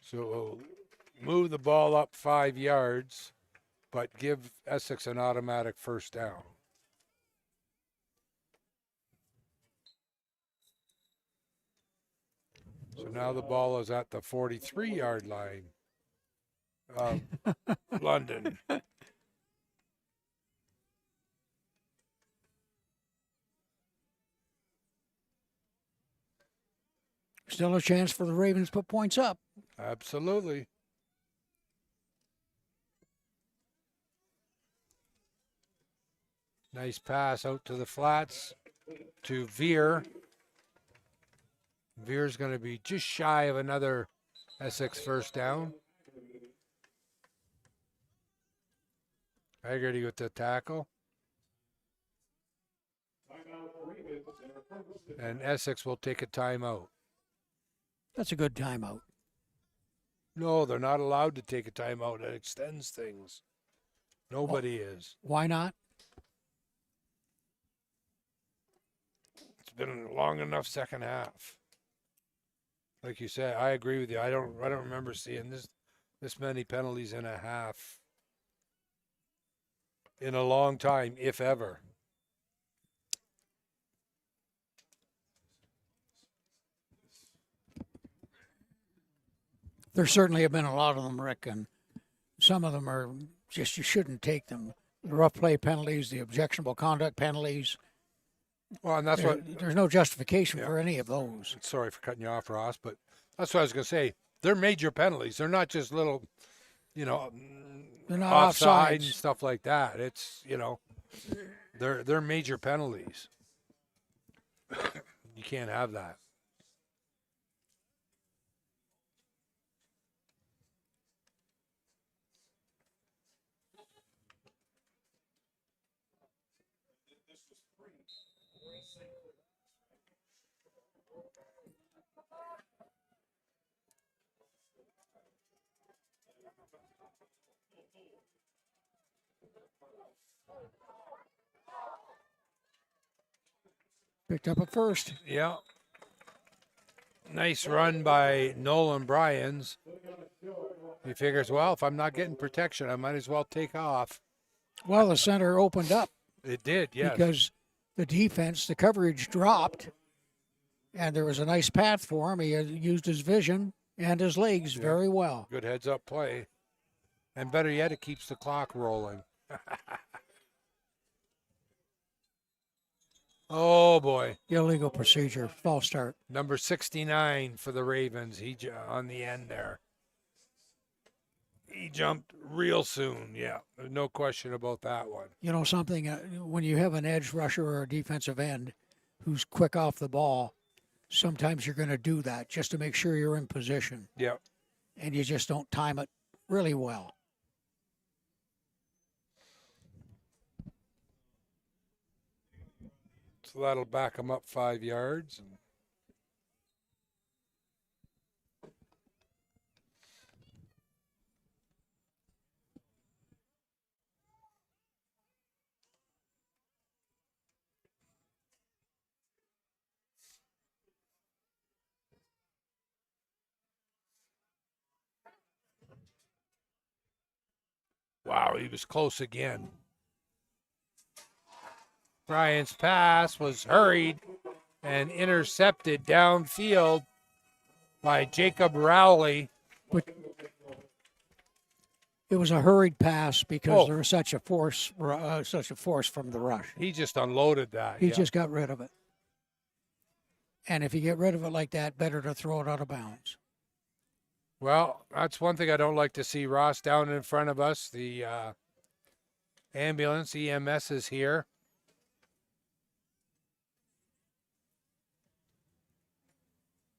So we'll move the ball up 5 yards, but give Essex an automatic 1st down. So now the ball is at the 43-yard line of London. Still a chance for the Ravens to put points up. Absolutely. Nice pass out to the flats to Veer. Veer's going to be just shy of another Essex 1st down. Haggerty with the tackle. And Essex will take a timeout. That's a good timeout. No, they're not allowed to take a timeout. It extends things. Nobody is. Why not? It's been a long enough 2nd half. Like you said, I agree with you. I don't remember seeing this many penalties in a half in a long time, if ever. There certainly have been a lot of them, Rick, and some of them are just, you shouldn't take them. The rough play penalties, the objectionable conduct penalties. Well, and that's what. There's no justification for any of those. Sorry for cutting you off, Ross, but that's what I was going to say. They're major penalties. They're not just little, They're not offside and offsides. stuff like that. It's they're major penalties. You can't have that. Picked up at first. Yeah. Nice run by Nolan Bryans. He figures, well, if I'm not getting protection, I might as well take off. Well, the center opened up It did, yes. because the defense, the coverage dropped, and there was a nice path for him. He used his vision and his legs very well. Good heads-up play. And better yet, it keeps the clock rolling. Oh, boy. Illegal procedure, false start. Number 69 for the Ravens. He on the end there. He jumped real soon. Yeah, there's no question about that one. You know something, when you have an edge rusher or a defensive end who's quick off the ball, sometimes you're going to do that just to make sure you're in position. Yeah. And you just don't time it really well. So that'll back him up 5 yards. Wow, he was close again. Bryant's pass was hurried and intercepted downfield by Jacob Rowley. But it was a hurried pass because there was such a force from the rush. He just unloaded that. He just got rid of it. And if you get rid of it like that, better to throw it out of bounds. Well, that's one thing I don't like to see, Ross, down in front of us. The ambulance, EMS is here.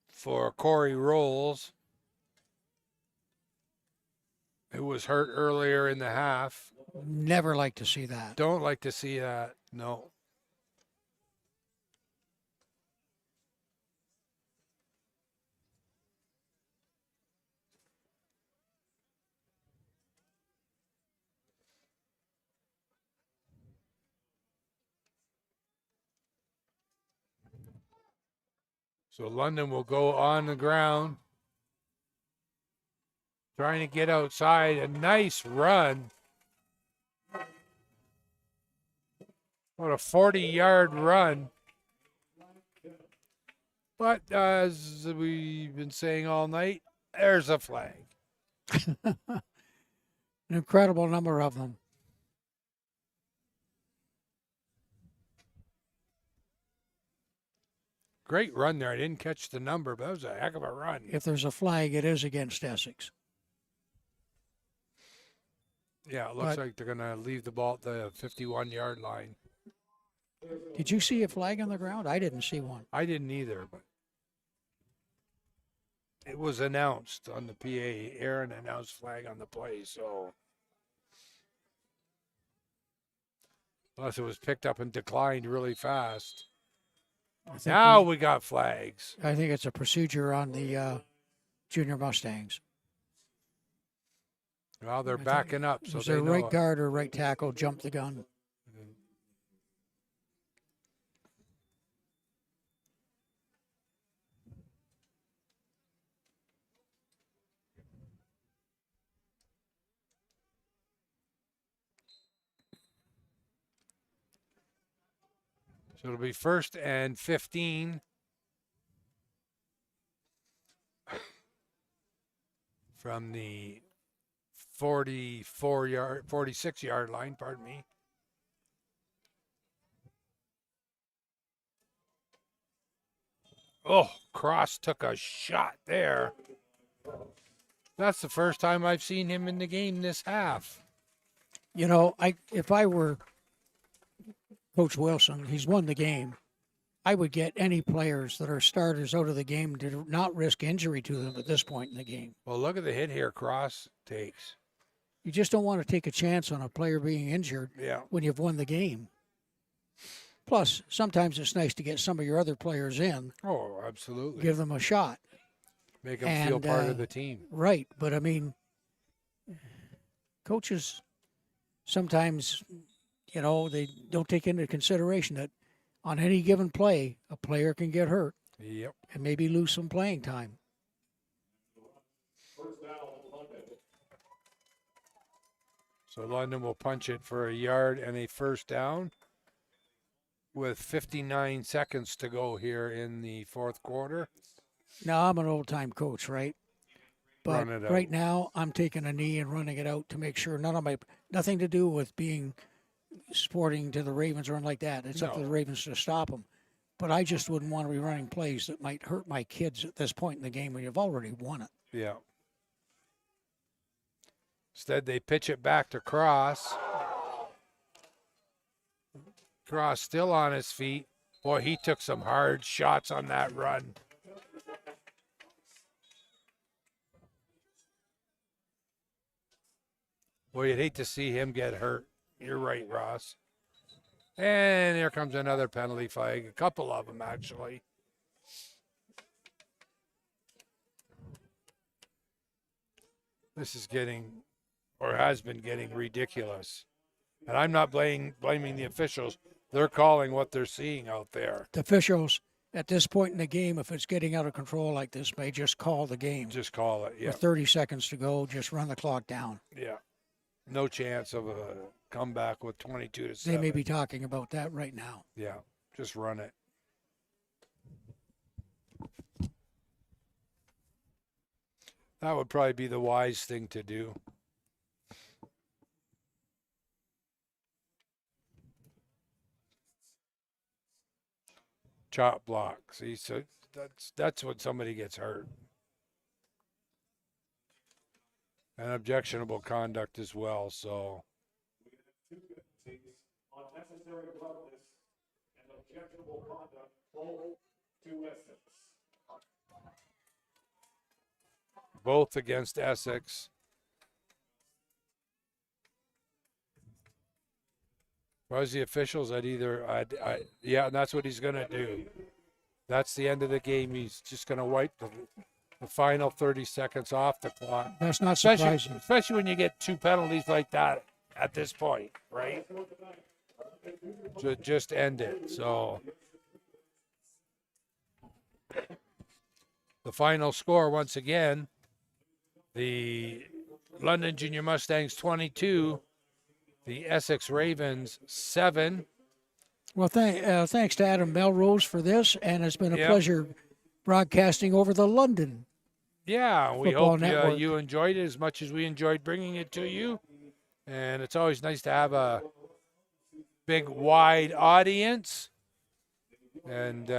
For Corey Rolls, who was hurt earlier in the half. Never like to see that. Don't like to see that, no. So London will go on the ground, trying to get outside. A nice run. What a 40-yard run. But as we've been saying all night, there's a flag. An incredible number of them. Great run there. I didn't catch the number, but that was a heck of a run. If there's a flag, it is against Essex. Yeah, it looks like they're going to leave the ball at the 51-yard line. Did you see a flag on the ground? I didn't see one. I didn't either, but it was announced on the PA. Aaron announced flag on the play, so unless it was picked up and declined really fast. Now we got flags. I think it's a procedure on the Jr Mustangs. Well, they're backing up, so their right guard or right tackle jumped the gun. So it'll be 1st and 15 from the 46-yard line, pardon me. Oh, Cross took a shot there. That's the first time I've seen him in the game this half. You know, if I were Coach Wilson, he's won the game. I would get any players that are starters out of the game to not risk injury to them at this point in the game. Well, look at the hit here Cross takes. You just don't want to take a chance on a player being injured Yeah. when you've won the game. Plus, sometimes it's nice to get some of your other players in, Oh, absolutely. give them a shot. Make them feel and, part of the team. Right, but I mean, coaches sometimes, you know, they don't take into consideration that on any given play, a player can get hurt Yep. and maybe lose some playing time. So London will punch it for a yard and a first down with 59 seconds to go here in the fourth quarter. Now, I'm an old-time coach, right? But Run it out. right now, I'm taking a knee and running it out to make sure nothing to do with being sporting to the Ravens or anything like that. It's up to No. the Ravens to stop them. But I just wouldn't want to be running plays that might hurt my kids at this point in the game when you've already won it. Yeah. Instead, they pitch it back to Cross. Cross still on his feet. Boy, he took some hard shots on that run. Boy, you'd hate to see him get hurt. You're right, Ross. And here comes another penalty flag. A couple of them, actually. This is getting, or has been getting, ridiculous. And I'm not blaming the officials. They're calling what they're seeing out there. The officials, at this point in the game, if it's getting out of control like this, may just call the game. Just call it, yeah. With 30 seconds to go, just run the clock down. Yeah. No chance of a comeback with 22 to 7. They may be talking about that right now. Yeah, just run it. That would probably be the wise thing to do. Chop block. See, so that's when somebody gets hurt. And objectionable conduct as well, so. On necessary roughness and objectionable conduct, both to Essex. Both against Essex. Was the officials at either? Yeah, and that's what he's going to do. That's the end of the game. He's just going to wipe the final 30 seconds off the clock. That's not surprising. Especially when you get two penalties like that at this point, right? Just end it. So the final score, once again, the London Jr Mustangs 22, the Essex Ravens 7. Well, thanks to Adam Melrose for this, and it's been a Yep. pleasure broadcasting over the London. Yeah, we Football hope Network. you enjoyed it as much as we enjoyed bringing it to you. And it's always nice to have a big, wide audience. And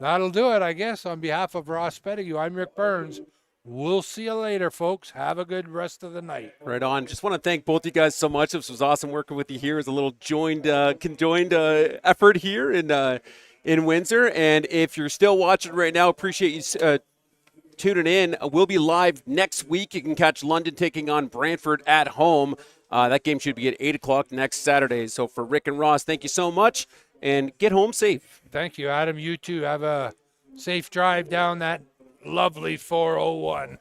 that'll do it, I guess. On behalf of Ross Pettigrew, I'm Rick Burns. We'll see you later, folks. Have a good rest of the night. Right on. Just want to thank both you guys so much. This was awesome working with you here as a little conjoined effort here in Windsor. And if you're still watching right now, appreciate you tuning in. We'll be live next week. You can catch London taking on Brantford at home. That game should be at 8 o'clock next Saturday. So for Rick and Ross, thank you so much, and get home safe. Thank you, Adam. You too. Have a safe drive down that lovely 401.